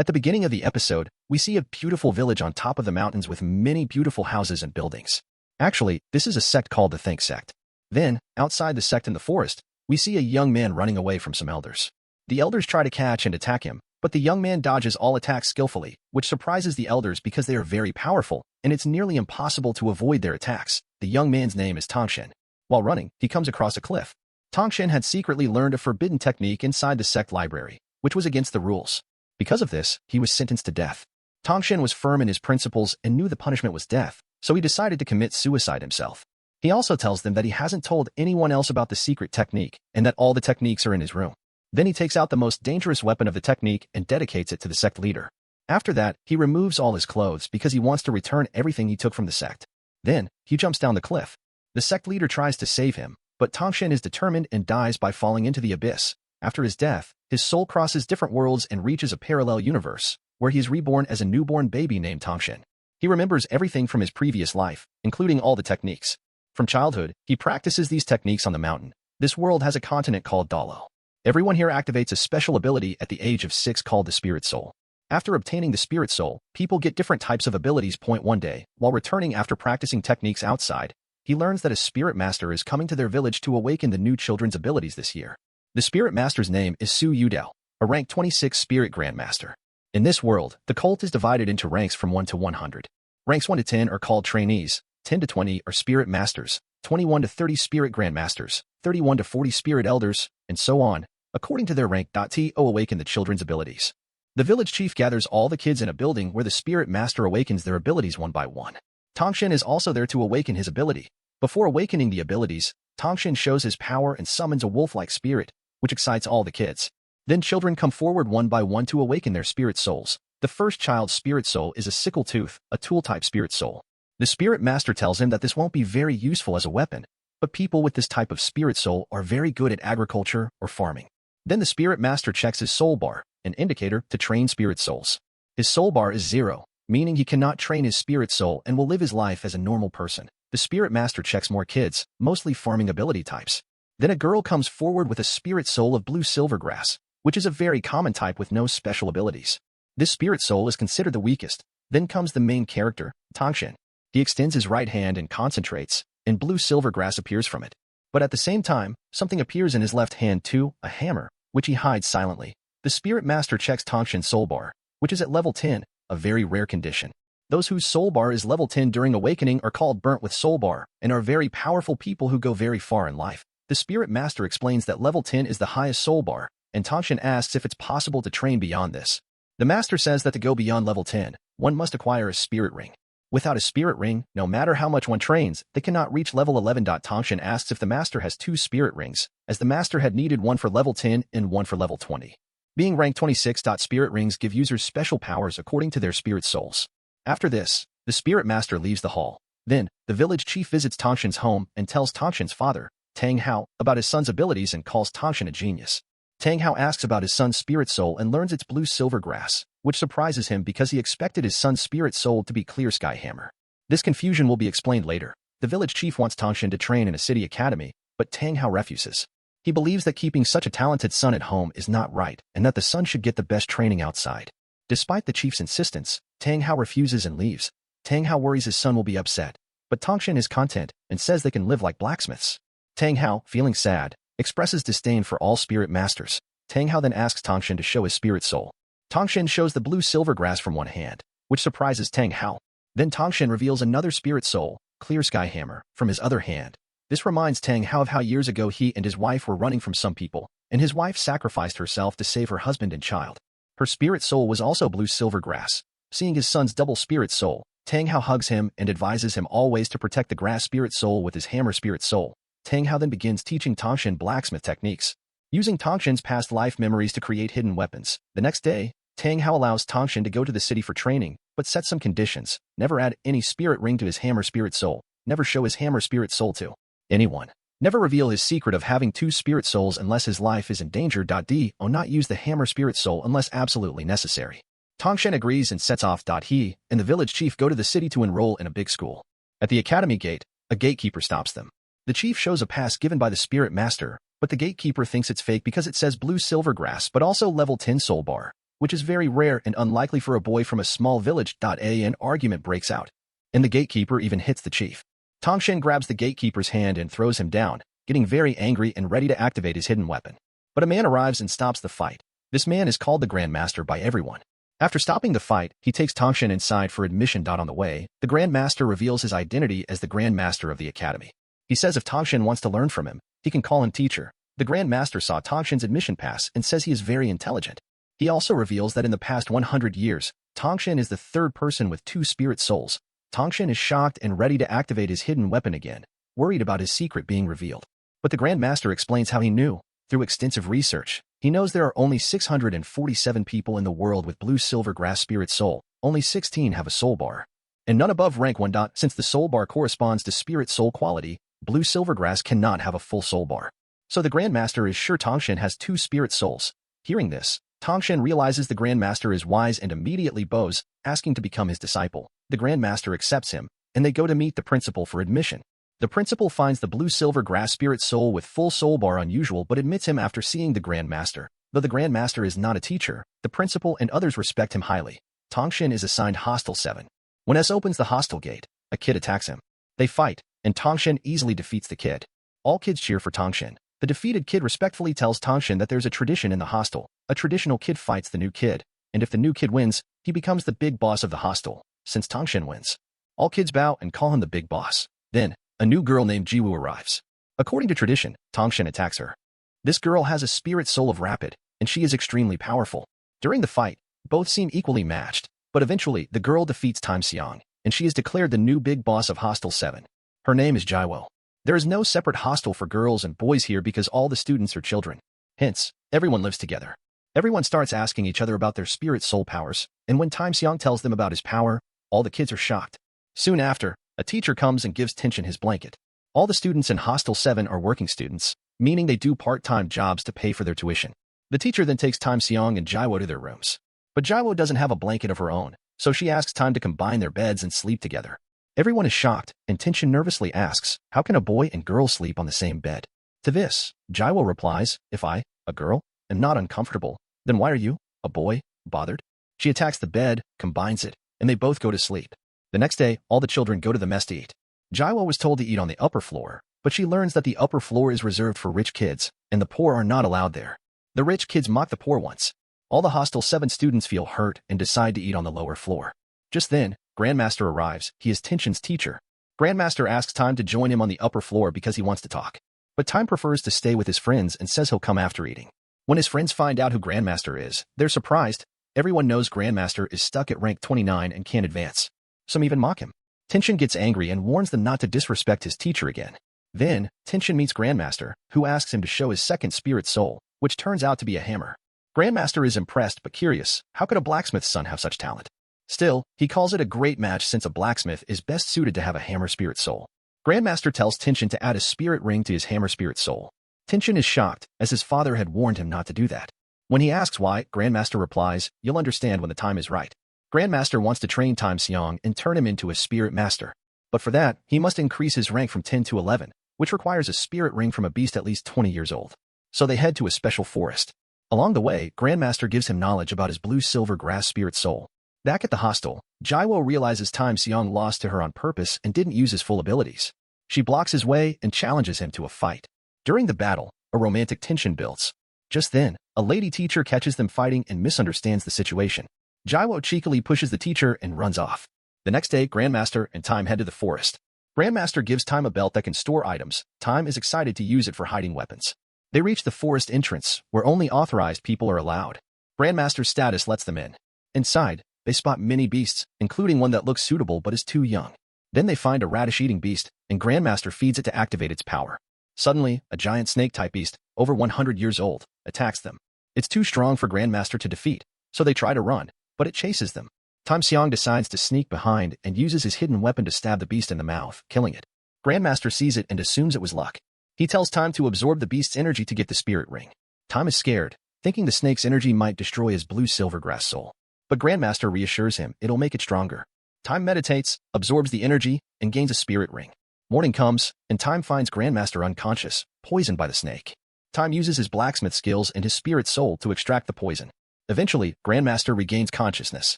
At the beginning of the episode, we see a beautiful village on top of the mountains with many beautiful houses and buildings. Actually, this is a sect called the Think Sect. Then, outside the sect in the forest, we see a young man running away from some elders. The elders try to catch and attack him, but the young man dodges all attacks skillfully, which surprises the elders because they are very powerful, and it's nearly impossible to avoid their attacks. The young man's name is Tongshen. While running, he comes across a cliff. Tongshen had secretly learned a forbidden technique inside the sect library, which was against the rules. Because of this, he was sentenced to death. Tongshen was firm in his principles and knew the punishment was death, so he decided to commit suicide himself. He also tells them that he hasn't told anyone else about the secret technique and that all the techniques are in his room. Then he takes out the most dangerous weapon of the technique and dedicates it to the sect leader. After that, he removes all his clothes because he wants to return everything he took from the sect. Then, he jumps down the cliff. The sect leader tries to save him, but Tongshen is determined and dies by falling into the abyss. After his death, his soul crosses different worlds and reaches a parallel universe, where he is reborn as a newborn baby named Tongshen. He remembers everything from his previous life, including all the techniques. From childhood, he practices these techniques on the mountain. This world has a continent called Dalo. Everyone here activates a special ability at the age of 6 called the Spirit Soul. After obtaining the Spirit Soul, people get different types of abilities. One day, while returning after practicing techniques outside, he learns that a Spirit Master is coming to their village to awaken the new children's abilities this year. The Spirit Master's name is Su Yudao, a rank 26 Spirit Grandmaster. In this world, the cult is divided into ranks from 1 to 100. Ranks 1 to 10 are called trainees, 10 to 20 are Spirit Masters, 21 to 30 Spirit Grandmasters, 31 to 40 Spirit Elders, and so on, according to their rank. To awaken the children's abilities. The village chief gathers all the kids in a building where the Spirit Master awakens their abilities one by one. Tongshen is also there to awaken his ability. Before awakening the abilities, Tongshen shows his power and summons a wolf-like spirit, which excites all the kids. Then children come forward one by one to awaken their spirit souls. The first child's spirit soul is a sickle tooth, a tool-type spirit soul. The Spirit Master tells him that this won't be very useful as a weapon, but people with this type of spirit soul are very good at agriculture or farming. Then the Spirit Master checks his soul bar, an indicator to train spirit souls. His soul bar is 0, meaning he cannot train his spirit soul and will live his life as a normal person. The Spirit Master checks more kids, mostly farming ability types. Then a girl comes forward with a spirit soul of blue silvergrass, which is a very common type with no special abilities. This spirit soul is considered the weakest. Then comes the main character, Tongshen. He extends his right hand and concentrates, and blue silvergrass appears from it. But at the same time, something appears in his left hand too, a hammer, which he hides silently. The Spirit Master checks Tongshen's soul bar, which is at level 10, a very rare condition. Those whose soul bar is level 10 during awakening are called burnt with soul bar, and are very powerful people who go very far in life. The Spirit Master explains that level 10 is the highest soul bar, and Tongshen asks if it's possible to train beyond this. The Master says that to go beyond level 10, one must acquire a spirit ring. Without a spirit ring, no matter how much one trains, they cannot reach level 11. Tongshen asks if the Master has 2 spirit rings, as the Master had needed one for level 10 and one for level 20. Being rank 26. Spirit rings give users special powers according to their spirit souls. After this, the Spirit Master leaves the hall. Then, the village chief visits Tongshen's home and tells Tongshen's father, Tang Hao, about his son's abilities and calls Tongshen a genius. Tang Hao asks about his son's spirit soul and learns it's blue silvergrass, which surprises him because he expected his son's spirit soul to be Clear Sky Hammer. This confusion will be explained later. The village chief wants Tongshen to train in a city academy, but Tang Hao refuses. He believes that keeping such a talented son at home is not right and that the son should get the best training outside. Despite the chief's insistence, Tang Hao refuses and leaves. Tang Hao worries his son will be upset, but Tongshen is content and says they can live like blacksmiths. Tang Hao, feeling sad, expresses disdain for all spirit masters. Tang Hao then asks Tongshen to show his spirit soul. Tongshen shows the blue silvergrass from one hand, which surprises Tang Hao. Then Tongshen reveals another spirit soul, Clear Sky Hammer, from his other hand. This reminds Tang Hao of how years ago he and his wife were running from some people, and his wife sacrificed herself to save her husband and child. Her spirit soul was also blue silvergrass. Seeing his son's double spirit soul, Tang Hao hugs him and advises him always to protect the grass spirit soul with his hammer spirit soul. Tang Hao then begins teaching Tongshen blacksmith techniques, using Tongshen's past life memories to create hidden weapons. The next day, Tang Hao allows Tongshen to go to the city for training, but sets some conditions. Never add any spirit ring to his hammer spirit soul. Never show his hammer spirit soul to anyone. Never reveal his secret of having 2 spirit souls unless his life is in danger. Do not use the hammer spirit soul unless absolutely necessary. Tongshen agrees and sets off. He and the village chief go to the city to enroll in a big school. At the academy gate, a gatekeeper stops them. The chief shows a pass given by the Spirit Master, but the gatekeeper thinks it's fake because it says blue silvergrass but also level 10 soul bar. which is very rare and unlikely for a boy from a small village. An argument breaks out, and the gatekeeper even hits the chief. Tongshan grabs the gatekeeper's hand and throws him down, getting very angry and ready to activate his hidden weapon. But a man arrives and stops the fight. This man is called the Grand Master by everyone. After stopping the fight, he takes Tongshan inside for admission. On the way, the Grand Master reveals his identity as the Grand Master of the Academy. He says if Tongshan wants to learn from him, he can call him teacher. The Grand Master saw Tongshan's admission pass and says he is very intelligent. He also reveals that in the past 100 years, Tongshan is the third person with 2 spirit souls. Tongshan is shocked and ready to activate his hidden weapon again, worried about his secret being revealed. But the Grand Master explains how he knew. Through extensive research, he knows there are only 647 people in the world with blue silver grass spirit soul. Only 16 have a soul bar, and none above rank 1. Since the soul bar corresponds to spirit soul quality, blue silver grass cannot have a full soul bar. So the Grand Master is sure Tongshan has 2 spirit souls. Hearing this, Tongshan realizes the Grand Master is wise and immediately bows, asking to become his disciple. The Grand Master accepts him, and they go to meet the principal for admission. The principal finds the blue silver grass spirit soul with full soul bar unusual but admits him after seeing the Grand Master. Though the Grand Master is not a teacher, the principal and others respect him highly. Tongshan is assigned Hostel 7. When S opens the hostel gate, a kid attacks him. They fight, and Tongshan easily defeats the kid. All kids cheer for Tongshan. The defeated kid respectfully tells Tongshan that there's a tradition in the hostel. A traditional kid fights the new kid, and if the new kid wins, he becomes the big boss of the hostel. Since Tongshan wins, all kids bow and call him the big boss. Then, a new girl named Jiwoo arrives. According to tradition, Tongshan attacks her. This girl has a spirit soul of rapid, and she is extremely powerful. During the fight, both seem equally matched, but eventually the girl defeats Time Seong, and she is declared the new big boss of Hostel 7. Her name is Jiwo. There is no separate hostel for girls and boys here because all the students are children. Hence, everyone lives together. Everyone starts asking each other about their spirit soul powers, and when Time Seong tells them about his power, all the kids are shocked. Soon after, a teacher comes and gives Tenshin his blanket. All the students in Hostel 7 are working students, meaning they do part-time jobs to pay for their tuition. The teacher then takes Time Seong and Jiwo to their rooms. But Jiwo doesn't have a blanket of her own, so she asks Time to combine their beds and sleep together. Everyone is shocked, and Tenshin nervously asks, how can a boy and girl sleep on the same bed? To this, Jiwo replies, if I, a girl, am not uncomfortable, then why are you, a boy, bothered? She attacks the bed, combines it, and they both go to sleep. The next day, all the children go to the mess to eat. Jiwo was told to eat on the upper floor, but she learns that the upper floor is reserved for rich kids, and the poor are not allowed there. The rich kids mock the poor ones. All the Hostel 7 students feel hurt and decide to eat on the lower floor. Just then, Grandmaster arrives. He is Tenshin's teacher. Grandmaster asks Time to join him on the upper floor because he wants to talk. But Time prefers to stay with his friends and says he'll come after eating. When his friends find out who Grandmaster is, they're surprised. Everyone knows Grandmaster is stuck at rank 29 and can't advance. Some even mock him. Tenshin gets angry and warns them not to disrespect his teacher again. Then, Tenshin meets Grandmaster, who asks him to show his second spirit soul, which turns out to be a hammer. Grandmaster is impressed but curious. How could a blacksmith's son have such talent? Still, he calls it a great match since a blacksmith is best suited to have a hammer spirit soul. Grandmaster tells Tenshin to add a spirit ring to his hammer spirit soul. Tenshin is shocked, as his father had warned him not to do that. When he asks why, Grandmaster replies, you'll understand when the time is right. Grandmaster wants to train Time Seong and turn him into a spirit master. But for that, he must increase his rank from 10 to 11, which requires a spirit ring from a beast at least 20 years old. So they head to a special forest. Along the way, Grandmaster gives him knowledge about his blue-silver grass spirit soul. Back at the hostel, Jiwo realizes Time Seong lost to her on purpose and didn't use his full abilities. She blocks his way and challenges him to a fight. During the battle, a romantic tension builds. Just then, a lady teacher catches them fighting and misunderstands the situation. Jiwo cheekily pushes the teacher and runs off. The next day, Grandmaster and Time head to the forest. Grandmaster gives Time a belt that can store items. Time is excited to use it for hiding weapons. They reach the forest entrance, where only authorized people are allowed. Grandmaster's status lets them in. Inside, they spot many beasts, including one that looks suitable but is too young. Then they find a radish-eating beast, and Grandmaster feeds it to activate its power. Suddenly, a giant snake-type beast, over 100 years old, attacks them. It's too strong for Grandmaster to defeat, so they try to run, but it chases them. Time Seong decides to sneak behind and uses his hidden weapon to stab the beast in the mouth, killing it. Grandmaster sees it and assumes it was luck. He tells Time to absorb the beast's energy to get the spirit ring. Time is scared, thinking the snake's energy might destroy his blue-silver grass soul. But Grandmaster reassures him it'll make it stronger. Time meditates, absorbs the energy, and gains a spirit ring. Morning comes, and Time finds Grandmaster unconscious, poisoned by the snake. Time uses his blacksmith skills and his spirit soul to extract the poison. Eventually, Grandmaster regains consciousness.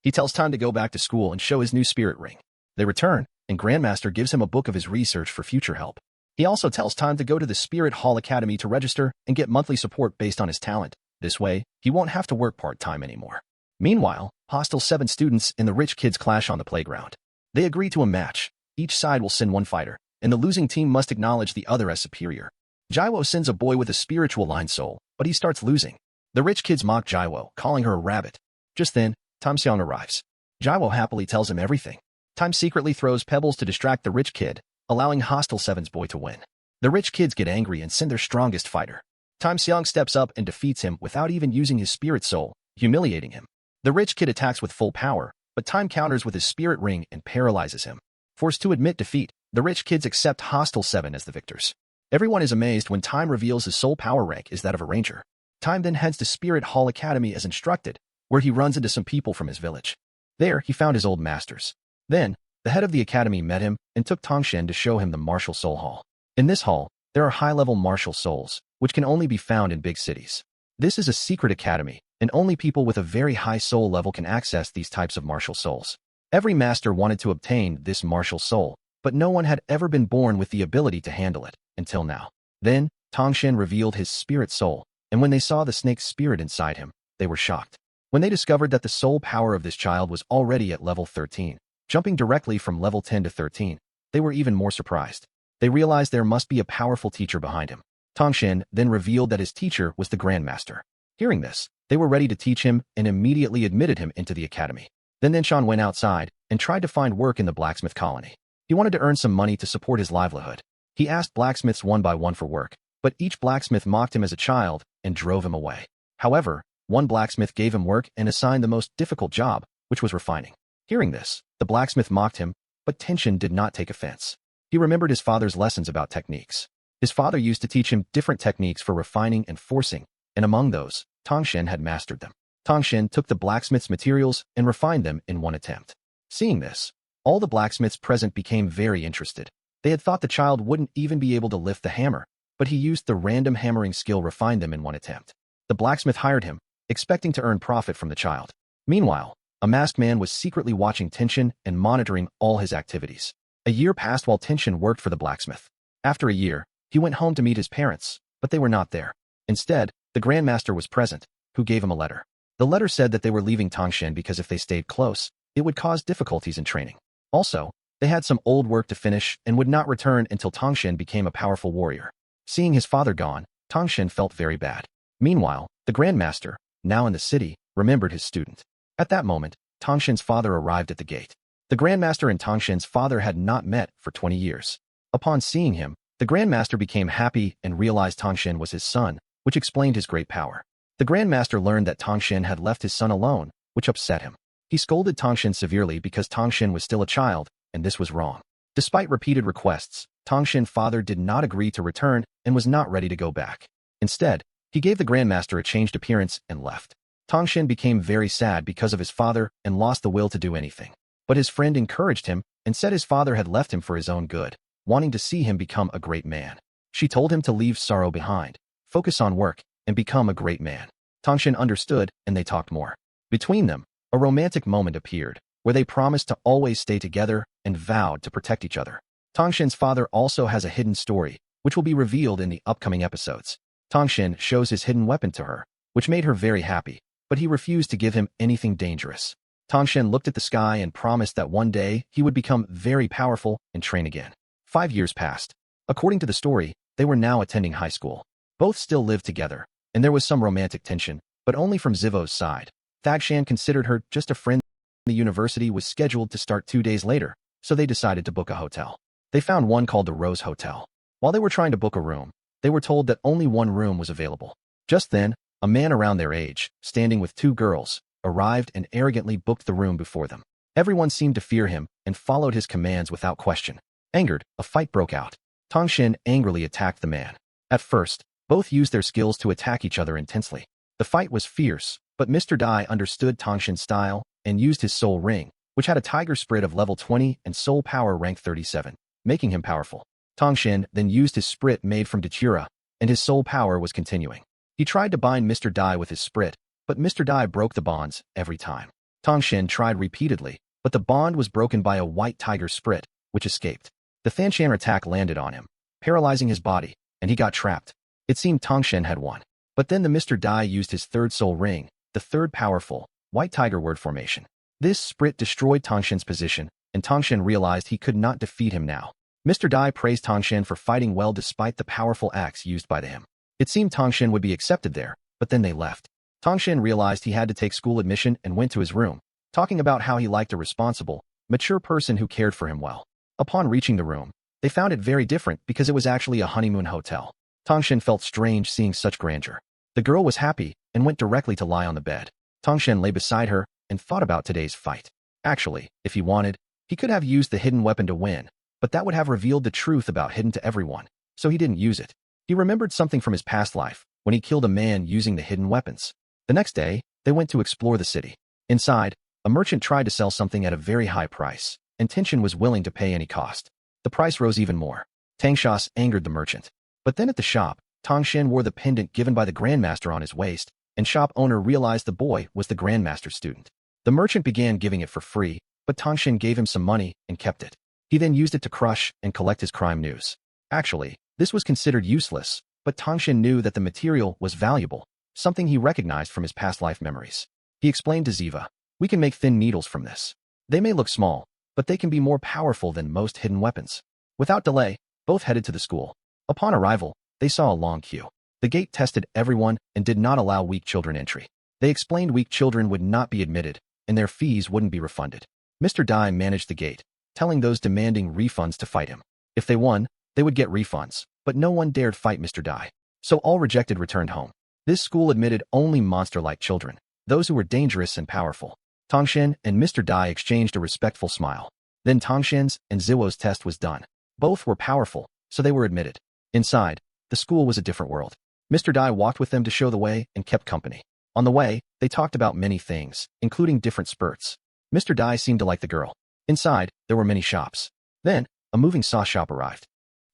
He tells Time to go back to school and show his new spirit ring. They return, and Grandmaster gives him a book of his research for future help. He also tells Time to go to the Spirit Hall Academy to register and get monthly support based on his talent. This way, he won't have to work part-time anymore. Meanwhile, hostile 7 students and the rich kids clash on the playground. They agree to a match. Each side will send one fighter, and the losing team must acknowledge the other as superior. Jaiwo sends a boy with a spiritual line soul, but he starts losing. The rich kids mock Jaiwo, calling her a rabbit. Just then, Tam Seong arrives. Jaiwo happily tells him everything. Time secretly throws pebbles to distract the rich kid, allowing Hostile 7's boy to win. The rich kids get angry and send their strongest fighter. Tam Seong steps up and defeats him without even using his spirit soul, humiliating him. The rich kid attacks with full power, but Time counters with his spirit ring and paralyzes him. Forced to admit defeat, the rich kids accept Hostile 7 as the victors. Everyone is amazed when Time reveals his soul power rank is that of a ranger. Time then heads to Spirit Hall Academy as instructed, where he runs into some people from his village. There, he found his old masters. Then, the head of the academy met him and took Tongshen to show him the Martial Soul Hall. In this hall, there are high-level martial souls, which can only be found in big cities. This is a secret academy, and only people with a very high soul level can access these types of martial souls. Every master wanted to obtain this martial soul, but no one had ever been born with the ability to handle it, until now. Then, Tongshen revealed his spirit soul, and when they saw the snake's spirit inside him, they were shocked. When they discovered that the soul power of this child was already at level 13, jumping directly from level 10 to 13, they were even more surprised. They realized there must be a powerful teacher behind him. Tongshen then revealed that his teacher was the Grandmaster. Hearing this, they were ready to teach him and immediately admitted him into the academy. Then Ninshan went outside and tried to find work in the blacksmith colony. He wanted to earn some money to support his livelihood. He asked blacksmiths one by one for work, but each blacksmith mocked him as a child and drove him away. However, one blacksmith gave him work and assigned the most difficult job, which was refining. Hearing this, the blacksmith mocked him, but Tenshin did not take offense. He remembered his father's lessons about techniques. His father used to teach him different techniques for refining and forcing, and among those, Tongshen had mastered them. Tongshen took the blacksmith's materials and refined them in one attempt. Seeing this, all the blacksmiths present became very interested. They had thought the child wouldn't even be able to lift the hammer, but he used the random hammering skill refined them in one attempt. The blacksmith hired him, expecting to earn profit from the child. Meanwhile, a masked man was secretly watching Tenshin and monitoring all his activities. A year passed while Tenshin worked for the blacksmith. After a year, he went home to meet his parents, but they were not there. Instead, the Grandmaster was present, who gave him a letter. The letter said that they were leaving Tongshen because if they stayed close, it would cause difficulties in training. Also, they had some old work to finish and would not return until Tongshen became a powerful warrior. Seeing his father gone, Tongshen felt very bad. Meanwhile, the Grandmaster, now in the city, remembered his student. At that moment, Tongshen's father arrived at the gate. The Grandmaster and Tongshen's father had not met for 20 years. Upon seeing him, the Grandmaster became happy and realized Tongshen was his son, which explained his great power. The Grandmaster learned that Tongshen had left his son alone, which upset him. He scolded Tongshen severely because Tongshen was still a child, and this was wrong. Despite repeated requests, Tongshen's father did not agree to return and was not ready to go back. Instead, he gave the Grandmaster a changed appearance and left. Tongshen became very sad because of his father and lost the will to do anything. But his friend encouraged him and said his father had left him for his own good, wanting to see him become a great man. She told him to leave sorrow behind, focus on work, and become a great man. Tongshen understood, and they talked more. Between them, a romantic moment appeared, where they promised to always stay together and vowed to protect each other. Tongshen's father also has a hidden story, which will be revealed in the upcoming episodes. Tongshen shows his hidden weapon to her, which made her very happy, but he refused to give him anything dangerous. Tongshen looked at the sky and promised that one day he would become very powerful and train again. 5 years passed. According to the story, they were now attending high school. Both still lived together, and there was some romantic tension, but only from Zivo's side. Thagshan considered her just a friend. The university was scheduled to start 2 days later, so they decided to book a hotel. They found one called the Rose Hotel. While they were trying to book a room, they were told that only one room was available. Just then, a man around their age, standing with 2 girls, arrived and arrogantly booked the room before them. Everyone seemed to fear him and followed his commands without question. Angered, a fight broke out. Tongshen angrily attacked the man. At first, both used their skills to attack each other intensely. The fight was fierce, but Mr. Dai understood Tongshen's style and used his soul ring, which had a tiger spirit of level 20 and soul power rank 37, making him powerful. Tongshen then used his spirit made from Datura, and his soul power was continuing. He tried to bind Mr. Dai with his spirit, but Mr. Dai broke the bonds every time. Tang Shen tried repeatedly, but the bond was broken by a white tiger spirit, which escaped. The Fanshan attack landed on him, paralyzing his body, and he got trapped. It seemed Tang Shen had won. But then the Mr. Dai used his third soul ring, the third powerful, white tiger word formation. This spirit destroyed Tang Shen's position, and Tang Shen realized he could not defeat him now. Mr. Dai praised Tang Shen for fighting well despite the powerful axe used by him. It seemed Tang Shen would be accepted there, but then they left. Tang Shen realized he had to take school admission and went to his room, talking about how he liked a responsible, mature person who cared for him well. Upon reaching the room, they found it very different because it was actually a honeymoon hotel. Tang Shen felt strange seeing such grandeur. The girl was happy and went directly to lie on the bed. Tang Shen lay beside her and thought about today's fight. Actually, if he wanted, he could have used the hidden weapon to win, but that would have revealed the truth about Hidden to everyone, so he didn't use it. He remembered something from his past life, when he killed a man using the hidden weapons. The next day, they went to explore the city. Inside, a merchant tried to sell something at a very high price, and Tang Shen was willing to pay any cost. The price rose even more. Tang Shas angered the merchant. But then at the shop, Tang Shen wore the pendant given by the Grandmaster on his waist, and shop owner realized the boy was the Grandmaster's student. The merchant began giving it for free, but Tang Shen gave him some money and kept it. He then used it to crush and collect his crime news. Actually, this was considered useless, but Tang Shen knew that the material was valuable, something he recognized from his past life memories. He explained to Ziva, "We can make thin needles from this. They may look small, but they can be more powerful than most hidden weapons." Without delay, both headed to the school. Upon arrival, they saw a long queue. The gate tested everyone and did not allow weak children entry. They explained weak children would not be admitted, and their fees wouldn't be refunded. Mr. Dai managed the gate, telling those demanding refunds to fight him. If they won, they would get refunds, but no one dared fight Mr. Dai. So all rejected returned home. This school admitted only monster-like children, those who were dangerous and powerful. Tang Shen and Mr. Dai exchanged a respectful smile. Then Tang Shen's and Ziwo's test was done. Both were powerful, so they were admitted. Inside, the school was a different world. Mr. Dai walked with them to show the way and kept company. On the way, they talked about many things, including different spurts. Mr. Dai seemed to like the girl. Inside, there were many shops. Then, a moving sauce shop arrived.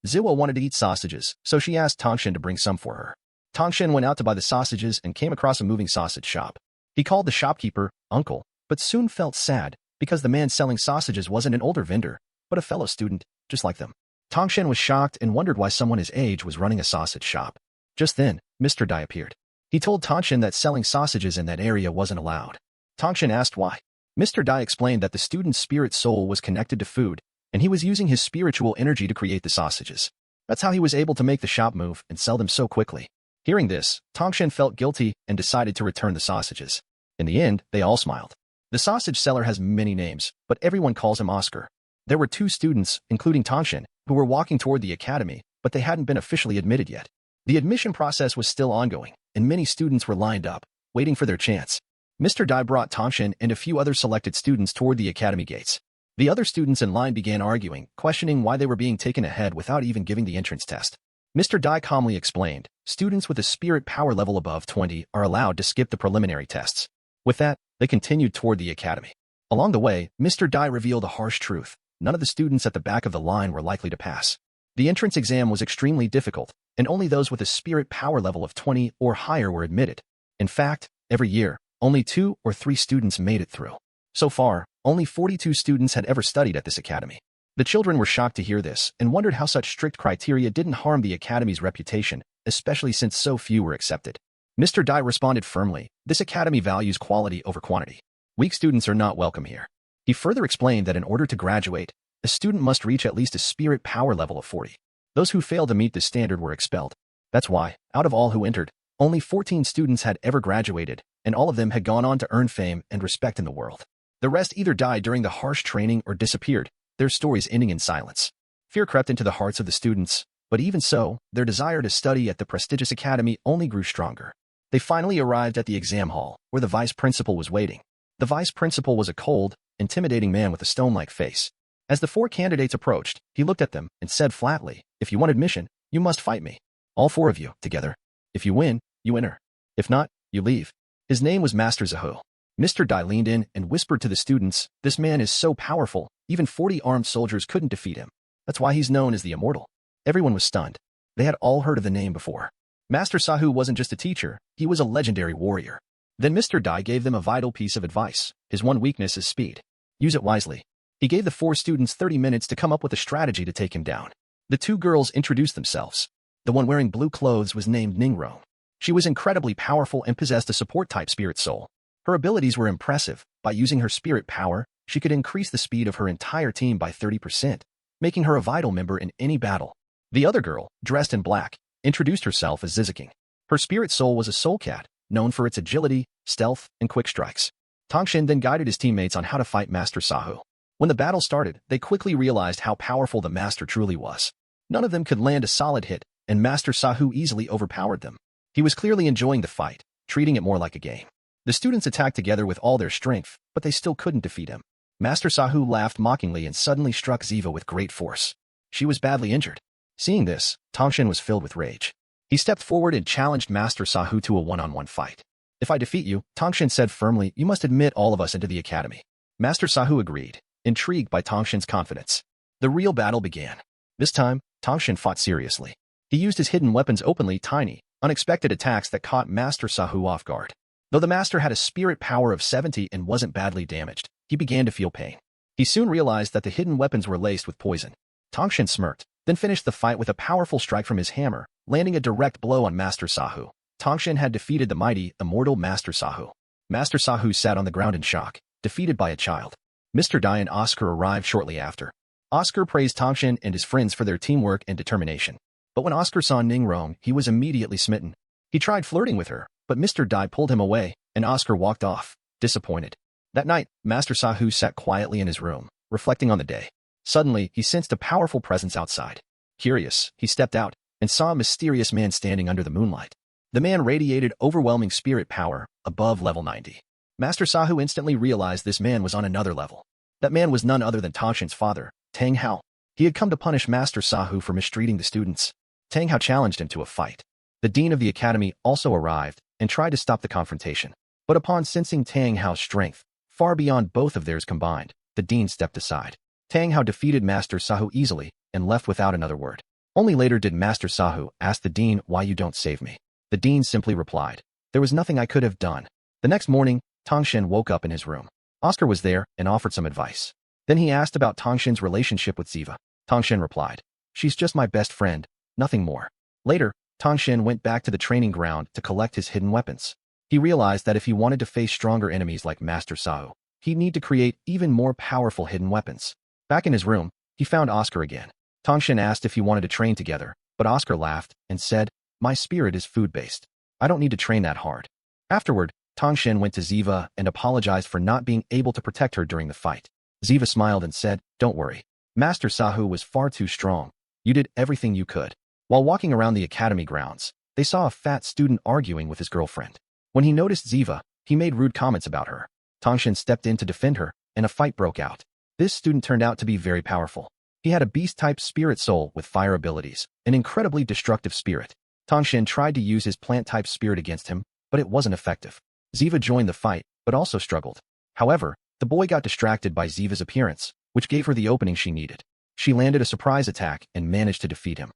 Ziwa wanted to eat sausages, so she asked Tang Shen to bring some for her. Tang Shen went out to buy the sausages and came across a moving sausage shop. He called the shopkeeper uncle, but soon felt sad because the man selling sausages wasn't an older vendor, but a fellow student, just like them. Tang Shen was shocked and wondered why someone his age was running a sausage shop. Just then, Mr. Dai appeared. He told Tang Shen that selling sausages in that area wasn't allowed. Tang Shen asked why. Mr. Dai explained that the student's spirit soul was connected to food, and he was using his spiritual energy to create the sausages. That's how he was able to make the shop move and sell them so quickly. Hearing this, Tang Shen felt guilty and decided to return the sausages. In the end, they all smiled. The sausage seller has many names, but everyone calls him Oscar. There were 2 students, including Tang Shen, who were walking toward the academy, but they hadn't been officially admitted yet. The admission process was still ongoing, and many students were lined up, waiting for their chance. Mr. Dai brought Tang Shen and a few other selected students toward the academy gates. The other students in line began arguing, questioning why they were being taken ahead without even giving the entrance test. Mr. Dai calmly explained, students with a spirit power level above 20 are allowed to skip the preliminary tests. With that, they continued toward the academy. Along the way, Mr. Dai revealed a harsh truth. None of the students at the back of the line were likely to pass. The entrance exam was extremely difficult, and only those with a spirit power level of 20 or higher were admitted. In fact, every year, only 2 or 3 students made it through. So far, only 42 students had ever studied at this academy. The children were shocked to hear this and wondered how such strict criteria didn't harm the academy's reputation, especially since so few were accepted. Mr. Dai responded firmly, this academy values quality over quantity. Weak students are not welcome here. He further explained that in order to graduate, a student must reach at least a spirit power level of 40. Those who failed to meet this standard were expelled. That's why, out of all who entered, only 14 students had ever graduated, and all of them had gone on to earn fame and respect in the world. The rest either died during the harsh training or disappeared, their stories ending in silence. Fear crept into the hearts of the students, but even so, their desire to study at the prestigious academy only grew stronger. They finally arrived at the exam hall, where the vice principal was waiting. The vice principal was a cold, intimidating man with a stone-like face. As the 4 candidates approached, he looked at them and said flatly, if you want admission, you must fight me. All 4 of you, together. If you win, you enter. If not, you leave. His name was Master Zahu. Mr. Dai leaned in and whispered to the students, this man is so powerful, even 40 armed soldiers couldn't defeat him. That's why he's known as the Immortal. Everyone was stunned. They had all heard of the name before. Master Zahu wasn't just a teacher, he was a legendary warrior. Then Mr. Dai gave them a vital piece of advice. His one weakness is speed. Use it wisely. He gave the 4 students 30 minutes to come up with a strategy to take him down. The 2 girls introduced themselves. The one wearing blue clothes was named Ningrong. She was incredibly powerful and possessed a support-type spirit soul. Her abilities were impressive. By using her spirit power, she could increase the speed of her entire team by 30%, making her a vital member in any battle. The other girl, dressed in black, introduced herself as Ziziking. Her spirit soul was a soul cat, known for its agility, stealth, and quick strikes. Tongshin then guided his teammates on how to fight Master Sahu. When the battle started, they quickly realized how powerful the master truly was. None of them could land a solid hit, and Master Sahu easily overpowered them. He was clearly enjoying the fight, treating it more like a game. The students attacked together with all their strength, but they still couldn't defeat him. Master Sahu laughed mockingly and suddenly struck Ziva with great force. She was badly injured. Seeing this, Tongshin was filled with rage. He stepped forward and challenged Master Sahu to a one-on-one fight. If I defeat you, Tongshin said firmly, you must admit all of us into the academy. Master Sahu agreed, intrigued by Tongshin's confidence. The real battle began. This time, Tongshin fought seriously. He used his hidden weapons openly, tiny, unexpected attacks that caught Master Sahu off guard. Though the master had a spirit power of 70 and wasn't badly damaged, he began to feel pain. He soon realized that the hidden weapons were laced with poison. Tongshin smirked, then finished the fight with a powerful strike from his hammer, landing a direct blow on Master Sahu. Tongshin had defeated the mighty, immortal Master Sahu. Master Sahu sat on the ground in shock, defeated by a child. Mr. Dai and Oscar arrived shortly after. Oscar praised Tongshin and his friends for their teamwork and determination. But when Oscar saw Ningrong, he was immediately smitten. He tried flirting with her, but Mr. Dai pulled him away, and Oscar walked off, disappointed. That night, Master Sahu sat quietly in his room, reflecting on the day. Suddenly, he sensed a powerful presence outside. Curious, he stepped out and saw a mysterious man standing under the moonlight. The man radiated overwhelming spirit power, above level 90. Master Sahu instantly realized this man was on another level. That man was none other than Tongshin's father, Tang Hao. He had come to punish Master Sahu for mistreating the students. Tang Hao challenged him to a fight. The dean of the academy also arrived and tried to stop the confrontation. But upon sensing Tang Hao's strength, far beyond both of theirs combined, the dean stepped aside. Tang Hao defeated Master Sahu easily and left without another word. Only later did Master Sahu ask the dean why you don't save me. The dean simply replied, there was nothing I could have done. The next morning, Tongshin woke up in his room. Oscar was there and offered some advice. Then he asked about Tongshin's relationship with Ziva. Tongshin replied, she's just my best friend, nothing more. Later, Tongshin went back to the training ground to collect his hidden weapons. He realized that if he wanted to face stronger enemies like Master Sahu, he'd need to create even more powerful hidden weapons. Back in his room, he found Oscar again. Tongshin asked if he wanted to train together, but Oscar laughed and said, my spirit is food-based. I don't need to train that hard. Afterward, Tongshin went to Ziva and apologized for not being able to protect her during the fight. Ziva smiled and said, don't worry. Master Sahu was far too strong. You did everything you could. While walking around the academy grounds, they saw a fat student arguing with his girlfriend. When he noticed Ziva, he made rude comments about her. Tongshin stepped in to defend her, and a fight broke out. This student turned out to be very powerful. He had a beast-type spirit soul with fire abilities, an incredibly destructive spirit. Tongshin tried to use his plant-type spirit against him, but it wasn't effective. Ziva joined the fight, but also struggled. However, the boy got distracted by Ziva's appearance, which gave her the opening she needed. She landed a surprise attack and managed to defeat him.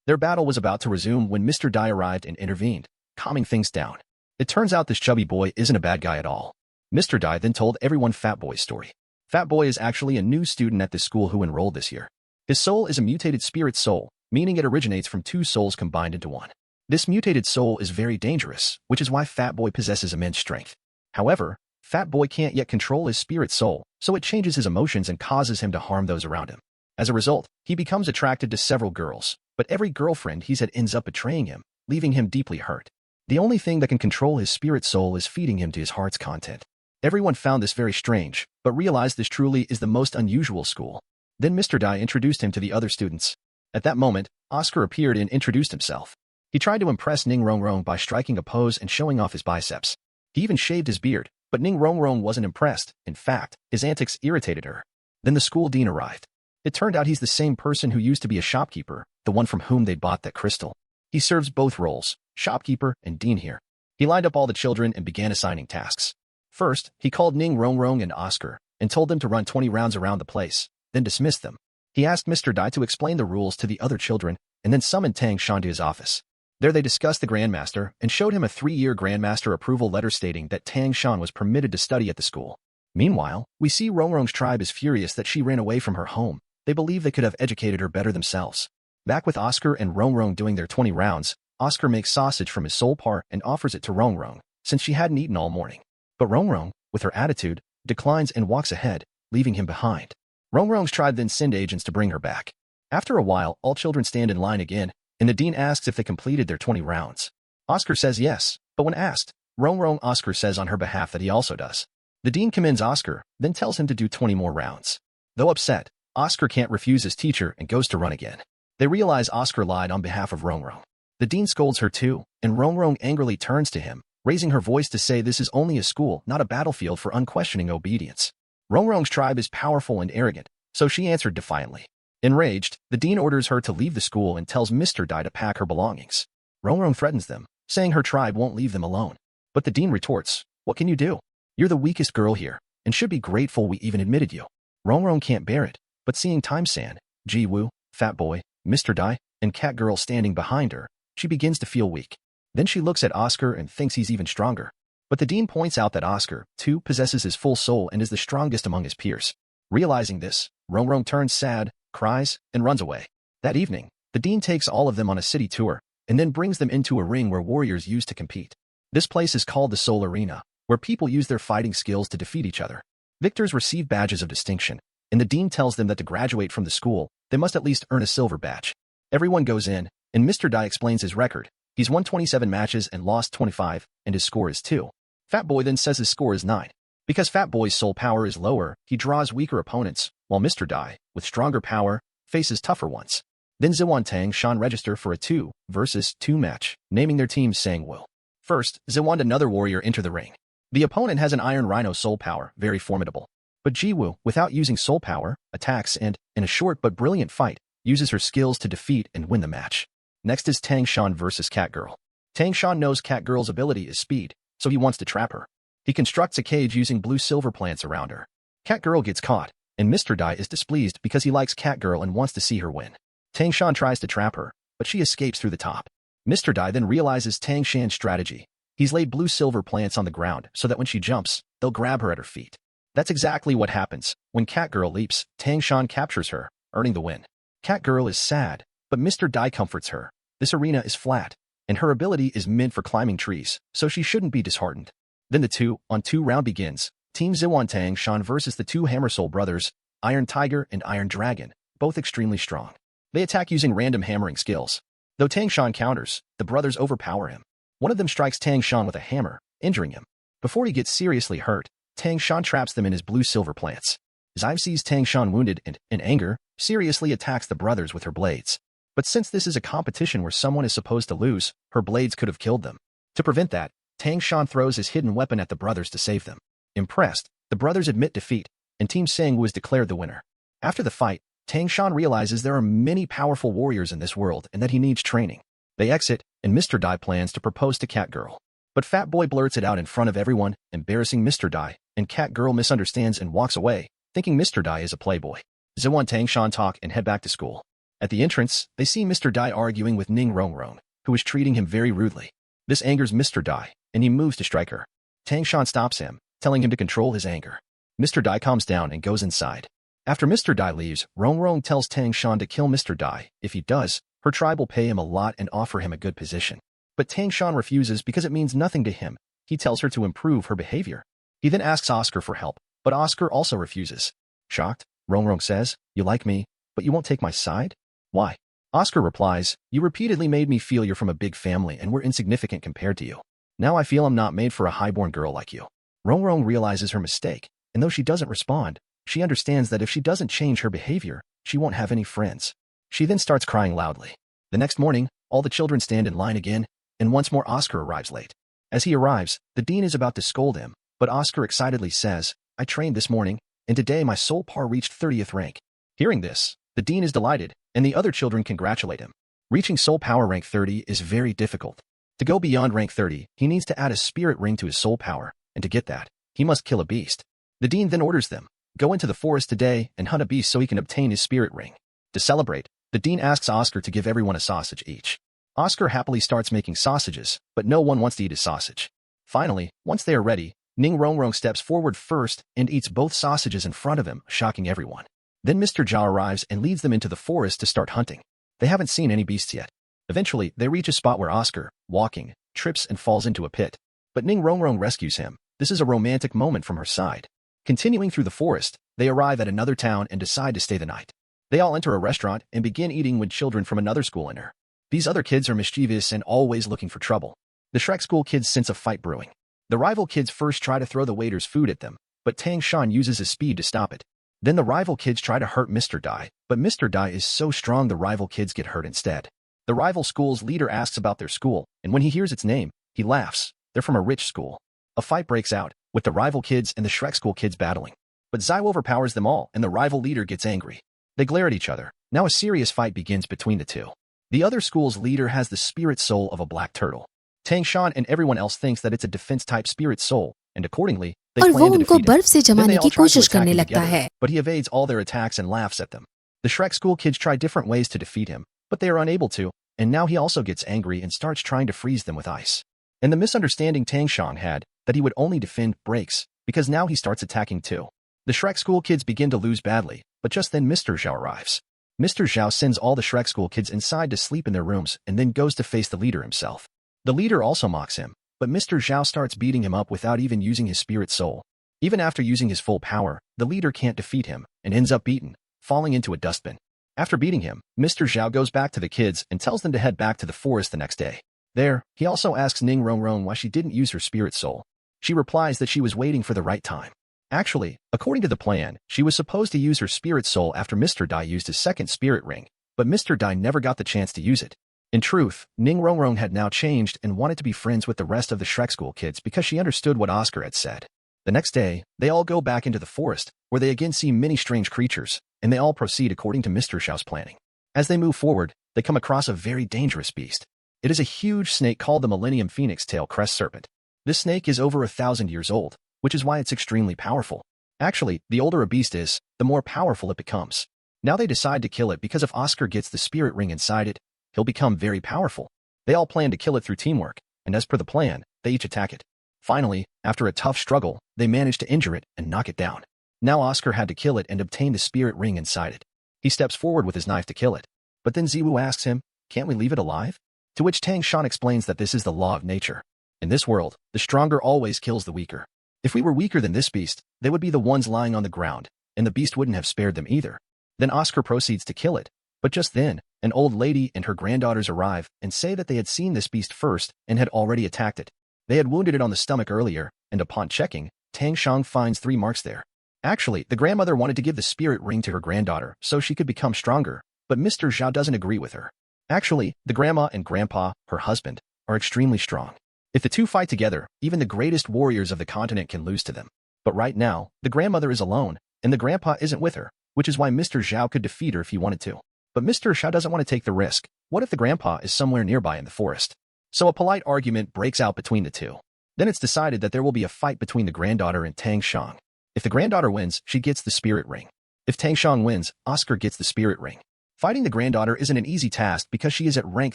Their battle was about to resume when Mr. Dai arrived and intervened, calming things down. It turns out this chubby boy isn't a bad guy at all. Mr. Dai then told everyone Fat Boy's story. Fat Boy is actually a new student at this school who enrolled this year. His soul is a mutated spirit soul, meaning it originates from 2 souls combined into one. This mutated soul is very dangerous, which is why Fat Boy possesses immense strength. However, Fat Boy can't yet control his spirit soul, so it changes his emotions and causes him to harm those around him. As a result, he becomes attracted to several girls, but every girlfriend he's had ends up betraying him, leaving him deeply hurt. The only thing that can control his spirit soul is feeding him to his heart's content. Everyone found this very strange, but realized this truly is the most unusual school. Then Mr. Dai introduced him to the other students. At that moment, Oscar appeared and introduced himself. He tried to impress Ningrong by striking a pose and showing off his biceps. He even shaved his beard, but Ningrong wasn't impressed. In fact, his antics irritated her. Then the school dean arrived. It turned out he's the same person who used to be a shopkeeper, the one from whom they'd bought that crystal. He serves both roles, shopkeeper and dean here. He lined up all the children and began assigning tasks. First, he called Ningrong and Oscar and told them to run 20 rounds around the place, then dismissed them. He asked Mr. Dai to explain the rules to the other children and then summoned Tang Shan to his office. There they discussed the Grandmaster and showed him a 3-year Grandmaster approval letter stating that Tang Shan was permitted to study at the school. Meanwhile, we see Rongrong's tribe is furious that she ran away from her home. They believe they could have educated her better themselves. Back with Oscar and Rongrong doing their 20 rounds, Oscar makes sausage from his soul part and offers it to Rongrong, since she hadn't eaten all morning. But Rongrong, with her attitude, declines and walks ahead, leaving him behind. Rongrong's tribe then send agents to bring her back. After a while, all children stand in line again, and the dean asks if they completed their 20 rounds. Oscar says yes, but when asked, Rongrong Oscar says on her behalf that he also does. The dean commends Oscar, then tells him to do 20 more rounds. Though upset, Oscar can't refuse his teacher and goes to run again. They realize Oscar lied on behalf of Rongrong. The dean scolds her too, and Rongrong angrily turns to him, raising her voice to say this is only a school, not a battlefield for unquestioning obedience. Rongrong's tribe is powerful and arrogant, so she answered defiantly. Enraged, the dean orders her to leave the school and tells Mr. Dai to pack her belongings. Rongrong threatens them, saying her tribe won't leave them alone. But the dean retorts, "What can you do? You're the weakest girl here, and should be grateful we even admitted you." Rongrong can't bear it, but seeing Time San, Ji Woo, Fat Boy, Mr. Dai, and Cat Girl standing behind her, she begins to feel weak. Then she looks at Oscar and thinks he's even stronger. But the dean points out that Oscar, too, possesses his full soul and is the strongest among his peers. Realizing this, Rongrong turns sad, cries, and runs away. That evening, the dean takes all of them on a city tour, and then brings them into a ring where warriors used to compete. This place is called the Soul Arena, where people use their fighting skills to defeat each other. Victors receive badges of distinction, and the dean tells them that to graduate from the school, they must at least earn a silver badge. Everyone goes in, and Mr. Dai explains his record. He's won 27 matches and lost 25, and his score is 2. Fat Boy then says his score is 9. Because Fat Boy's soul power is lower, he draws weaker opponents, while Mr. Dai, with stronger power, faces tougher ones. Then Ziwan Tang Shan register for a 2 versus 2 match, naming their teams Sangwoo. First, Ziwan and another warrior enter the ring. The opponent has an Iron Rhino soul power, very formidable. But Jiwoo, without using soul power, attacks and, in a short but brilliant fight, uses her skills to defeat and win the match. Next is Tang Shan versus Cat Girl. Tang Shan knows Cat Girl's ability is speed, so he wants to trap her. He constructs a cage using blue silver plants around her. Cat Girl gets caught, and Mr. Dai is displeased because he likes Cat Girl and wants to see her win. Tang Shan tries to trap her, but she escapes through the top. Mr. Dai then realizes Tang Shan's strategy. He's laid blue silver plants on the ground so that when she jumps, they'll grab her at her feet. That's exactly what happens. When Cat Girl leaps, Tang Shan captures her, earning the win. Cat Girl is sad, but Mr. Dai comforts her. This arena is flat, and her ability is meant for climbing trees, so she shouldn't be disheartened. Then the 2-on-2 round begins. Team Ziwan Tang Shan versus the 2 Hammersoul brothers, Iron Tiger and Iron Dragon, both extremely strong. They attack using random hammering skills. Though Tang Shan counters, the brothers overpower him. One of them strikes Tang Shan with a hammer, injuring him. Before he gets seriously hurt, Tang Shan traps them in his blue-silver plants. Zive sees Tang Shan wounded and, in anger, seriously attacks the brothers with her blades. But since this is a competition where someone is supposed to lose, her blades could have killed them. To prevent that, Tang Shan throws his hidden weapon at the brothers to save them. Impressed, the brothers admit defeat, and Team Sangwoo is declared the winner. After the fight, Tang Shan realizes there are many powerful warriors in this world and that he needs training. They exit, and Mr. Dai plans to propose to Cat Girl. But Fat Boy blurts it out in front of everyone, embarrassing Mr. Dai, and Cat Girl misunderstands and walks away, thinking Mr. Dai is a playboy. Ziwan Tang Shan talk and head back to school. At the entrance, they see Mr. Dai arguing with Ning Rongrong, who is treating him very rudely. This angers Mr. Dai, and he moves to strike her. Tang Shan stops him, telling him to control his anger. Mr. Dai calms down and goes inside. After Mr. Dai leaves, Rongrong tells Tang Shan to kill Mr. Dai. If he does, her tribe will pay him a lot and offer him a good position. But Tang Shan refuses because it means nothing to him. He tells her to improve her behavior. He then asks Oscar for help, but Oscar also refuses. Shocked, Rongrong says, "You like me, but you won't take my side? Why?" Oscar replies, "You repeatedly made me feel you're from a big family and we're insignificant compared to you. Now I feel I'm not made for a highborn girl like you." Rongrong realizes her mistake, and though she doesn't respond, she understands that if she doesn't change her behavior, she won't have any friends. She then starts crying loudly. The next morning, all the children stand in line again, and once more Oscar arrives late. As he arrives, the dean is about to scold him, but Oscar excitedly says, "I trained this morning, and today my soul par reached 30th rank." Hearing this, the dean is delighted, and the other children congratulate him. Reaching soul power rank 30 is very difficult. To go beyond rank 30, he needs to add a spirit ring to his soul power, and to get that, he must kill a beast. The dean then orders them, "Go into the forest today and hunt a beast so he can obtain his spirit ring." To celebrate, the dean asks Oscar to give everyone a sausage each. Oscar happily starts making sausages, but no one wants to eat his sausage. Finally, once they are ready, Ning Rongrong steps forward first and eats both sausages in front of him, shocking everyone. Then Mr. Zhao arrives and leads them into the forest to start hunting. They haven't seen any beasts yet. Eventually, they reach a spot where Oscar, walking, trips and falls into a pit. But Ning Rongrong rescues him. This is a romantic moment from her side. Continuing through the forest, they arrive at another town and decide to stay the night. They all enter a restaurant and begin eating when children from another school enter. These other kids are mischievous and always looking for trouble. The Shrek School kids sense a fight brewing. The rival kids first try to throw the waiter's food at them, but Tang Shan uses his speed to stop it. Then the rival kids try to hurt Mr. Dai, but Mr. Dai is so strong the rival kids get hurt instead. The rival school's leader asks about their school, and when he hears its name, he laughs. They're from a rich school. A fight breaks out, with the rival kids and the Shrek School kids battling. But Zai overpowers them all, and the rival leader gets angry. They glare at each other. Now a serious fight begins between the two. The other school's leader has the spirit soul of a black turtle. Tang Shan and everyone else thinks that it's a defense-type spirit soul, and accordingly, they और plan वो to उनको defeat बर्फ it. से Then जमाने they की all try to कोशिश attack करने him लगता together, है, but he evades all their attacks and laughs at them. The Shrek School kids try different ways to defeat him, but they are unable to, and now he also gets angry and starts trying to freeze them with ice. And the misunderstanding Tang Shan had, that he would only defend, breaks, because now he starts attacking too. The Shrek School kids begin to lose badly, but just then Mr. Zhao arrives. Mr. Zhao sends all the Shrek School kids inside to sleep in their rooms and then goes to face the leader himself. The leader also mocks him, but Mr. Zhao starts beating him up without even using his spirit soul. Even after using his full power, the leader can't defeat him and ends up beaten, falling into a dustbin. After beating him, Mr. Zhao goes back to the kids and tells them to head back to the forest the next day. There, he also asks Ning Rongrong why she didn't use her spirit soul. She replies that she was waiting for the right time. Actually, according to the plan, she was supposed to use her spirit soul after Mr. Dai used his second spirit ring, but Mr. Dai never got the chance to use it. In truth, Ning Rongrong had now changed and wanted to be friends with the rest of the Shrek School kids because she understood what Oscar had said. The next day, they all go back into the forest, where they again see many strange creatures, and they all proceed according to Mr. Zhao's planning. As they move forward, they come across a very dangerous beast. It is a huge snake called the Millennium Phoenix Tail Crest Serpent. This snake is over 1,000 years old, which is why it's extremely powerful. Actually, the older a beast is, the more powerful it becomes. Now they decide to kill it because if Oscar gets the spirit ring inside it, he'll become very powerful. They all plan to kill it through teamwork, and as per the plan, they each attack it. Finally, after a tough struggle, they manage to injure it and knock it down. Now Oscar had to kill it and obtain the spirit ring inside it. He steps forward with his knife to kill it. But then Ziwu asks him, "Can't we leave it alive?" To which Tang Shan explains that this is the law of nature. In this world, the stronger always kills the weaker. If we were weaker than this beast, they would be the ones lying on the ground, and the beast wouldn't have spared them either. Then Oscar proceeds to kill it. But just then, an old lady and her granddaughters arrive and say that they had seen this beast first and had already attacked it. They had wounded it on the stomach earlier, and upon checking, Tang Shan finds 3 marks there. Actually, the grandmother wanted to give the spirit ring to her granddaughter so she could become stronger, but Mr. Zhao doesn't agree with her. Actually, the grandma and grandpa, her husband, are extremely strong. If the two fight together, even the greatest warriors of the continent can lose to them. But right now, the grandmother is alone, and the grandpa isn't with her, which is why Mr. Zhao could defeat her if he wanted to. But Mr. Zhao doesn't want to take the risk. What if the grandpa is somewhere nearby in the forest? So a polite argument breaks out between the two. Then it's decided that there will be a fight between the granddaughter and Tang Shan. If the granddaughter wins, she gets the spirit ring. If Tang Shan wins, Oscar gets the spirit ring. Fighting the granddaughter isn't an easy task because she is at rank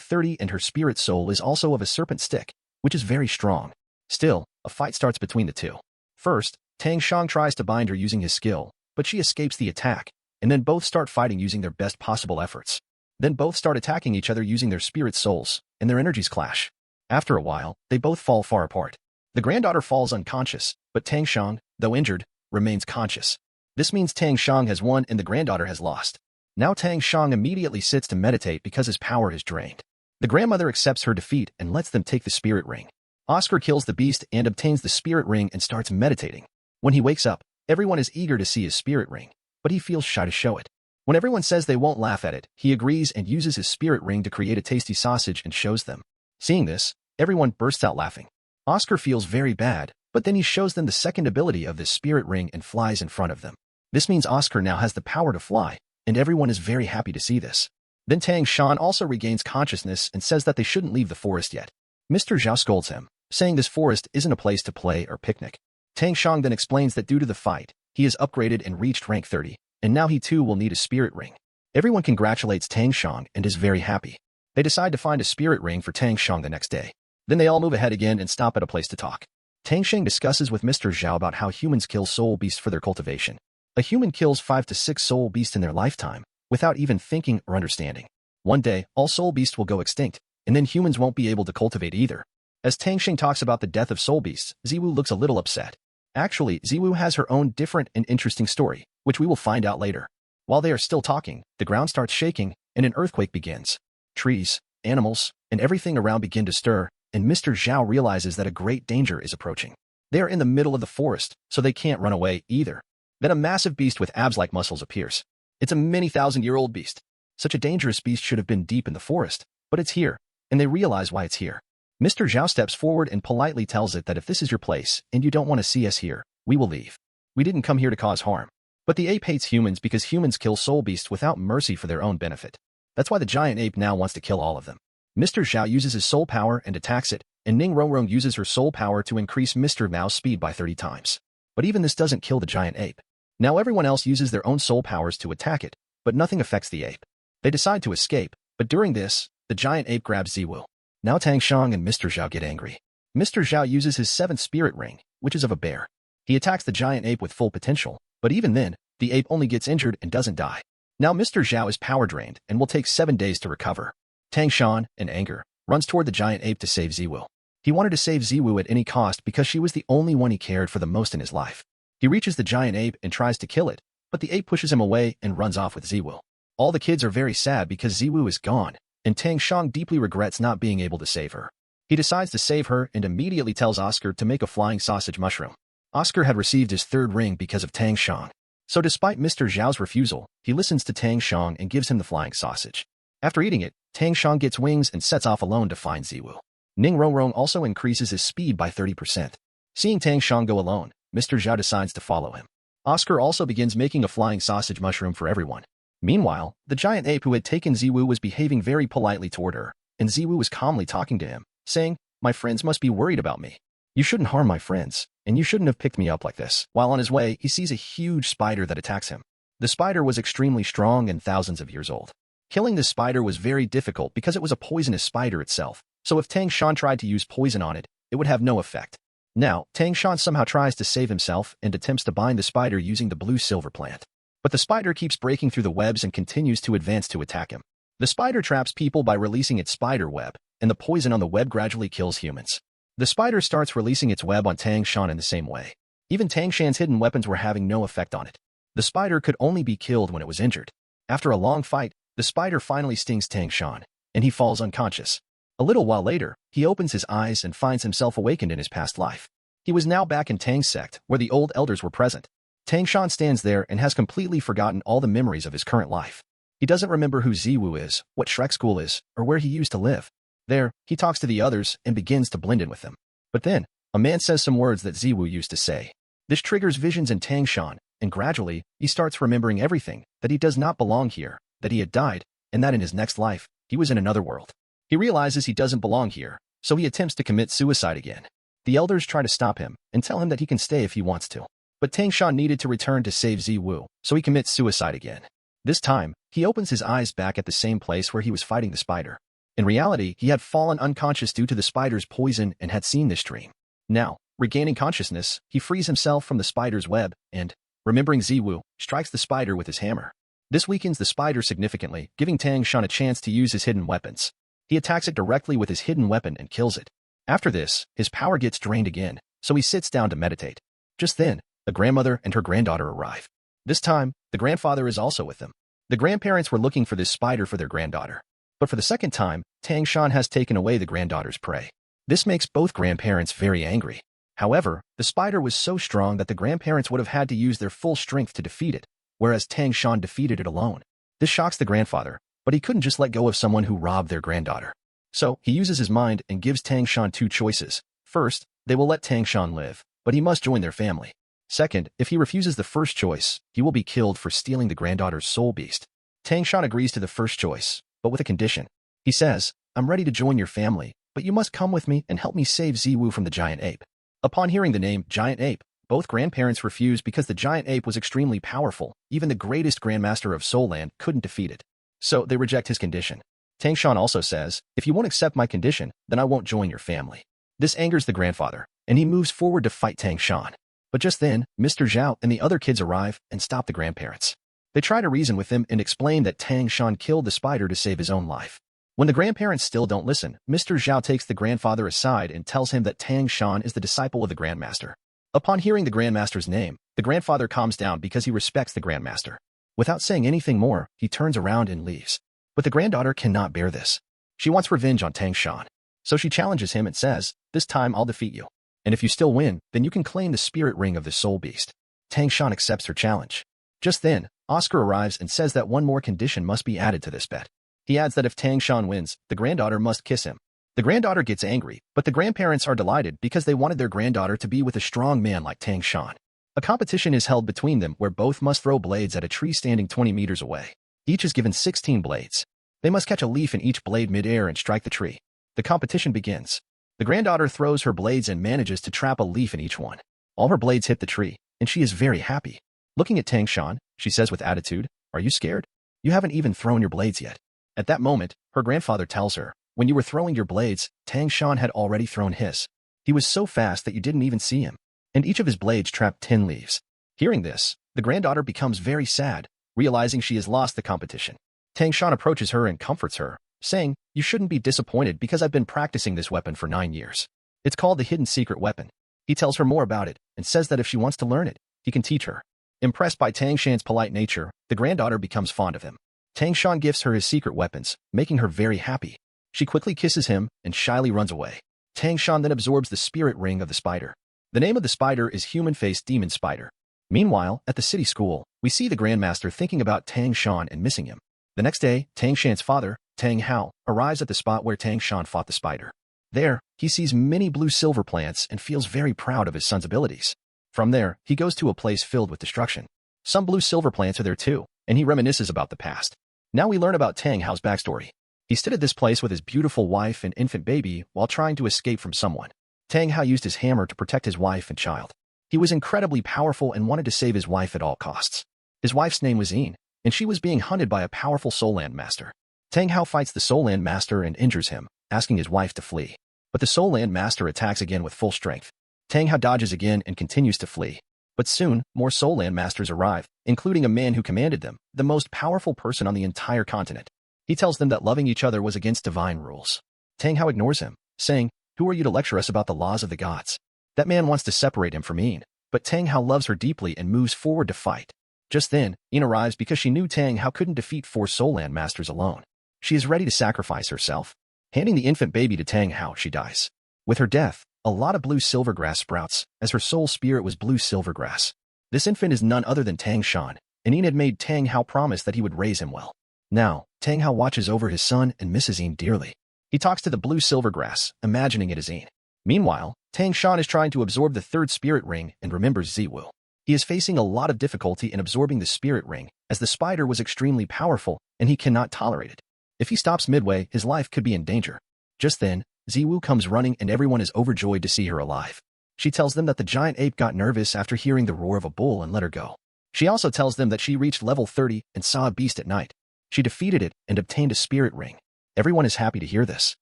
30 and her spirit soul is also of a serpent stick, which is very strong. Still, a fight starts between the two. First, Tang Shan tries to bind her using his skill, but she escapes the attack, and then both start fighting using their best possible efforts. Then both start attacking each other using their spirit souls, and their energies clash. After a while, they both fall far apart. The granddaughter falls unconscious, but Tang Shan, though injured, remains conscious. This means Tang Shan has won and the granddaughter has lost. Now Tang Shan immediately sits to meditate because his power is drained. The grandmother accepts her defeat and lets them take the spirit ring. Oscar kills the beast and obtains the spirit ring and starts meditating. When he wakes up, everyone is eager to see his spirit ring, but he feels shy to show it. When everyone says they won't laugh at it, he agrees and uses his spirit ring to create a tasty sausage and shows them. Seeing this, everyone bursts out laughing. Oscar feels very bad, but then he shows them the second ability of this spirit ring and flies in front of them. This means Oscar now has the power to fly, and everyone is very happy to see this. Then Tang Shan also regains consciousness and says that they shouldn't leave the forest yet. Mr. Zhao scolds him, saying this forest isn't a place to play or picnic. Tang Shan then explains that due to the fight, he has upgraded and reached rank 30, and now he too will need a spirit ring. Everyone congratulates Tang Shan and is very happy. They decide to find a spirit ring for Tang Shang the next day. Then they all move ahead again and stop at a place to talk. Tang Shang discusses with Mr. Zhao about how humans kill soul beasts for their cultivation. A human kills 5 to 6 soul beasts in their lifetime, without even thinking or understanding. One day, all soul beasts will go extinct, and then humans won't be able to cultivate either. As Tang Shang talks about the death of soul beasts, Ziwu looks a little upset. Actually, Ziwu has her own different and interesting story, which we will find out later. While they are still talking, the ground starts shaking, and an earthquake begins. Trees, animals, and everything around begin to stir, and Mr. Zhao realizes that a great danger is approaching. They are in the middle of the forest, so they can't run away either. Then a massive beast with abs-like muscles appears. It's a many thousand-year-old beast. Such a dangerous beast should have been deep in the forest, but it's here, and they realize why it's here. Mr. Zhao steps forward and politely tells it that if this is your place and you don't want to see us here, we will leave. We didn't come here to cause harm. But the ape hates humans because humans kill soul beasts without mercy for their own benefit. That's why the giant ape now wants to kill all of them. Mr. Zhao uses his soul power and attacks it, and Ning Rongrong uses her soul power to increase Mr. Mao's speed by 30 times. But even this doesn't kill the giant ape. Now everyone else uses their own soul powers to attack it, but nothing affects the ape. They decide to escape, but during this, the giant ape grabs Ziwu. Now Tang Shang and Mr. Zhao get angry. Mr. Zhao uses his 7th spirit ring, which is of a bear. He attacks the giant ape with full potential, but even then, the ape only gets injured and doesn't die. Now Mr. Zhao is power drained and will take 7 days to recover. Tang Shan, in anger, runs toward the giant ape to save Ziwu. He wanted to save Ziwu at any cost because she was the only one he cared for the most in his life. He reaches the giant ape and tries to kill it, but the ape pushes him away and runs off with Ziwu. All the kids are very sad because Ziwu is gone, and Tang Shang deeply regrets not being able to save her. He decides to save her and immediately tells Oscar to make a flying sausage mushroom. Oscar had received his 3rd ring because of Tang Shang. So despite Mr. Zhao's refusal, he listens to Tang Shang and gives him the flying sausage. After eating it, Tang Shang gets wings and sets off alone to find Ziwu. Ning Rongrong also increases his speed by 30%. Seeing Tang Shang go alone, Mr. Zhao decides to follow him. Oscar also begins making a flying sausage mushroom for everyone. Meanwhile, the giant ape who had taken Ziwu was behaving very politely toward her, and Ziwu was calmly talking to him, saying, "My friends must be worried about me. You shouldn't harm my friends, and you shouldn't have picked me up like this." While on his way, he sees a huge spider that attacks him. The spider was extremely strong and thousands of years old. Killing this spider was very difficult because it was a poisonous spider itself, so if Tang Shan tried to use poison on it, it would have no effect. Now, Tang Shan somehow tries to save himself and attempts to bind the spider using the blue-silver plant. But the spider keeps breaking through the webs and continues to advance to attack him. The spider traps people by releasing its spider web, and the poison on the web gradually kills humans. The spider starts releasing its web on Tang Shan in the same way. Even Tang Shan's hidden weapons were having no effect on it. The spider could only be killed when it was injured. After a long fight, the spider finally stings Tang Shan, and he falls unconscious. A little while later, he opens his eyes and finds himself awakened in his past life. He was now back in Tang's sect, where the old elders were present. Tang Shan stands there and has completely forgotten all the memories of his current life. He doesn't remember who Ziwu is, what Shrek School is, or where he used to live. There, he talks to the others and begins to blend in with them. But then, a man says some words that Ziwu used to say. This triggers visions in Tang Shan, and gradually, he starts remembering everything, that he does not belong here, that he had died, and that in his next life, he was in another world. He realizes he doesn't belong here, so he attempts to commit suicide again. The elders try to stop him and tell him that he can stay if he wants to. But Tang Shan needed to return to save Ziwu, so he commits suicide again. This time, he opens his eyes back at the same place where he was fighting the spider. In reality, he had fallen unconscious due to the spider's poison and had seen this dream. Now, regaining consciousness, he frees himself from the spider's web and, remembering Ziwu, strikes the spider with his hammer. This weakens the spider significantly, giving Tang Shan a chance to use his hidden weapons. He attacks it directly with his hidden weapon and kills it. After this, his power gets drained again, so he sits down to meditate. Just then, the grandmother and her granddaughter arrive. This time, the grandfather is also with them. The grandparents were looking for this spider for their granddaughter. But for the second time, Tang Shan has taken away the granddaughter's prey. This makes both grandparents very angry. However, the spider was so strong that the grandparents would have had to use their full strength to defeat it, whereas Tang Shan defeated it alone. This shocks the grandfather, but he couldn't just let go of someone who robbed their granddaughter. So, he uses his mind and gives Tang Shan 2 choices. First, they will let Tang Shan live, but he must join their family. Second, if he refuses the first choice, he will be killed for stealing the granddaughter's soul beast. Tang Shan agrees to the first choice, but with a condition. He says, "I'm ready to join your family, but you must come with me and help me save Ziwu from the giant ape." Upon hearing the name Giant Ape, both grandparents refused because the giant ape was extremely powerful. Even the greatest grandmaster of Soul Land couldn't defeat it. So they reject his condition. Tang Shan also says, if you won't accept my condition, then I won't join your family. This angers the grandfather, and he moves forward to fight Tang Shan. But just then, Mr. Zhao and the other kids arrive and stop the grandparents. They try to reason with him and explain that Tang Shan killed the spider to save his own life. When the grandparents still don't listen, Mr. Zhao takes the grandfather aside and tells him that Tang Shan is the disciple of the Grandmaster. Upon hearing the Grandmaster's name, the grandfather calms down because he respects the Grandmaster. Without saying anything more, he turns around and leaves. But the granddaughter cannot bear this. She wants revenge on Tang Shan. So she challenges him and says, this time I'll defeat you. And if you still win, then you can claim the spirit ring of the soul beast. Tang Shan accepts her challenge. Just then, Oscar arrives and says that one more condition must be added to this bet. He adds that if Tang Shan wins, the granddaughter must kiss him. The granddaughter gets angry, but the grandparents are delighted because they wanted their granddaughter to be with a strong man like Tang Shan. A competition is held between them where both must throw blades at a tree standing 20 meters away. Each is given 16 blades. They must catch a leaf in each blade mid-air and strike the tree. The competition begins. The granddaughter throws her blades and manages to trap a leaf in each one. All her blades hit the tree, and she is very happy. Looking at Tang Shan, she says with attitude, are you scared? You haven't even thrown your blades yet. At that moment, her grandfather tells her, when you were throwing your blades, Tang Shan had already thrown his. He was so fast that you didn't even see him. And each of his blades trapped 10 leaves. Hearing this, the granddaughter becomes very sad, realizing she has lost the competition. Tang Shan approaches her and comforts her, saying, you shouldn't be disappointed because I've been practicing this weapon for 9 years. It's called the hidden secret weapon. He tells her more about it and says that if she wants to learn it, he can teach her. Impressed by Tang Shan's polite nature, the granddaughter becomes fond of him. Tang Shan gives her his secret weapons, making her very happy. She quickly kisses him and shyly runs away. Tang Shan then absorbs the spirit ring of the spider. The name of the spider is Human-Faced Demon Spider. Meanwhile, at the city school, we see the Grandmaster thinking about Tang Shan and missing him. The next day, Tang Shan's father, Tang Hao, arrives at the spot where Tang Shan fought the spider. There, he sees many blue-silver plants and feels very proud of his son's abilities. From there, he goes to a place filled with destruction. Some blue-silver plants are there too, and he reminisces about the past. Now we learn about Tang Hao's backstory. He stood at this place with his beautiful wife and infant baby while trying to escape from someone. Tang Hao used his hammer to protect his wife and child. He was incredibly powerful and wanted to save his wife at all costs. His wife's name was Yin, and she was being hunted by a powerful Soul Land Master. Tang Hao fights the Soul Land Master and injures him, asking his wife to flee. But the Soul Land Master attacks again with full strength. Tang Hao dodges again and continues to flee. But soon, more Soul Land Masters arrive, including a man who commanded them, the most powerful person on the entire continent. He tells them that loving each other was against divine rules. Tang Hao ignores him, saying, who are you to lecture us about the laws of the gods? That man wants to separate him from Yin, but Tang Hao loves her deeply and moves forward to fight. Just then, Yin arrives because she knew Tang Hao couldn't defeat 4 Soul Land Masters alone. She is ready to sacrifice herself. Handing the infant baby to Tang Hao, she dies. With her death, a lot of blue silver grass sprouts, as her soul spirit was blue silver grass. This infant is none other than Tang Shan, and Yin had made Tang Hao promise that he would raise him well. Now, Tang Hao watches over his son and misses Yin dearly. He talks to the blue silver grass, imagining it as Yin. Meanwhile, Tang Shan is trying to absorb the 3rd spirit ring and remembers Ziwu. He is facing a lot of difficulty in absorbing the spirit ring, as the spider was extremely powerful and he cannot tolerate it. If he stops midway, his life could be in danger. Just then, Ziwu comes running and everyone is overjoyed to see her alive. She tells them that the giant ape got nervous after hearing the roar of a bull and let her go. She also tells them that she reached level 30 and saw a beast at night. She defeated it and obtained a spirit ring. Everyone is happy to hear this.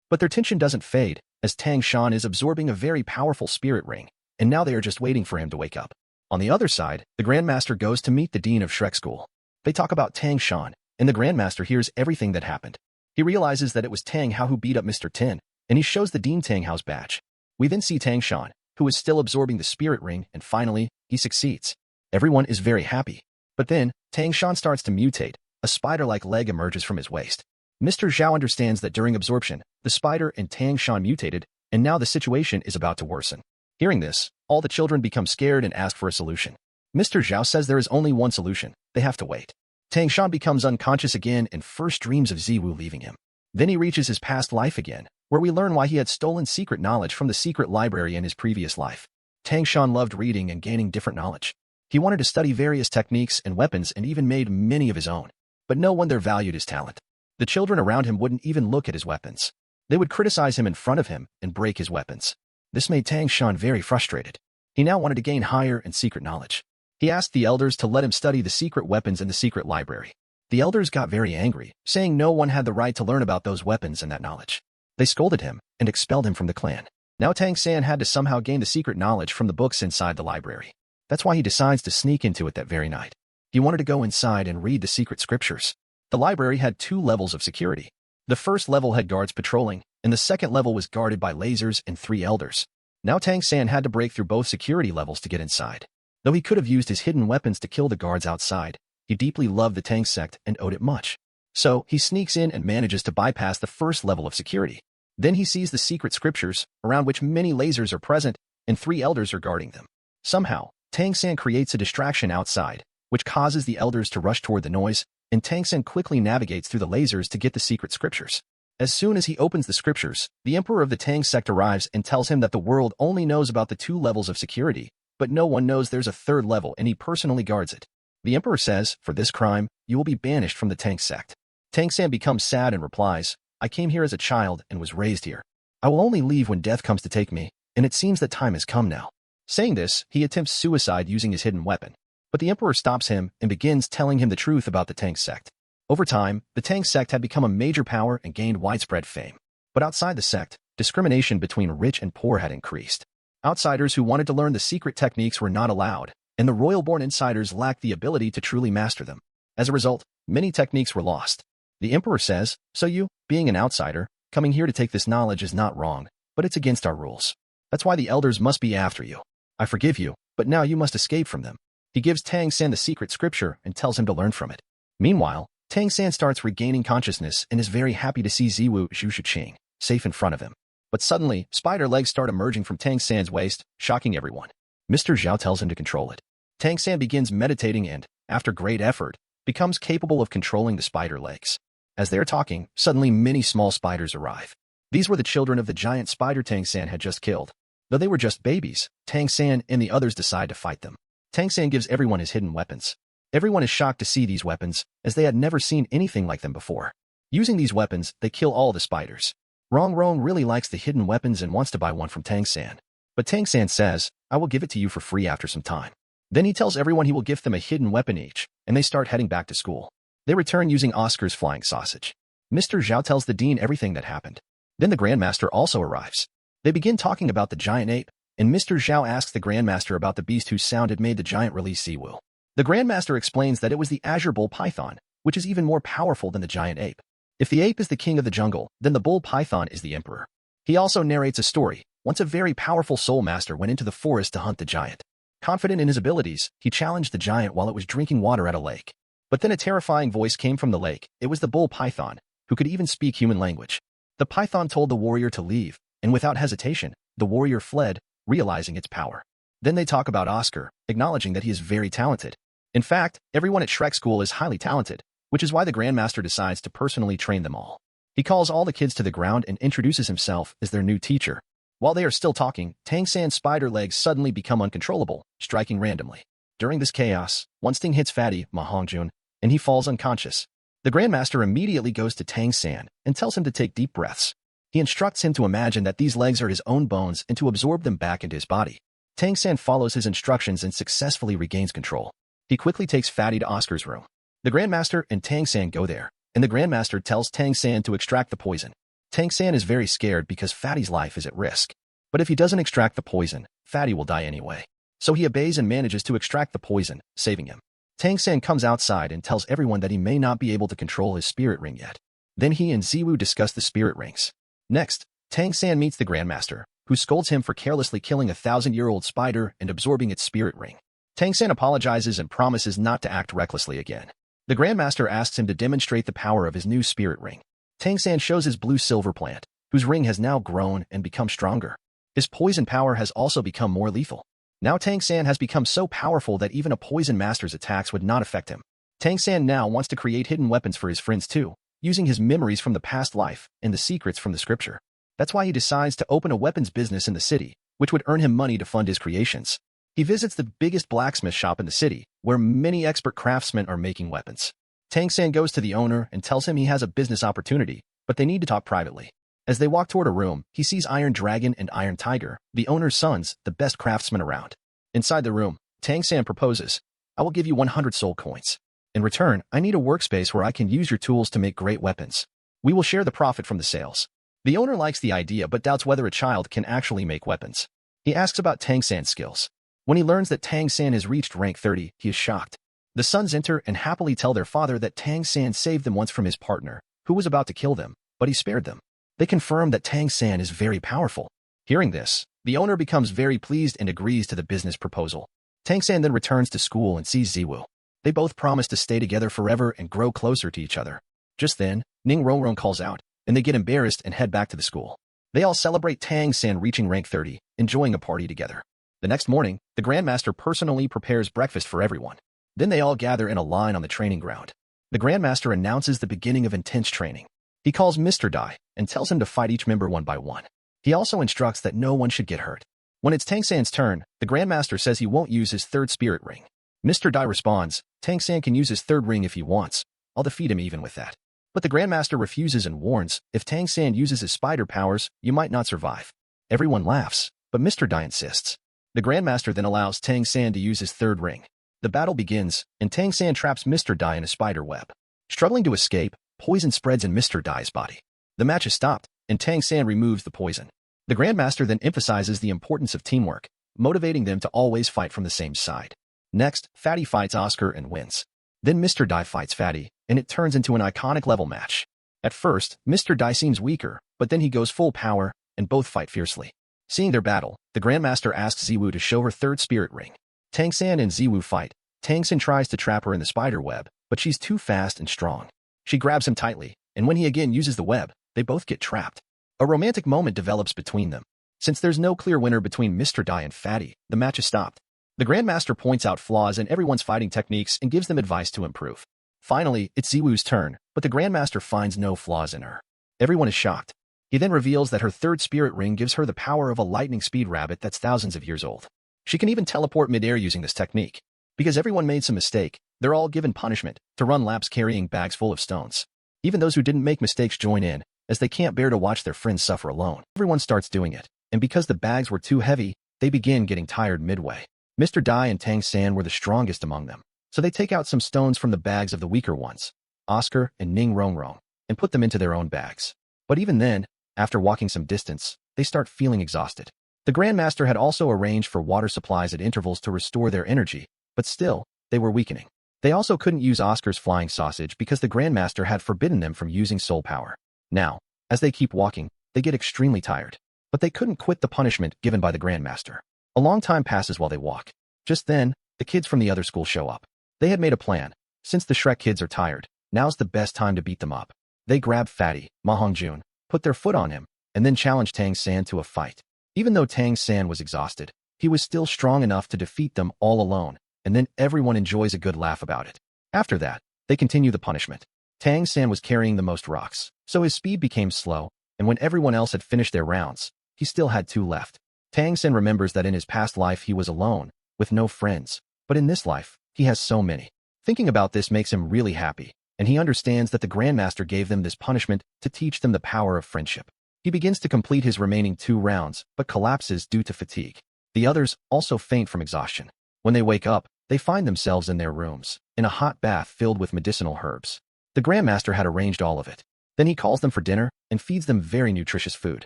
But their tension doesn't fade, as Tang Shan is absorbing a very powerful spirit ring, and now they are just waiting for him to wake up. On the other side, the Grandmaster goes to meet the Dean of Shrek School. They talk about Tang Shan, and the Grandmaster hears everything that happened. He realizes that it was Tang Hao who beat up Mr. Tin, and he shows the Dean Tang Hao's badge. We then see Tang Shan, who is still absorbing the spirit ring, and finally, he succeeds. Everyone is very happy. But then, Tang Shan starts to mutate. A spider-like leg emerges from his waist. Mr. Zhao understands that during absorption, the spider and Tang Shan mutated, and now the situation is about to worsen. Hearing this, all the children become scared and ask for a solution. Mr. Zhao says there is only one solution. They have to wait. Tang Shan becomes unconscious again and first dreams of Ziwu leaving him. Then he reaches his past life again, where we learn why he had stolen secret knowledge from the secret library in his previous life. Tang Shan loved reading and gaining different knowledge. He wanted to study various techniques and weapons and even made many of his own. But no one there valued his talent. The children around him wouldn't even look at his weapons. They would criticize him in front of him and break his weapons. This made Tang Shan very frustrated. He now wanted to gain higher and secret knowledge. He asked the elders to let him study the secret weapons in the secret library. The elders got very angry, saying no one had the right to learn about those weapons and that knowledge. They scolded him and expelled him from the clan. Now Tang San had to somehow gain the secret knowledge from the books inside the library. That's why he decides to sneak into it that very night. He wanted to go inside and read the secret scriptures. The library had 2 levels of security. The first level had guards patrolling, and the second level was guarded by lasers and 3 elders. Now Tang San had to break through both security levels to get inside. Though he could have used his hidden weapons to kill the guards outside, he deeply loved the Tang sect and owed it much. So, he sneaks in and manages to bypass the first level of security. Then he sees the secret scriptures, around which many lasers are present, and 3 elders are guarding them. Somehow, Tang San creates a distraction outside, which causes the elders to rush toward the noise, and Tang San quickly navigates through the lasers to get the secret scriptures. As soon as he opens the scriptures, the emperor of the Tang sect arrives and tells him that the world only knows about the 2 levels of security, but no one knows there's a 3rd level and he personally guards it. The emperor says, for this crime, you will be banished from the Tang sect. Tang San becomes sad and replies, I came here as a child and was raised here. I will only leave when death comes to take me, and it seems that time has come now. Saying this, he attempts suicide using his hidden weapon. But the emperor stops him and begins telling him the truth about the Tang sect. Over time, the Tang sect had become a major power and gained widespread fame. But outside the sect, discrimination between rich and poor had increased. Outsiders who wanted to learn the secret techniques were not allowed, and the royal-born insiders lacked the ability to truly master them. As a result, many techniques were lost. The emperor says, so you, being an outsider, coming here to take this knowledge is not wrong, but it's against our rules. That's why the elders must be after you. I forgive you, but now you must escape from them. He gives Tang San the secret scripture and tells him to learn from it. Meanwhile, Tang San starts regaining consciousness and is very happy to see Ziwu Zhu Shiqing safe in front of him. But suddenly, spider legs start emerging from Tang San's waist, shocking everyone. Mr. Zhao tells him to control it. Tang San begins meditating and, after great effort, becomes capable of controlling the spider legs. As they are talking, suddenly many small spiders arrive. These were the children of the giant spider Tang San had just killed. Though they were just babies, Tang San and the others decide to fight them. Tang San gives everyone his hidden weapons. Everyone is shocked to see these weapons, as they had never seen anything like them before. Using these weapons, they kill all the spiders. Rong Rong really likes the hidden weapons and wants to buy one from Tang San. But Tang San says, I will give it to you for free after some time. Then he tells everyone he will gift them a hidden weapon each, and they start heading back to school. They return using Oscar's flying sausage. Mr. Zhao tells the dean everything that happened. Then the Grandmaster also arrives. They begin talking about the giant ape, and Mr. Zhao asks the Grandmaster about the beast whose sound had made the giant release Ziwu. The Grandmaster explains that it was the Azure Bull Python, which is even more powerful than the giant ape. If the ape is the king of the jungle, then the bull python is the emperor. He also narrates a story. Once a very powerful soul master went into the forest to hunt the giant. Confident in his abilities, he challenged the giant while it was drinking water at a lake. But then a terrifying voice came from the lake. It was the bull python, who could even speak human language. The python told the warrior to leave, and without hesitation, the warrior fled, realizing its power. Then they talk about Oscar, acknowledging that he is very talented. In fact, everyone at Shrek School is highly talented, which is why the Grandmaster decides to personally train them all. He calls all the kids to the ground and introduces himself as their new teacher. While they are still talking, Tang San's spider legs suddenly become uncontrollable, striking randomly. During this chaos, one sting hits Fatty, Ma Hongjun, and he falls unconscious. The Grandmaster immediately goes to Tang San and tells him to take deep breaths. He instructs him to imagine that these legs are his own bones and to absorb them back into his body. Tang San follows his instructions and successfully regains control. He quickly takes Fatty to Oscar's room. The Grandmaster and Tang San go there, and the Grandmaster tells Tang San to extract the poison. Tang San is very scared because Fatty's life is at risk. But if he doesn't extract the poison, Fatty will die anyway. So he obeys and manages to extract the poison, saving him. Tang San comes outside and tells everyone that he may not be able to control his spirit ring yet. Then he and Ziwu discuss the spirit rings. Next, Tang San meets the Grandmaster, who scolds him for carelessly killing a 1,000-year-old spider and absorbing its spirit ring. Tang San apologizes and promises not to act recklessly again. The Grandmaster asks him to demonstrate the power of his new spirit ring. Tang San shows his blue-silver plant, whose ring has now grown and become stronger. His poison power has also become more lethal. Now Tang San has become so powerful that even a poison master's attacks would not affect him. Tang San now wants to create hidden weapons for his friends too, using his memories from the past life and the secrets from the scripture. That's why he decides to open a weapons business in the city, which would earn him money to fund his creations. He visits the biggest blacksmith shop in the city, where many expert craftsmen are making weapons. Tang San goes to the owner and tells him he has a business opportunity, but they need to talk privately. As they walk toward a room, he sees Iron Dragon and Iron Tiger, the owner's sons, the best craftsmen around. Inside the room, Tang San proposes, I will give you 100 soul coins. In return, I need a workspace where I can use your tools to make great weapons. We will share the profit from the sales. The owner likes the idea but doubts whether a child can actually make weapons. He asks about Tang San's skills. When he learns that Tang San has reached rank 30, he is shocked. The sons enter and happily tell their father that Tang San saved them once from his partner, who was about to kill them, but he spared them. They confirm that Tang San is very powerful. Hearing this, the owner becomes very pleased and agrees to the business proposal. Tang San then returns to school and sees Ziwu. They both promise to stay together forever and grow closer to each other. Just then, Ning Rongrong calls out, and they get embarrassed and head back to the school. They all celebrate Tang San reaching rank 30, enjoying a party together. The next morning, the Grandmaster personally prepares breakfast for everyone. Then they all gather in a line on the training ground. The Grandmaster announces the beginning of intense training. He calls Mr. Dai and tells him to fight each member one by one. He also instructs that no one should get hurt. When it's Tang San's turn, the Grandmaster says he won't use his third spirit ring. Mr. Dai responds, Tang San can use his third ring if he wants. I'll defeat him even with that. But the Grandmaster refuses and warns, if Tang San uses his spider powers, you might not survive. Everyone laughs, but Mr. Dai insists. The Grandmaster then allows Tang San to use his third ring. The battle begins, and Tang San traps Mr. Dai in a spider web. Struggling to escape, poison spreads in Mr. Dai's body. The match is stopped, and Tang San removes the poison. The Grandmaster then emphasizes the importance of teamwork, motivating them to always fight from the same side. Next, Fatty fights Oscar and wins. Then Mr. Dai fights Fatty, and it turns into an iconic level match. At first, Mr. Dai seems weaker, but then he goes full power, and both fight fiercely. Seeing their battle, the Grandmaster asks Ziwu to show her third spirit ring. Tang San and Ziwu fight. Tang San tries to trap her in the spider web, but she's too fast and strong. She grabs him tightly, and when he again uses the web, they both get trapped. A romantic moment develops between them. Since there's no clear winner between Mr. Dai and Fatty, the match is stopped. The Grandmaster points out flaws in everyone's fighting techniques and gives them advice to improve. Finally, it's Ziwu's turn, but the Grandmaster finds no flaws in her. Everyone is shocked. He then reveals that her third spirit ring gives her the power of a lightning speed rabbit that's thousands of years old. She can even teleport midair using this technique. Because everyone made some mistake, they're all given punishment to run laps carrying bags full of stones. Even those who didn't make mistakes join in, as they can't bear to watch their friends suffer alone. Everyone starts doing it, and because the bags were too heavy, they begin getting tired midway. Mr. Dai and Tang San were the strongest among them, so they take out some stones from the bags of the weaker ones, Oscar and Ning Rongrong, and put them into their own bags. But even then, after walking some distance, they start feeling exhausted. The Grandmaster had also arranged for water supplies at intervals to restore their energy, but still, they were weakening. They also couldn't use Oscar's flying sausage because the Grandmaster had forbidden them from using soul power. Now, as they keep walking, they get extremely tired. But they couldn't quit the punishment given by the Grandmaster. A long time passes while they walk. Just then, the kids from the other school show up. They had made a plan. Since the Shrek kids are tired, now's the best time to beat them up. They grab Fatty, Ma Hongjun, put their foot on him, and then challenge Tang San to a fight. Even though Tang San was exhausted, he was still strong enough to defeat them all alone, and then everyone enjoys a good laugh about it. After that, they continue the punishment. Tang San was carrying the most rocks, so his speed became slow, and when everyone else had finished their rounds, he still had 2 left. Tang San remembers that in his past life he was alone, with no friends, but in this life, he has so many. Thinking about this makes him really happy, and he understands that the Grandmaster gave them this punishment to teach them the power of friendship. He begins to complete his remaining 2 rounds, but collapses due to fatigue. The others also faint from exhaustion. When they wake up, they find themselves in their rooms, in a hot bath filled with medicinal herbs. The Grandmaster had arranged all of it. Then he calls them for dinner and feeds them very nutritious food.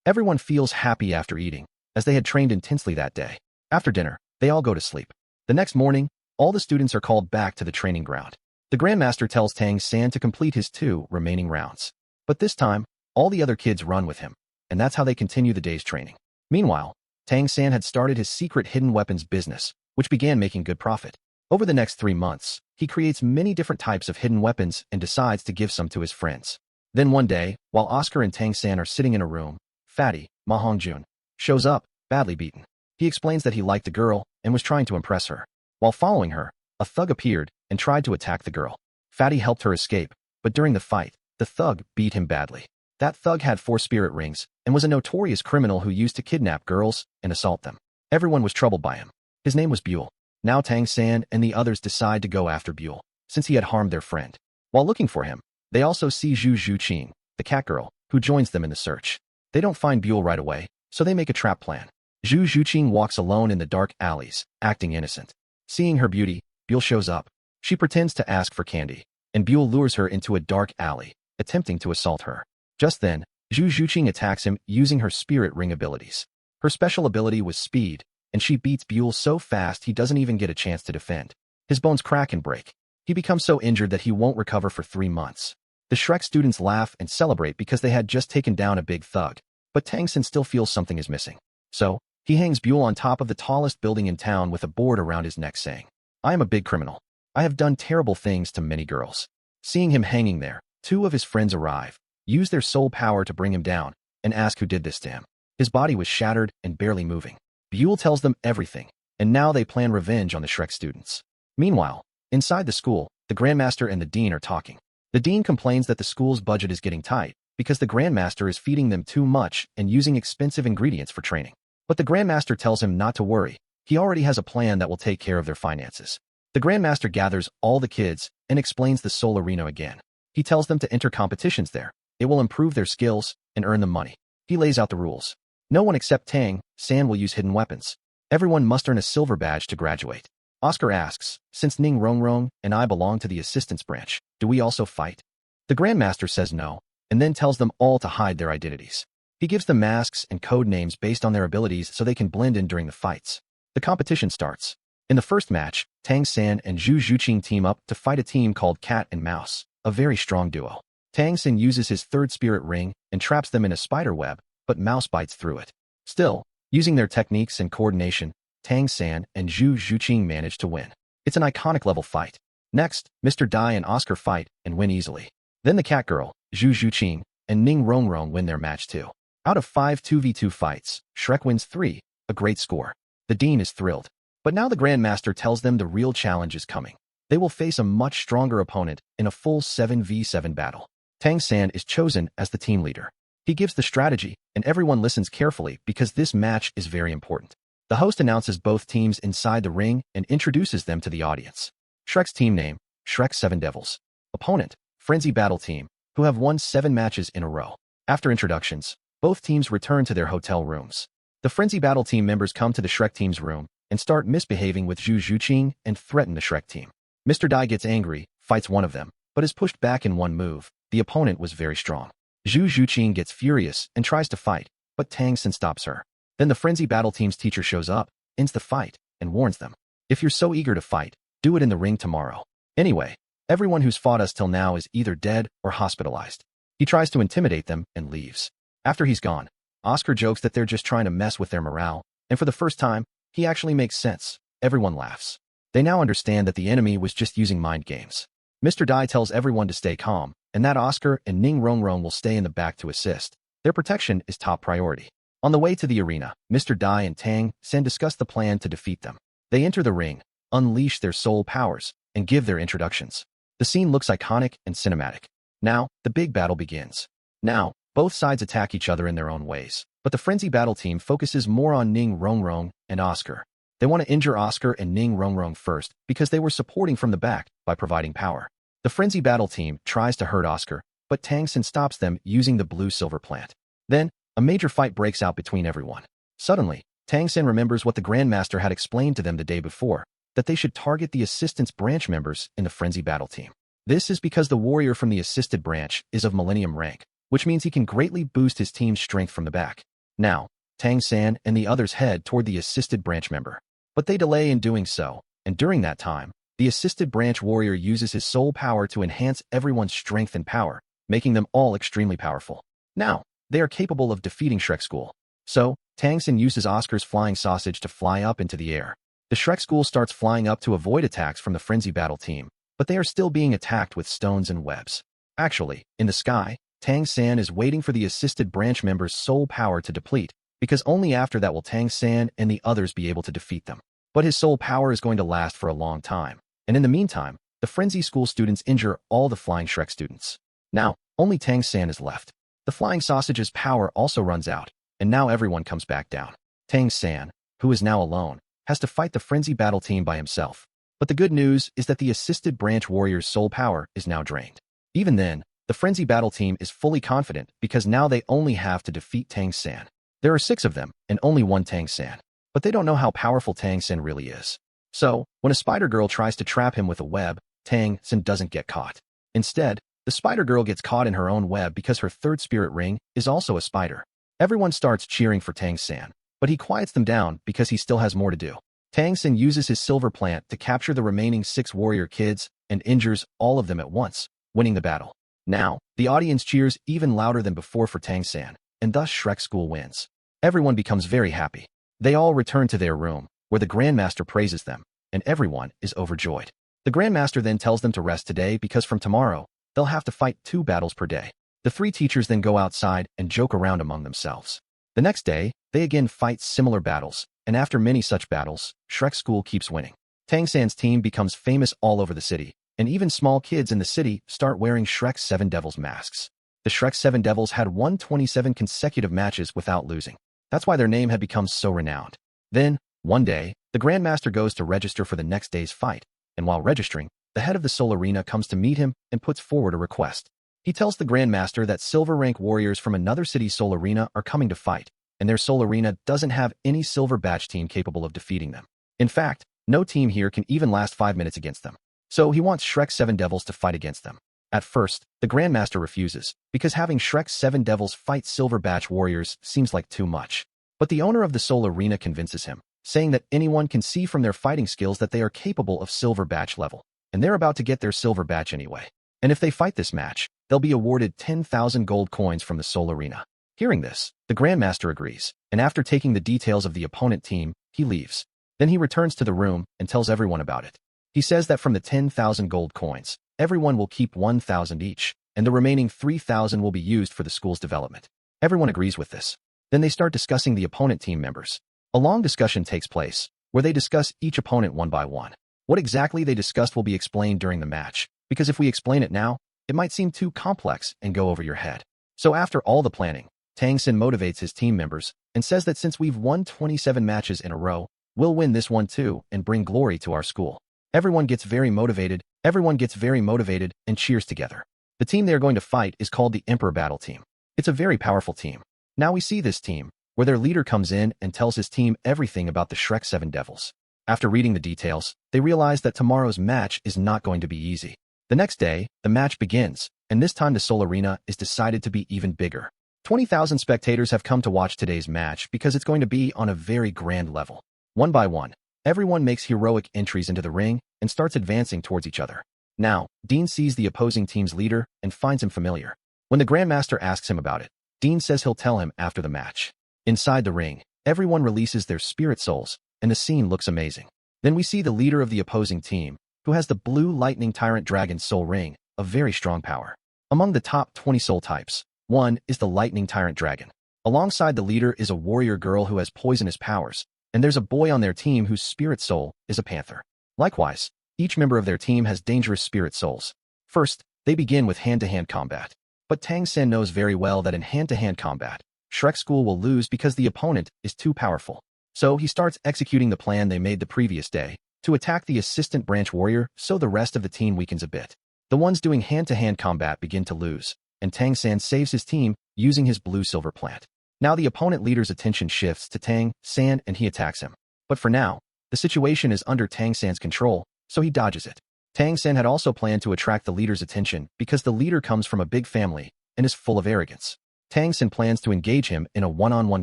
Everyone feels happy after eating, as they had trained intensely that day. After dinner, they all go to sleep. The next morning, all the students are called back to the training ground. The Grandmaster tells Tang San to complete his 2 remaining rounds. But this time, all the other kids run with him, and that's how they continue the day's training. Meanwhile, Tang San had started his secret hidden weapons business, which began making good profit. Over the next 3 months, he creates many different types of hidden weapons and decides to give some to his friends. Then one day, while Oscar and Tang San are sitting in a room, Fatty, Ma Hongjun, shows up, badly beaten. He explains that he liked the girl and was trying to impress her. While following her, a thug appeared and tried to attack the girl. Fatty helped her escape, but during the fight, the thug beat him badly. That thug had 4 spirit rings and was a notorious criminal who used to kidnap girls and assault them. Everyone was troubled by him. His name was Buell. Now Tang San and the others decide to go after Buell, since he had harmed their friend. While looking for him, they also see Zhu Zhuqing, the cat girl, who joins them in the search. They don't find Buell right away, so they make a trap plan. Zhu Zhuqing walks alone in the dark alleys, acting innocent. Seeing her beauty, Buell shows up. She pretends to ask for candy, and Buell lures her into a dark alley, attempting to assault her. Just then, Zhu Zhuqing attacks him using her spirit ring abilities. Her special ability was speed, and she beats Buell so fast he doesn't even get a chance to defend. His bones crack and break. He becomes so injured that he won't recover for 3 months. The Shrek students laugh and celebrate because they had just taken down a big thug, but Tang Sen still feels something is missing. So, he hangs Buell on top of the tallest building in town with a board around his neck saying, "I am a big criminal. I have done terrible things to many girls." Seeing him hanging there, 2 of his friends arrive, use their soul power to bring him down, and ask who did this to him. His body was shattered and barely moving. Buell tells them everything, and now they plan revenge on the Shrek students. Meanwhile, inside the school, the Grandmaster and the Dean are talking. The Dean complains that the school's budget is getting tight because the Grandmaster is feeding them too much and using expensive ingredients for training. But the Grandmaster tells him not to worry. He already has a plan that will take care of their finances. The Grandmaster gathers all the kids and explains the Soul Arena again. He tells them to enter competitions there. It will improve their skills and earn them money. He lays out the rules. No one except Tang San will use hidden weapons. Everyone must earn a silver badge to graduate. Oscar asks, "Since Ning Rongrong and I belong to the assistance branch, do we also fight?" The Grandmaster says no, and then tells them all to hide their identities. He gives them masks and code names based on their abilities so they can blend in during the fights. The competition starts. In the first match, Tang San and Zhu Zhuqing team up to fight a team called Cat and Mouse, a very strong duo. Tang San uses his third spirit ring and traps them in a spider web, but Mouse bites through it. Still, using their techniques and coordination, Tang San and Zhu Zhuqing manage to win. It's an iconic level fight. Next, Mr. Dai and Oscar fight and win easily. Then the cat girl, Zhu Zhuqing, and Ning Rongrong win their match too. Out of 5 2v2 fights, Shrek wins 3, a great score. The Dean is thrilled. But now the Grandmaster tells them the real challenge is coming. They will face a much stronger opponent in a full 7v7 battle. Tang San is chosen as the team leader. He gives the strategy, and everyone listens carefully because this match is very important. The host announces both teams inside the ring and introduces them to the audience. Shrek's team name, Shrek 7 Devils. Opponent, Frenzy Battle Team, who have won 7 matches in a row. After introductions, both teams return to their hotel rooms. The Frenzy Battle Team members come to the Shrek team's room and start misbehaving with Zhu Zhuqing and threaten the Shrek team. Mr. Dai gets angry, fights one of them, but is pushed back in one move. The opponent was very strong. Zhu Zhuqing gets furious and tries to fight, but Tang San stops her. Then the Frenzy Battle Team's teacher shows up, ends the fight, and warns them. "If you're so eager to fight, do it in the ring tomorrow." Anyway, everyone who's fought us till now is either dead or hospitalized. He tries to intimidate them and leaves. After he's gone, Oscar jokes that they're just trying to mess with their morale, and for the first time, he actually makes sense. Everyone laughs. They now understand that the enemy was just using mind games. Mr. Dai tells everyone to stay calm, and that Oscar and Ning Rongrong will stay in the back to assist. Their protection is top priority. On the way to the arena, Mr. Dai and Tang San discuss the plan to defeat them. They enter the ring, unleash their soul powers, and give their introductions. The scene looks iconic and cinematic. Now, the big battle begins. Now, both sides attack each other in their own ways, but the Frenzy Battle Team focuses more on Ning Rongrong and Oscar. They want to injure Oscar and Ning Rongrong first because they were supporting from the back by providing power. The Frenzy Battle Team tries to hurt Oscar, but Tang San stops them using the blue-silver plant. Then, a major fight breaks out between everyone. Suddenly, Tang San remembers what the Grandmaster had explained to them the day before, that they should target the Assistance Branch members in the Frenzy Battle Team. This is because the warrior from the Assisted Branch is of Millennium rank, which means he can greatly boost his team's strength from the back. Now, Tang San and the others head toward the Assisted Branch member. But they delay in doing so, and during that time, the Assisted Branch warrior uses his soul power to enhance everyone's strength and power, making them all extremely powerful. Now, they are capable of defeating Shrek School. So, Tang San uses Oscar's flying sausage to fly up into the air. The Shrek School starts flying up to avoid attacks from the Frenzy Battle Team, but they are still being attacked with stones and webs. Actually, in the sky, Tang San is waiting for the Assisted Branch members' soul power to deplete, because only after that will Tang San and the others be able to defeat them. But his soul power is going to last for a long time, and in the meantime, the Frenzy School students injure all the Flying Shrek students. Now, only Tang San is left. The Flying Sausage's power also runs out, and now everyone comes back down. Tang San, who is now alone, has to fight the Frenzy Battle Team by himself. But the good news is that the Assisted Branch warrior's soul power is now drained. Even then, the Frenzy Battle Team is fully confident because now they only have to defeat Tang San. There are 6 of them, and only one Tang San. But they don't know how powerful Tang San really is. So, when a spider girl tries to trap him with a web, Tang San doesn't get caught. Instead, the spider girl gets caught in her own web because her third spirit ring is also a spider. Everyone starts cheering for Tang San, but he quiets them down because he still has more to do. Tang San uses his silver plant to capture the remaining 6 warrior kids and injures all of them at once, winning the battle. Now, the audience cheers even louder than before for Tang San, and thus Shrek School wins. Everyone becomes very happy. They all return to their room, where the Grandmaster praises them, and everyone is overjoyed. The Grandmaster then tells them to rest today because from tomorrow, they'll have to fight 2 battles per day. The 3 teachers then go outside and joke around among themselves. The next day, they again fight similar battles, and after many such battles, Shrek School keeps winning. Tang San's team becomes famous all over the city, and even small kids in the city start wearing Shrek's 7 Devils masks. The Shrek 7 Devils had won 27 consecutive matches without losing. That's why their name had become so renowned. Then, one day, the Grandmaster goes to register for the next day's fight, and while registering, the head of the Soul Arena comes to meet him and puts forward a request. He tells the Grandmaster that silver rank warriors from another city's Soul Arena are coming to fight, and their Soul Arena doesn't have any silver badge team capable of defeating them. In fact, no team here can even last 5 minutes against them. So he wants Shrek's 7 Devils to fight against them. At first, the Grandmaster refuses, because having Shrek's 7 Devils fight silver badge warriors seems like too much. But the owner of the Soul Arena convinces him, saying that anyone can see from their fighting skills that they are capable of silver badge level, and they're about to get their silver badge anyway. And if they fight this match, they'll be awarded 10,000 gold coins from the Soul Arena. Hearing this, the Grandmaster agrees, and after taking the details of the opponent team, he leaves. Then he returns to the room and tells everyone about it. He says that from the 10,000 gold coins, everyone will keep 1,000 each, and the remaining 3,000 will be used for the school's development. Everyone agrees with this. Then they start discussing the opponent team members. A long discussion takes place, where they discuss each opponent one by one. What exactly they discussed will be explained during the match, because if we explain it now, it might seem too complex and go over your head. So after all the planning, Tang San motivates his team members and says that since we've won 27 matches in a row, we'll win this one too and bring glory to our school. Everyone gets very motivated and cheers together. The team they are going to fight is called the Emperor Battle Team. It's a very powerful team. Now we see this team, where their leader comes in and tells his team everything about the Shrek 7 Devils. After reading the details, they realize that tomorrow's match is not going to be easy. The next day, the match begins, and this time the Soul Arena is decided to be even bigger. 20,000 spectators have come to watch today's match because it's going to be on a very grand level. One by one, everyone makes heroic entries into the ring and starts advancing towards each other. Now, Dean sees the opposing team's leader and finds him familiar. When the Grandmaster asks him about it, Dean says he'll tell him after the match. Inside the ring, everyone releases their spirit souls, and the scene looks amazing. Then we see the leader of the opposing team, who has the Blue Lightning Tyrant Dragon Soul Ring, of very strong power. Among the top 20 soul types, one is the Lightning Tyrant Dragon. Alongside the leader is a warrior girl who has poisonous powers, and there's a boy on their team whose spirit soul is a panther. Likewise, each member of their team has dangerous spirit souls. First, they begin with hand-to-hand combat. But Tang San knows very well that in hand-to-hand combat, Shrek School will lose because the opponent is too powerful. So he starts executing the plan they made the previous day, to attack the assistant branch warrior so the rest of the team weakens a bit. The ones doing hand-to-hand combat begin to lose, and Tang San saves his team using his blue-silver plant. Now the opponent leader's attention shifts to Tang San and he attacks him. But for now, the situation is under Tang San's control, so he dodges it. Tang San had also planned to attract the leader's attention because the leader comes from a big family and is full of arrogance. Tang San plans to engage him in a one-on-one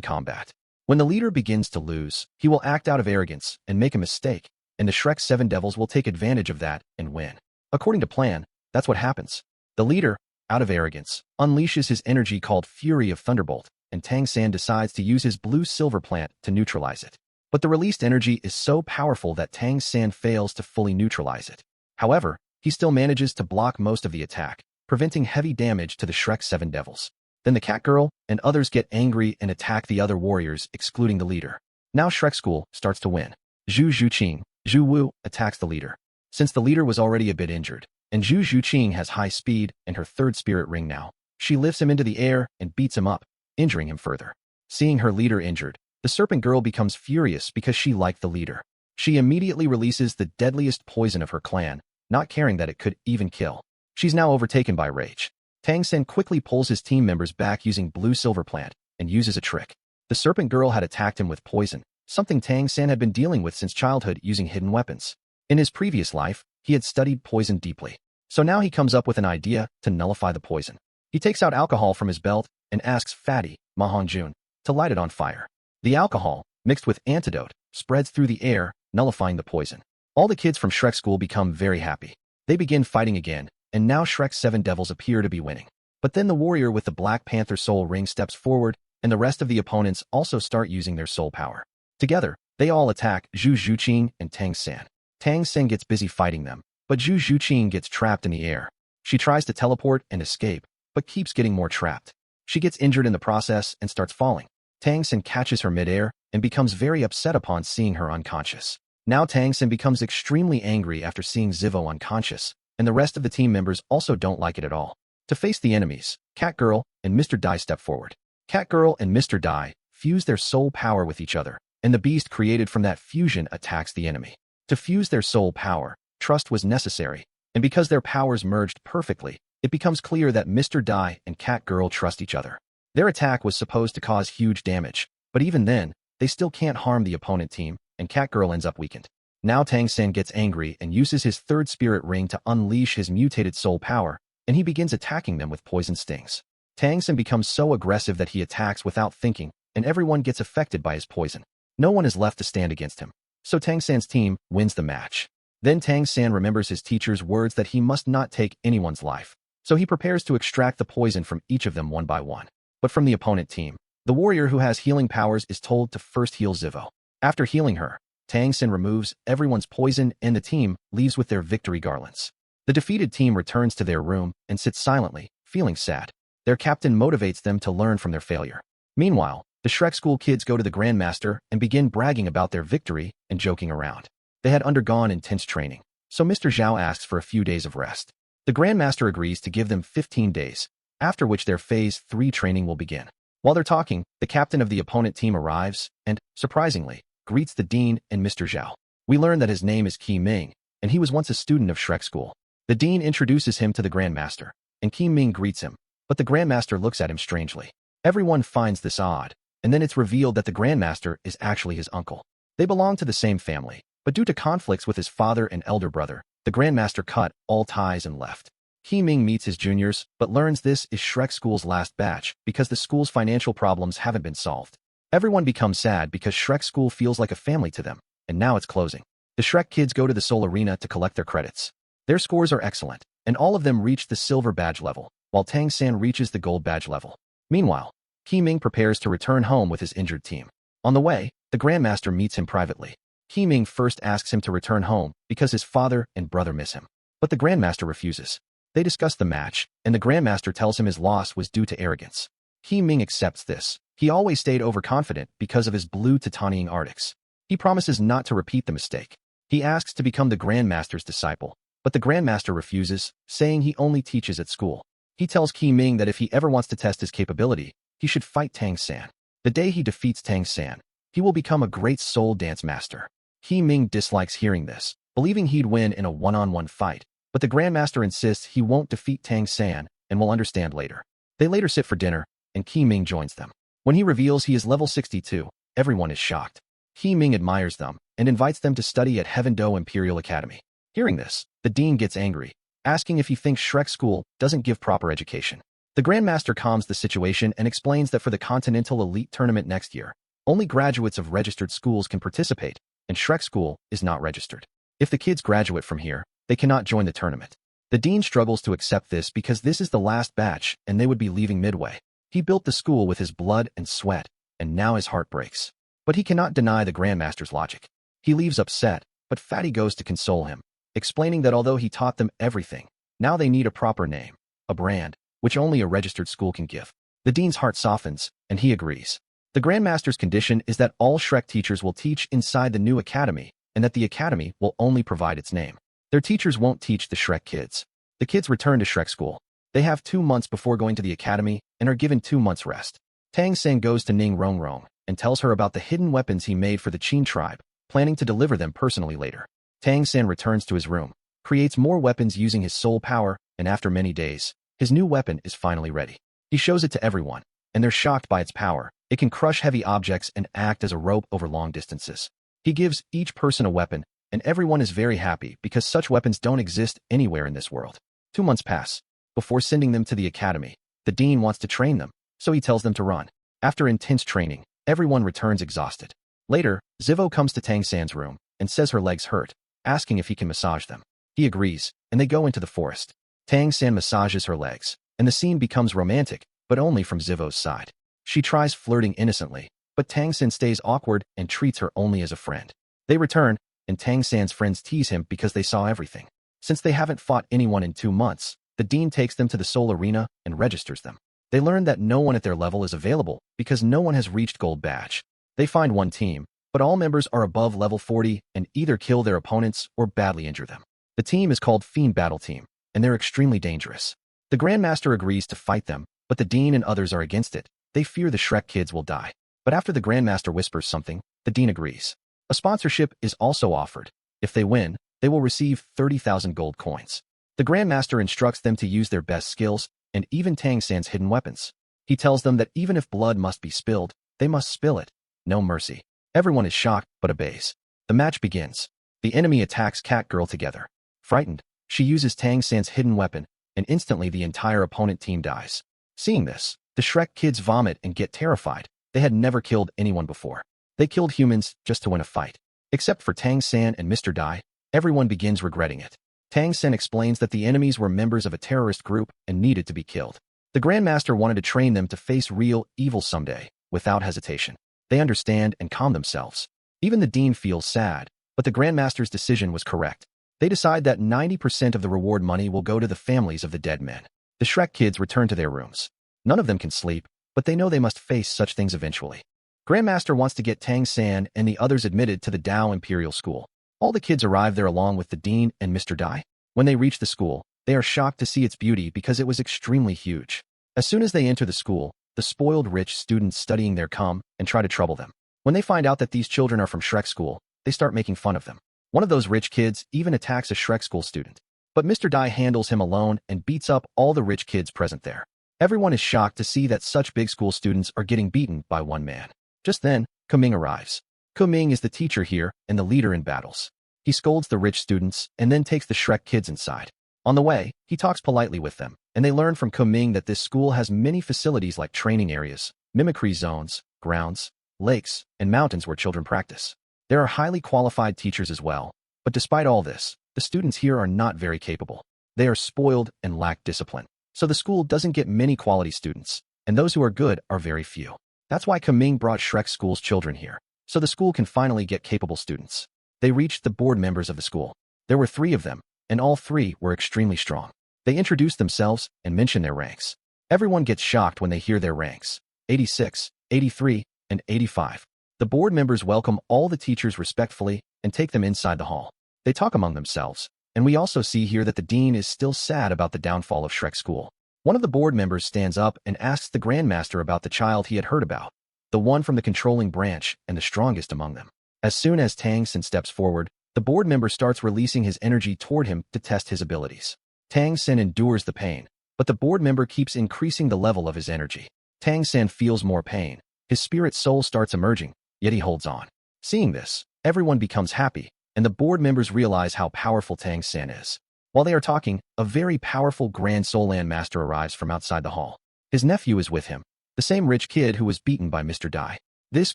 combat. When the leader begins to lose, he will act out of arrogance and make a mistake, and the Shrek 7 Devils will take advantage of that and win. According to plan, that's what happens. The leader, out of arrogance, unleashes his energy called Fury of Thunderbolt, and Tang San decides to use his blue-silver plant to neutralize it. But the released energy is so powerful that Tang San fails to fully neutralize it. However, he still manages to block most of the attack, preventing heavy damage to the Shrek 7 Devils. Then the Cat Girl and others get angry and attack the other warriors, excluding the leader. Now Shrek School starts to win. Zhu Zhuqing, Zhu Wu, attacks the leader. Since the leader was already a bit injured, and Zhu Zhuqing has high speed and her third spirit ring now, she lifts him into the air and beats him up, injuring him further. Seeing her leader injured, the Serpent Girl becomes furious because she liked the leader. She immediately releases the deadliest poison of her clan, not caring that it could even kill. She's now overtaken by rage. Tang San quickly pulls his team members back using blue-silver plant and uses a trick. The Serpent Girl had attacked him with poison, something Tang San had been dealing with since childhood using hidden weapons. In his previous life, He had studied poison deeply. So now he comes up with an idea to nullify the poison. He takes out alcohol from his belt and asks Fatty, Ma Hong-jun, to light it on fire. The alcohol, mixed with antidote, spreads through the air, nullifying the poison. All the kids from Shrek School become very happy. They begin fighting again, and now Shrek's 7 devils appear to be winning. But then the warrior with the Black Panther soul ring steps forward, and the rest of the opponents also start using their soul power. Together, they all attack Zhu Zhuqing and Tang San. Tang San gets busy fighting them, but Zhu Zhuqing gets trapped in the air. She tries to teleport and escape, but keeps getting more trapped. She gets injured in the process and starts falling. Tang San catches her midair and becomes very upset upon seeing her unconscious. Now Tang San becomes extremely angry after seeing Zivo unconscious, and the rest of the team members also don't like it at all. To face the enemies, Catgirl and Mr. Dai step forward. Catgirl and Mr. Dai fuse their soul power with each other, and the beast created from that fusion attacks the enemy. To fuse their soul power, trust was necessary, and because their powers merged perfectly, it becomes clear that Mr. Dai and Catgirl trust each other. Their attack was supposed to cause huge damage, but even then, they still can't harm the opponent team, and Catgirl ends up weakened. Now Tang San gets angry and uses his 3rd spirit ring to unleash his mutated soul power, and he begins attacking them with poison stings. Tang San becomes so aggressive that he attacks without thinking, and everyone gets affected by his poison. No one is left to stand against him. So Tang San's team wins the match. Then Tang San remembers his teacher's words that he must not take anyone's life, so he prepares to extract the poison from each of them one by one. But from the opponent team, the warrior who has healing powers is told to first heal Zivo. After healing her, Tang San removes everyone's poison and the team leaves with their victory garlands. The defeated team returns to their room and sits silently, feeling sad. Their captain motivates them to learn from their failure. Meanwhile, the Shrek School kids go to the Grandmaster and begin bragging about their victory and joking around. They had undergone intense training, so Mr. Zhao asks for a few days of rest. The Grandmaster agrees to give them 15 days, after which their Phase 3 training will begin. While they're talking, the captain of the opponent team arrives and, surprisingly, greets the dean and Mr. Zhao. We learn that his name is Qi Ming, and he was once a student of Shrek School. The dean introduces him to the Grandmaster, and Qi Ming greets him, but the Grandmaster looks at him strangely. Everyone finds this odd, and then it's revealed that the Grandmaster is actually his uncle. They belong to the same family, but due to conflicts with his father and elder brother, the Grandmaster cut all ties and left. Qi Ming meets his juniors, but learns this is Shrek School's last batch because the school's financial problems haven't been solved. Everyone becomes sad because Shrek School feels like a family to them, and now it's closing. The Shrek kids go to the Soul Arena to collect their credits. Their scores are excellent, and all of them reach the silver badge level, while Tang San reaches the gold badge level. Meanwhile, Qi Ming prepares to return home with his injured team. On the way, the Grandmaster meets him privately. Qi Ming first asks him to return home because his father and brother miss him, but the Grandmaster refuses. They discuss the match, and the Grandmaster tells him his loss was due to arrogance. Qi Ming accepts this. He always stayed overconfident because of his blue Titanium Arctics. He promises not to repeat the mistake. He asks to become the Grandmaster's disciple, but the Grandmaster refuses, saying he only teaches at school. He tells Qi Ming that if he ever wants to test his capability, he should fight Tang San. The day he defeats Tang San, he will become a great soul dance master. Qi Ming dislikes hearing this, believing he'd win in a one-on-one fight. But the Grandmaster insists he won't defeat Tang San and will understand later. They later sit for dinner, and Qi Ming joins them. When he reveals he is level 62, everyone is shocked. Qi Ming admires them and invites them to study at Heaven Do Imperial Academy. Hearing this, the dean gets angry, asking if he thinks Shrek School doesn't give proper education. The Grandmaster calms the situation and explains that for the Continental Elite Tournament next year, only graduates of registered schools can participate, and Shrek School is not registered. If the kids graduate from here, they cannot join the tournament. The dean struggles to accept this because this is the last batch and they would be leaving midway. He built the school with his blood and sweat, and now his heart breaks. But he cannot deny the Grandmaster's logic. He leaves upset, but Fatty goes to console him, explaining that although he taught them everything, now they need a proper name, a brand, which only a registered school can give. The dean's heart softens, and he agrees. The Grandmaster's condition is that all Shrek teachers will teach inside the new academy, and that the academy will only provide its name. Their teachers won't teach the Shrek kids. The kids return to Shrek School. They have 2 months before going to the academy and are given 2 months rest. Tang San goes to Ning Rong Rong and tells her about the hidden weapons he made for the Qin tribe, planning to deliver them personally later. Tang San returns to his room, creates more weapons using his soul power, and after many days, his new weapon is finally ready. He shows it to everyone, and they're shocked by its power. It can crush heavy objects and act as a rope over long distances. He gives each person a weapon, and everyone is very happy because such weapons don't exist anywhere in this world. 2 months pass. Before sending them to the academy, the dean wants to train them, so he tells them to run. After intense training, everyone returns exhausted. Later, Zivo comes to Tang San's room and says her legs hurt, asking if he can massage them. He agrees, and they go into the forest. Tang San massages her legs, and the scene becomes romantic, but only from Zivo's side. She tries flirting innocently, but Tang San stays awkward and treats her only as a friend. They return, and Tang San's friends tease him because they saw everything. Since they haven't fought anyone in 2 months, the dean takes them to the Seoul Arena and registers them. They learn that no one at their level is available because no one has reached Gold Badge. They find one team, but all members are above level 40 and either kill their opponents or badly injure them. The team is called Fiend Battle Team, and they're extremely dangerous. The Grandmaster agrees to fight them, but the dean and others are against it. They fear the Shrek kids will die. But after the Grandmaster whispers something, the dean agrees. A sponsorship is also offered. If they win, they will receive 30,000 gold coins. The Grandmaster instructs them to use their best skills and even Tang San's hidden weapons. He tells them that even if blood must be spilled, they must spill it. No mercy. Everyone is shocked but obeys. The match begins. The enemy attacks Cat Girl together. Frightened, she uses Tang San's hidden weapon, and instantly the entire opponent team dies. Seeing this, the Shrek kids vomit and get terrified. They had never killed anyone before. They killed humans just to win a fight. Except for Tang San and Mr. Dai, everyone begins regretting it. Tang San explains that the enemies were members of a terrorist group and needed to be killed. The Grandmaster wanted to train them to face real evil someday, without hesitation. They understand and calm themselves. Even the dean feels sad, but the Grandmaster's decision was correct. They decide that 90% of the reward money will go to the families of the dead men. The Shrek kids return to their rooms. None of them can sleep, but they know they must face such things eventually. Grandmaster wants to get Tang San and the others admitted to the Dao Imperial School. All the kids arrive there along with the dean and Mr. Dai. When they reach the school, they are shocked to see its beauty because it was extremely huge. As soon as they enter the school, the spoiled rich students studying there come and try to trouble them. When they find out that these children are from Shrek School, they start making fun of them. One of those rich kids even attacks a Shrek School student. But Mr. Dai handles him alone and beats up all the rich kids present there. Everyone is shocked to see that such big school students are getting beaten by one man. Just then, Kuming arrives. Kuming is the teacher here and the leader in battles. He scolds the rich students and then takes the Shrek kids inside. On the way, he talks politely with them, and they learn from Kuming that this school has many facilities like training areas, mimicry zones, grounds, lakes, and mountains where children practice. There are highly qualified teachers as well, but despite all this, the students here are not very capable. They are spoiled and lack discipline. So the school doesn't get many quality students, and those who are good are very few. That's why Kuming brought Shrek School's children here, so the school can finally get capable students. They reached the board members of the school. There were 3 of them, and all 3 were extremely strong. They introduced themselves and mentioned their ranks. Everyone gets shocked when they hear their ranks: 86, 83, and 85. The board members welcome all the teachers respectfully and take them inside the hall. They talk among themselves, and we also see here that the dean is still sad about the downfall of Shrek School. One of the board members stands up and asks the Grandmaster about the child he had heard about, the one from the controlling branch and the strongest among them. As soon as Tang San steps forward, the board member starts releasing his energy toward him to test his abilities. Tang San endures the pain, but the board member keeps increasing the level of his energy. Tang San feels more pain. His spirit soul starts emerging, yet he holds on. Seeing this, everyone becomes happy, and the board members realize how powerful Tang San is. While they are talking, a very powerful Grand Solan Master arrives from outside the hall. His nephew is with him, the same rich kid who was beaten by Mr. Dai. This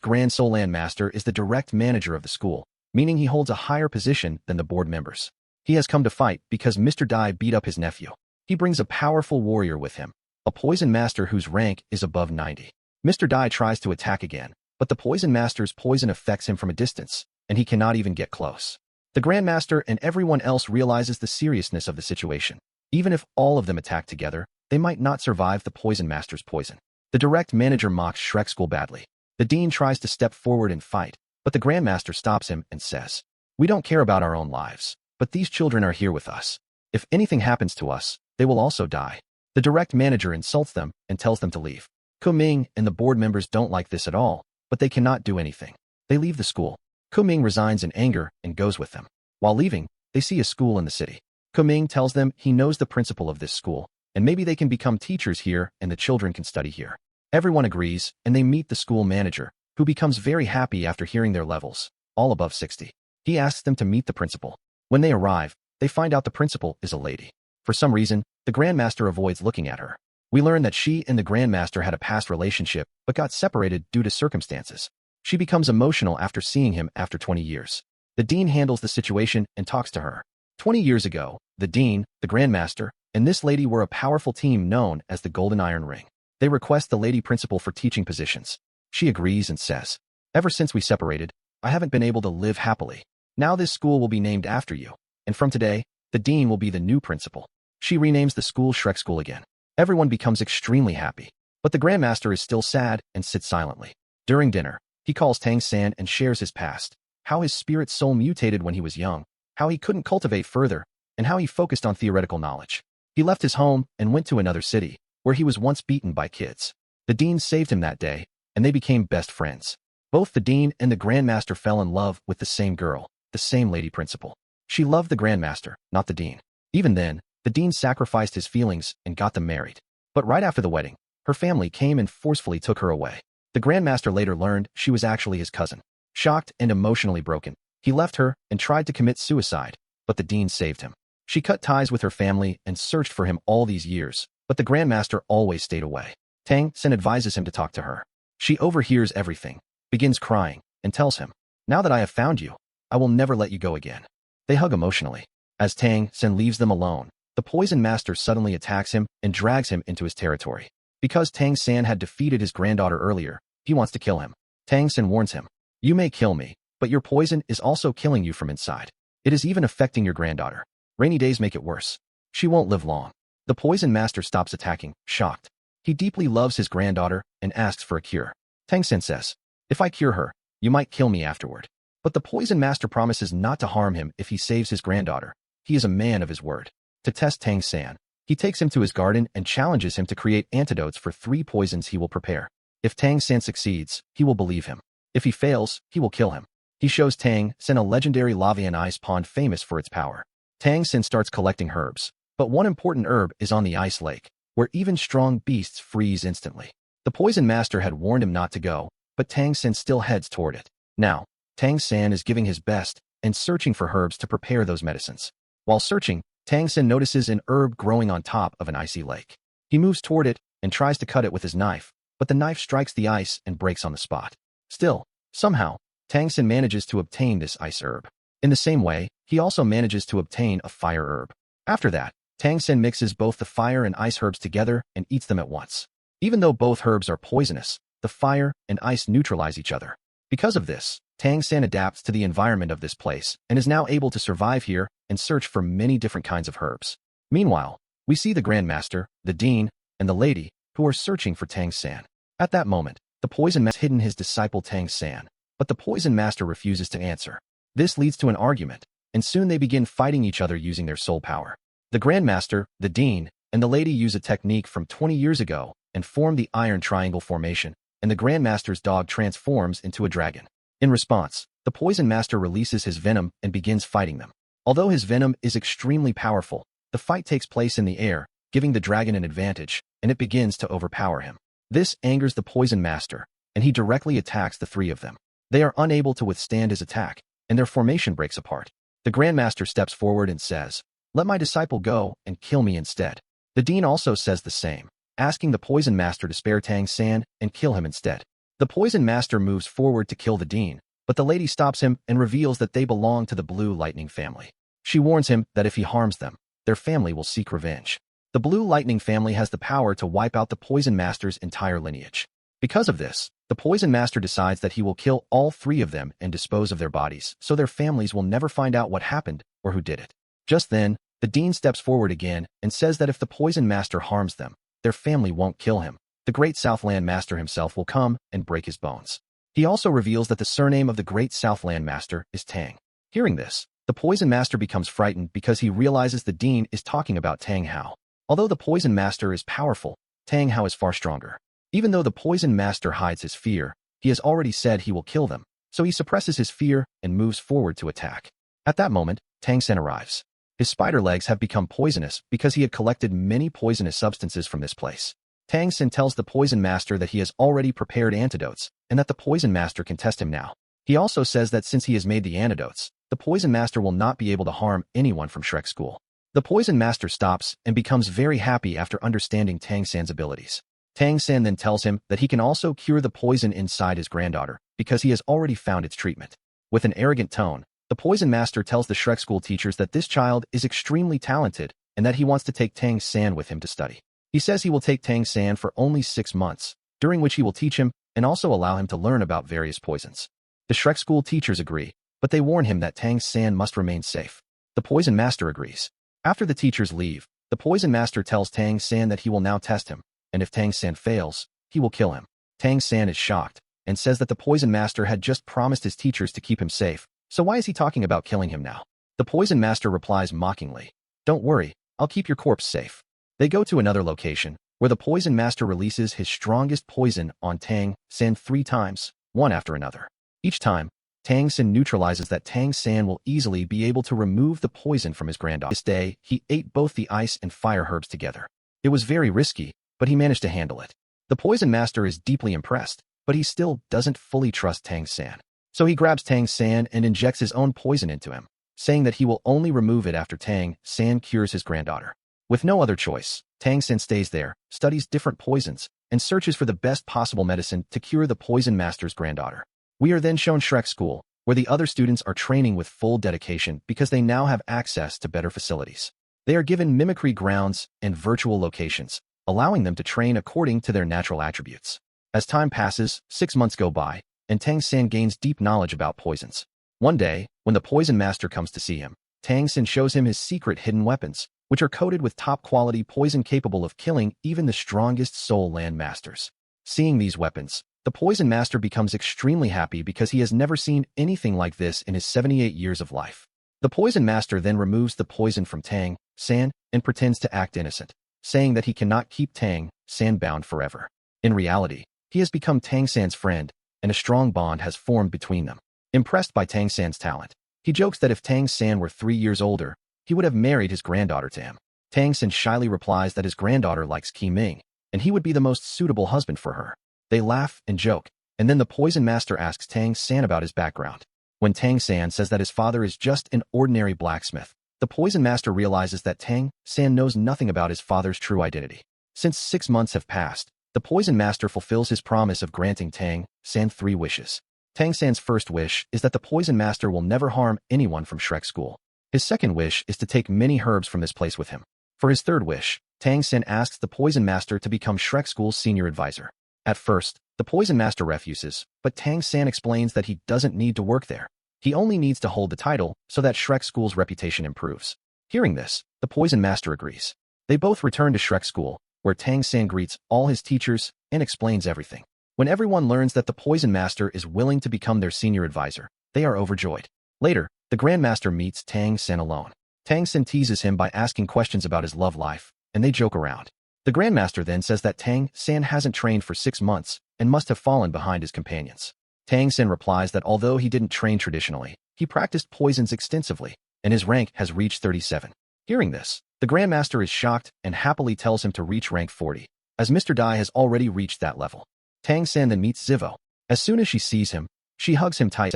Grand Solan Master is the direct manager of the school, meaning he holds a higher position than the board members. He has come to fight because Mr. Dai beat up his nephew. He brings a powerful warrior with him, a poison master whose rank is above 90. Mr. Dai tries to attack again, but the poison master's poison affects him from a distance, and he cannot even get close. The Grandmaster and everyone else realizes the seriousness of the situation. Even if all of them attack together, they might not survive the poison master's poison. The direct manager mocks Shrek School badly. The dean tries to step forward and fight, but the Grandmaster stops him and says, "We don't care about our own lives, but these children are here with us. If anything happens to us, they will also die." The direct manager insults them and tells them to leave. Kuming and the board members don't like this at all, but they cannot do anything. They leave the school. Kuming resigns in anger and goes with them. While leaving, they see a school in the city. Kuming tells them he knows the principal of this school, and maybe they can become teachers here and the children can study here. Everyone agrees, and they meet the school manager, who becomes very happy after hearing their levels, all above 60. He asks them to meet the principal. When they arrive, they find out the principal is a lady. For some reason, the Grandmaster avoids looking at her. We learn that she and the Grandmaster had a past relationship but got separated due to circumstances. She becomes emotional after seeing him after 20 years. The Dean handles the situation and talks to her. 20 years ago, the Dean, the Grandmaster, and this lady were a powerful team known as the Golden Iron Ring. They request the lady principal for teaching positions. She agrees and says, "Ever since we separated, I haven't been able to live happily. Now this school will be named after you, and from today, the Dean will be the new principal." She renames the school Shrek School again. Everyone becomes extremely happy, but the Grandmaster is still sad and sits silently. During dinner, he calls Tang San and shares his past, how his spirit soul mutated when he was young, how he couldn't cultivate further, and how he focused on theoretical knowledge. He left his home and went to another city, where he was once beaten by kids. The Dean saved him that day, and they became best friends. Both the Dean and the Grandmaster fell in love with the same girl, the same lady principal. She loved the Grandmaster, not the Dean. Even then, the Dean sacrificed his feelings and got them married. But right after the wedding, her family came and forcefully took her away. The Grandmaster later learned she was actually his cousin. Shocked and emotionally broken, he left her and tried to commit suicide, but the Dean saved him. She cut ties with her family and searched for him all these years, but the Grandmaster always stayed away. Tang Sen advises him to talk to her. She overhears everything, begins crying, and tells him, "Now that I have found you, I will never let you go again." They hug emotionally. As Tang Sen leaves them alone, the Poison Master suddenly attacks him and drags him into his territory. Because Tang San had defeated his granddaughter earlier, he wants to kill him. Tang Sen warns him, "You may kill me, but your poison is also killing you from inside. It is even affecting your granddaughter. Rainy days make it worse. She won't live long." The Poison Master stops attacking, shocked. He deeply loves his granddaughter and asks for a cure. Tang Sen says, "If I cure her, you might kill me afterward." But the Poison Master promises not to harm him if he saves his granddaughter. He is a man of his word. To test Tang San, he takes him to his garden and challenges him to create antidotes for 3 poisons he will prepare. If Tang San succeeds, he will believe him. If he fails, he will kill him. He shows Tang San a legendary lava and ice pond famous for its power. Tang San starts collecting herbs, but one important herb is on the ice lake, where even strong beasts freeze instantly. The Poison Master had warned him not to go, but Tang San still heads toward it. Now, Tang San is giving his best and searching for herbs to prepare those medicines. While searching, Tang San notices an herb growing on top of an icy lake. He moves toward it and tries to cut it with his knife, but the knife strikes the ice and breaks on the spot. Still, somehow, Tang San manages to obtain this ice herb. In the same way, he also manages to obtain a fire herb. After that, Tang San mixes both the fire and ice herbs together and eats them at once. Even though both herbs are poisonous, the fire and ice neutralize each other. Because of this, Tang San adapts to the environment of this place and is now able to survive here and search for many different kinds of herbs. Meanwhile, we see the Grandmaster, the Dean, and the lady who are searching for Tang San. At that moment, the Poison Master has hidden his disciple Tang San, but the Poison Master refuses to answer. This leads to an argument, and soon they begin fighting each other using their soul power. The Grandmaster, the Dean, and the lady use a technique from 20 years ago and form the Iron Triangle formation, and the Grandmaster's dog transforms into a dragon. In response, the Poison Master releases his venom and begins fighting them. Although his venom is extremely powerful, the fight takes place in the air, giving the dragon an advantage, and it begins to overpower him. This angers the Poison Master, and he directly attacks the 3 of them. They are unable to withstand his attack, and their formation breaks apart. The Grandmaster steps forward and says, "Let my disciple go and kill me instead." The Dean also says the same, asking the Poison Master to spare Tang San and kill him instead. The Poison Master moves forward to kill the Dean, but the lady stops him and reveals that they belong to the Blue Lightning family. She warns him that if he harms them, their family will seek revenge. The Blue Lightning family has the power to wipe out the Poison Master's entire lineage. Because of this, the Poison Master decides that he will kill all 3 of them and dispose of their bodies, so their families will never find out what happened or who did it. Just then, the Dean steps forward again and says that if the Poison Master harms them, their family won't kill him. The Great Southland Master himself will come and break his bones. He also reveals that the surname of the Great Southland Master is Tang. Hearing this, the Poison Master becomes frightened because he realizes the Dean is talking about Tang Hao. Although the Poison Master is powerful, Tang Hao is far stronger. Even though the Poison Master hides his fear, he has already said he will kill them, so he suppresses his fear and moves forward to attack. At that moment, Tang Sen arrives. His spider legs have become poisonous because he had collected many poisonous substances from this place. Tang Sen tells the Poison Master that he has already prepared antidotes and that the Poison Master can test him now. He also says that since he has made the antidotes, the Poison Master will not be able to harm anyone from Shrek School. The Poison Master stops and becomes very happy after understanding Tang San's abilities. Tang San then tells him that he can also cure the poison inside his granddaughter because he has already found its treatment. With an arrogant tone, the Poison Master tells the Shrek School teachers that this child is extremely talented and that he wants to take Tang San with him to study. He says he will take Tang San for only 6 months, during which he will teach him and also allow him to learn about various poisons. The Shrek School teachers agree, but they warn him that Tang San must remain safe. The Poison Master agrees. After the teachers leave, the Poison Master tells Tang San that he will now test him, and if Tang San fails, he will kill him. Tang San is shocked and says that the Poison Master had just promised his teachers to keep him safe, so why is he talking about killing him now? The Poison Master replies mockingly, "Don't worry, I'll keep your corpse safe." They go to another location, where the Poison Master releases his strongest poison on Tang San 3 times, one after another. Each time, Tang San neutralizes that Tang San will easily be able to remove the poison from his granddaughter. This day, he ate both the ice and fire herbs together. It was very risky, but he managed to handle it. The Poison Master is deeply impressed, but he still doesn't fully trust Tang San. So he grabs Tang San and injects his own poison into him, saying that he will only remove it after Tang San cures his granddaughter. With no other choice, Tang San stays there, studies different poisons, and searches for the best possible medicine to cure the Poison Master's granddaughter. We are then shown Shrek School, where the other students are training with full dedication because they now have access to better facilities. They are given mimicry grounds and virtual locations, allowing them to train according to their natural attributes. As time passes, 6 months go by, and Tang San gains deep knowledge about poisons. One day, when the Poison Master comes to see him, Tang San shows him his secret hidden weapons, which are coated with top-quality poison capable of killing even the strongest Soul Land Masters. Seeing these weapons, the Poison Master becomes extremely happy because he has never seen anything like this in his 78 years of life. The Poison Master then removes the poison from Tang San and pretends to act innocent, saying that he cannot keep Tang San bound forever. In reality, he has become Tang San's friend, and a strong bond has formed between them. Impressed by Tang San's talent, he jokes that if Tang San were 3 years older, he would have married his granddaughter to him. Tang San shyly replies that his granddaughter likes Qi Ming, and he would be the most suitable husband for her. They laugh and joke, and then the Poison Master asks Tang San about his background. When Tang San says that his father is just an ordinary blacksmith, the Poison Master realizes that Tang San knows nothing about his father's true identity. Since 6 months have passed, the Poison Master fulfills his promise of granting Tang San 3 wishes. Tang San's first wish is that the Poison Master will never harm anyone from Shrek School. His second wish is to take many herbs from this place with him. For his third wish, Tang San asks the Poison Master to become Shrek School's senior advisor. At first, the Poison Master refuses, but Tang San explains that he doesn't need to work there. He only needs to hold the title so that Shrek School's reputation improves. Hearing this, the Poison Master agrees. They both return to Shrek School, where Tang San greets all his teachers and explains everything. When everyone learns that the Poison Master is willing to become their senior advisor, they are overjoyed. Later, the Grandmaster meets Tang San alone. Tang San teases him by asking questions about his love life, and they joke around. The Grandmaster then says that Tang San hasn't trained for 6 months and must have fallen behind his companions. Tang San replies that although he didn't train traditionally, he practiced poisons extensively, and his rank has reached 37. Hearing this, the Grandmaster is shocked and happily tells him to reach rank 40, as Mr. Dai has already reached that level. Tang San then meets Zivo. As soon as she sees him, she hugs him tight.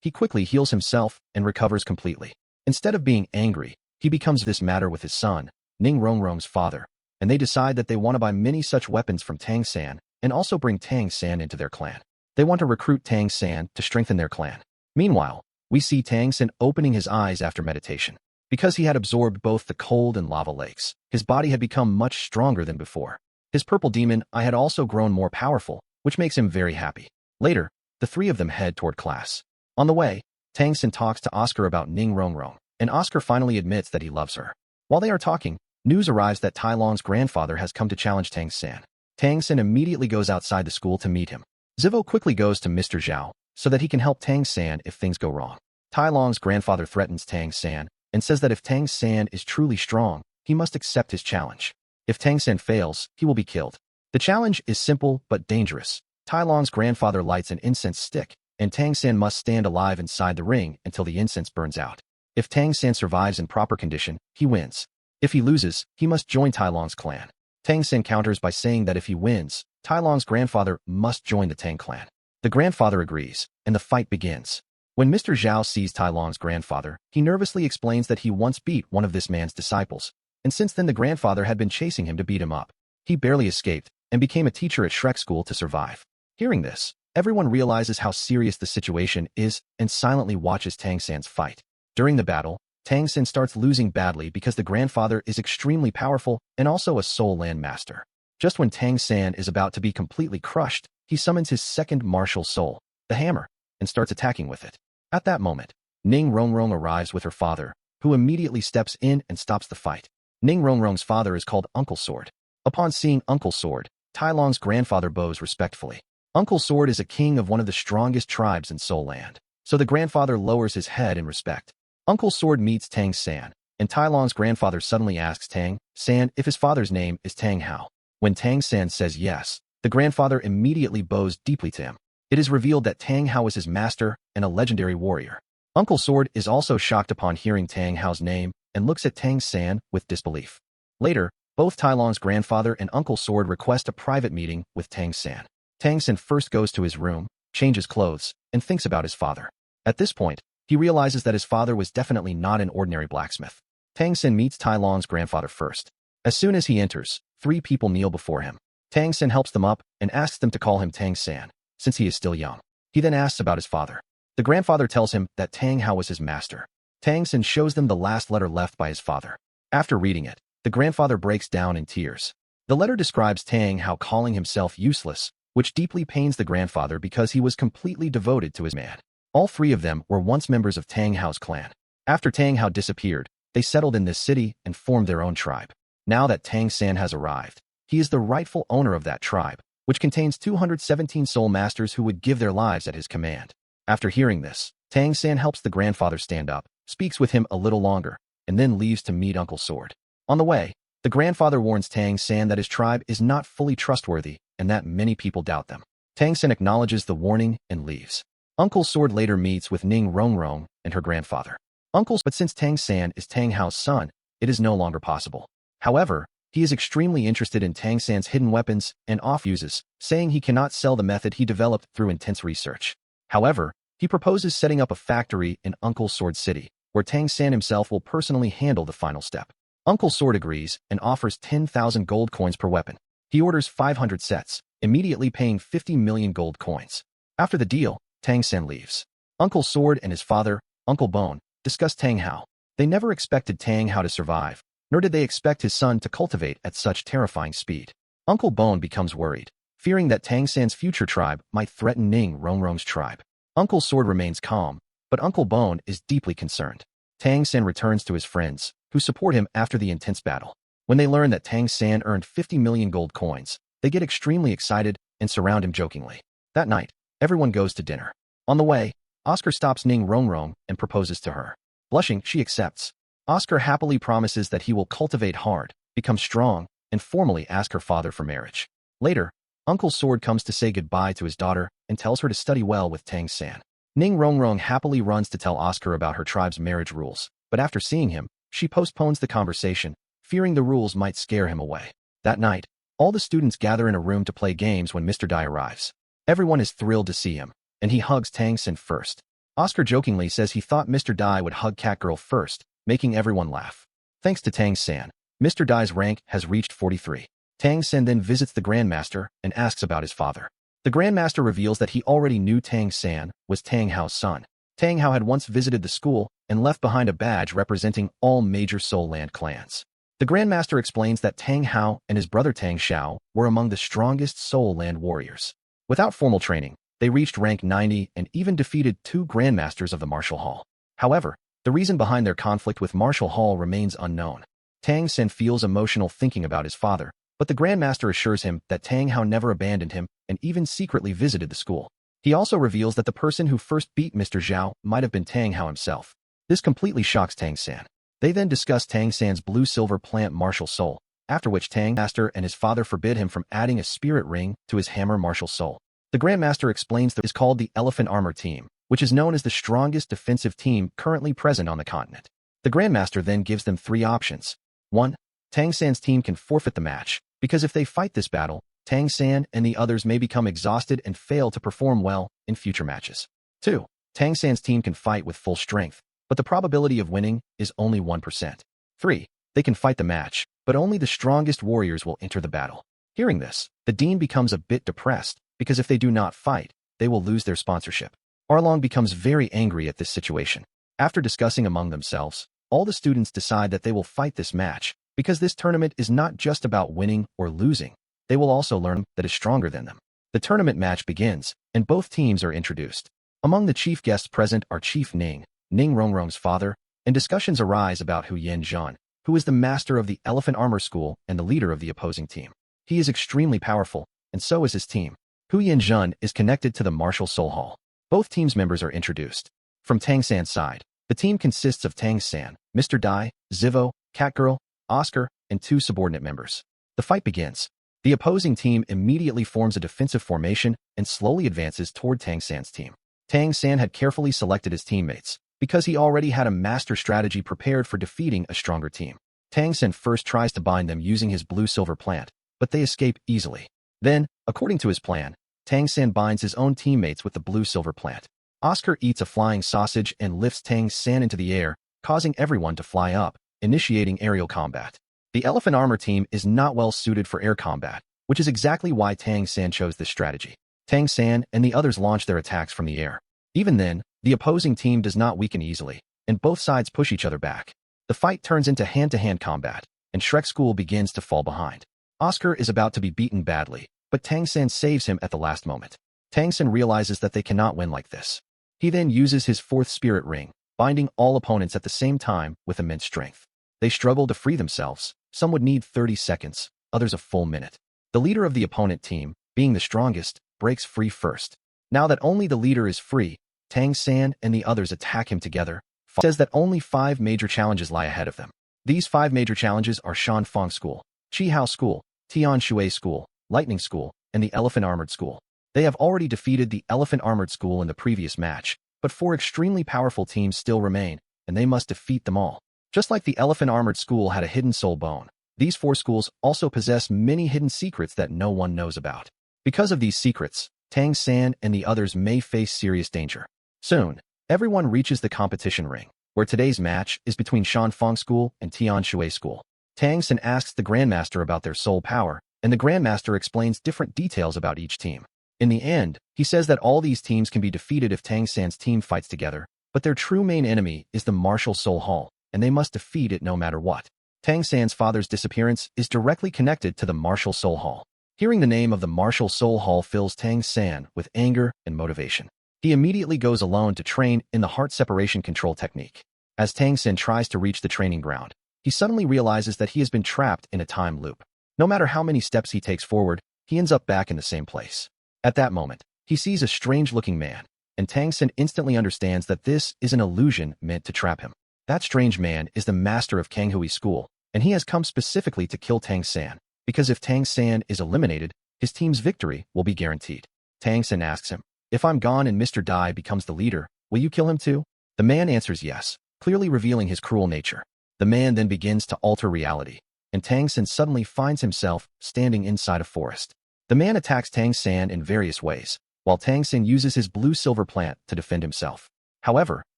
He quickly heals himself and recovers completely. Instead of being angry, he becomes this matter with his son, Ning Rongrong's father, and they decide that they want to buy many such weapons from Tang San and also bring Tang San into their clan. They want to recruit Tang San to strengthen their clan. Meanwhile, we see Tang San opening his eyes after meditation. Because he had absorbed both the cold and lava lakes, his body had become much stronger than before. His purple demon eye had also grown more powerful, which makes him very happy. Later, the 3 of them head toward class. On the way, Tang San talks to Oscar about Ning Rongrong, and Oscar finally admits that he loves her. While they are talking, news arrives that Tai Long's grandfather has come to challenge Tang San. Tang San immediately goes outside the school to meet him. Zivo quickly goes to Mr. Zhao so that he can help Tang San if things go wrong. Tai Long's grandfather threatens Tang San and says that if Tang San is truly strong, he must accept his challenge. If Tang San fails, he will be killed. The challenge is simple but dangerous. Tai Long's grandfather lights an incense stick, and Tang San must stand alive inside the ring until the incense burns out. If Tang San survives in proper condition, he wins. If he loses, he must join Tai Long's clan. Tang San counters by saying that if he wins, Tai Long's grandfather must join the Tang clan. The grandfather agrees, and the fight begins. When Mr. Zhao sees Tai Long's grandfather, he nervously explains that he once beat one of this man's disciples, and since then the grandfather had been chasing him to beat him up. He barely escaped and became a teacher at Shrek School to survive. Hearing this, everyone realizes how serious the situation is and silently watches Tang San's fight. During the battle, Tang San starts losing badly because the grandfather is extremely powerful and also a Soul Land master. Just when Tang San is about to be completely crushed, he summons his second martial soul, the hammer, and starts attacking with it. At that moment, Ning Rongrong arrives with her father, who immediately steps in and stops the fight. Ning Rongrong's father is called Uncle Sword. Upon seeing Uncle Sword, Tai Long's grandfather bows respectfully. Uncle Sword is a king of one of the strongest tribes in Soul Land, so the grandfather lowers his head in respect. Uncle Sword meets Tang San, and Tai Long's grandfather suddenly asks Tang San if his father's name is Tang Hao. When Tang San says yes, the grandfather immediately bows deeply to him. It is revealed that Tang Hao is his master and a legendary warrior. Uncle Sword is also shocked upon hearing Tang Hao's name and looks at Tang San with disbelief. Later, both Tai Long's grandfather and Uncle Sword request a private meeting with Tang San. Tang San first goes to his room, changes clothes, and thinks about his father. At this point, he realizes that his father was definitely not an ordinary blacksmith. Tang San meets Tai Long's grandfather first. As soon as he enters, 3 people kneel before him. Tang San helps them up and asks them to call him Tang San, since he is still young. He then asks about his father. The grandfather tells him that Tang Hao was his master. Tang San shows them the last letter left by his father. After reading it, the grandfather breaks down in tears. The letter describes Tang Hao calling himself useless, which deeply pains the grandfather because he was completely devoted to his man. All 3 of them were once members of Tang Hao's clan. After Tang Hao disappeared, they settled in this city and formed their own tribe. Now that Tang San has arrived, he is the rightful owner of that tribe, which contains 217 soul masters who would give their lives at his command. After hearing this, Tang San helps the grandfather stand up, speaks with him a little longer, and then leaves to meet Uncle Sword. On the way, the grandfather warns Tang San that his tribe is not fully trustworthy and that many people doubt them. Tang San acknowledges the warning and leaves. Uncle Sword later meets with Ning Rongrong and her grandfather. But since Tang San is Tang Hao's son, it is no longer possible. However, he is extremely interested in Tang San's hidden weapons and uses, saying he cannot sell the method he developed through intense research. However, he proposes setting up a factory in Uncle Sword City, where Tang San himself will personally handle the final step. Uncle Sword agrees and offers 10,000 gold coins per weapon. He orders 500 sets, immediately paying 50 million gold coins. After the deal, Tang San leaves. Uncle Sword and his father, Uncle Bone, discuss Tang Hao. They never expected Tang Hao to survive, nor did they expect his son to cultivate at such terrifying speed. Uncle Bone becomes worried, fearing that Tang San's future tribe might threaten Ning Rongrong's tribe. Uncle Sword remains calm, but Uncle Bone is deeply concerned. Tang San returns to his friends, who support him after the intense battle. When they learn that Tang San earned 50 million gold coins, they get extremely excited and surround him jokingly. That night, everyone goes to dinner. On the way, Oscar stops Ning Rongrong and proposes to her. Blushing, she accepts. Oscar happily promises that he will cultivate hard, become strong, and formally ask her father for marriage. Later, Uncle Sword comes to say goodbye to his daughter and tells her to study well with Tang San. Ning Rongrong happily runs to tell Oscar about her tribe's marriage rules, but after seeing him, she postpones the conversation, fearing the rules might scare him away. That night, all the students gather in a room to play games when Mr. Dai arrives. Everyone is thrilled to see him, and he hugs Tang San first. Oscar jokingly says he thought Mr. Dai would hug Catgirl first, making everyone laugh. Thanks to Tang San, Mr. Dai's rank has reached 43. Tang San then visits the Grandmaster and asks about his father. The Grandmaster reveals that he already knew Tang San was Tang Hao's son. Tang Hao had once visited the school and left behind a badge representing all major Soul Land clans. The Grandmaster explains that Tang Hao and his brother Tang Xiao were among the strongest Soul Land warriors. Without formal training, they reached rank 90 and even defeated 2 Grandmasters of the Martial Hall. However, the reason behind their conflict with Martial Hall remains unknown. Tang San feels emotional thinking about his father, but the Grandmaster assures him that Tang Hao never abandoned him and even secretly visited the school. He also reveals that the person who first beat Mr. Zhao might have been Tang Hao himself. This completely shocks Tang San. They then discuss Tang San's blue-silver plant martial soul, after which Tang Master and his father forbid him from adding a spirit ring to his hammer martial soul. The Grandmaster explains that is called the Elephant Armor Team, which is known as the strongest defensive team currently present on the continent. The Grandmaster then gives them 3 options. 1. Tang San's team can forfeit the match, because if they fight this battle, Tang San and the others may become exhausted and fail to perform well in future matches. 2. Tang San's team can fight with full strength, but the probability of winning is only 1%. 3. They can fight the match, but only the strongest warriors will enter the battle. Hearing this, the dean becomes a bit depressed, because if they do not fight, they will lose their sponsorship. Arlong becomes very angry at this situation. After discussing among themselves, all the students decide that they will fight this match, because this tournament is not just about winning or losing. They will also learn that is stronger than them. The tournament match begins, and both teams are introduced. Among the chief guests present are Chief Ning Rongrong's father, and discussions arise about Hu Yanzhan, who is the master of the Elephant Armor School and the leader of the opposing team. He is extremely powerful, and so is his team. Hu Yanzhan is connected to the Martial Soul Hall. Both teams' members are introduced. From Tang San's side, the team consists of Tang San, Mr. Dai, Zivo, Catgirl, Oscar, and 2 subordinate members. The fight begins. The opposing team immediately forms a defensive formation and slowly advances toward Tang San's team. Tang San had carefully selected his teammates, because he already had a master strategy prepared for defeating a stronger team. Tang San first tries to bind them using his blue-silver plant, but they escape easily. Then, according to his plan, Tang San binds his own teammates with the blue-silver plant. Oscar eats a flying sausage and lifts Tang San into the air, causing everyone to fly up, initiating aerial combat. The Elephant Armor team is not well suited for air combat, which is exactly why Tang San chose this strategy. Tang San and the others launch their attacks from the air. Even then, the opposing team does not weaken easily, and both sides push each other back. The fight turns into hand-to-hand combat, and Shrek School begins to fall behind. Oscar is about to be beaten badly, but Tang San saves him at the last moment. Tang San realizes that they cannot win like this. He then uses his 4th spirit ring, binding all opponents at the same time with immense strength. They struggle to free themselves. Some would need 30 seconds, others a full minute. The leader of the opponent team, being the strongest, breaks free first. Now that only the leader is free, Tang San and the others attack him together. Says that only 5 major challenges lie ahead of them. These 5 major challenges are Shan Fong School, Chi Hao School, Tian Shui School, Lightning School, and the Elephant Armored School. They have already defeated the Elephant Armored School in the previous match, but 4 extremely powerful teams still remain, and they must defeat them all. Just like the Elephant Armored School had a hidden soul bone, these 4 schools also possess many hidden secrets that no one knows about. Because of these secrets, Tang San and the others may face serious danger. Soon, everyone reaches the competition ring, where today's match is between Shan Fong School and Tian Shui School. Tang San asks the Grandmaster about their soul power, and the Grandmaster explains different details about each team. In the end, he says that all these teams can be defeated if Tang San's team fights together, but their true main enemy is the Martial Soul Hall, and they must defeat it no matter what. Tang San's father's disappearance is directly connected to the Martial Soul Hall. Hearing the name of the Martial Soul Hall fills Tang San with anger and motivation. He immediately goes alone to train in the heart separation control technique. As Tang San tries to reach the training ground, he suddenly realizes that he has been trapped in a time loop. No matter how many steps he takes forward, he ends up back in the same place. At that moment, he sees a strange-looking man, and Tang San instantly understands that this is an illusion meant to trap him. That strange man is the master of Kanghui School, and he has come specifically to kill Tang San, because if Tang San is eliminated, his team's victory will be guaranteed. Tang San asks him, "If I'm gone and Mr. Dai becomes the leader, will you kill him too?" The man answers yes, clearly revealing his cruel nature. The man then begins to alter reality, and Tang San suddenly finds himself standing inside a forest. The man attacks Tang San in various ways, while Tang San uses his blue-silver plant to defend himself. However,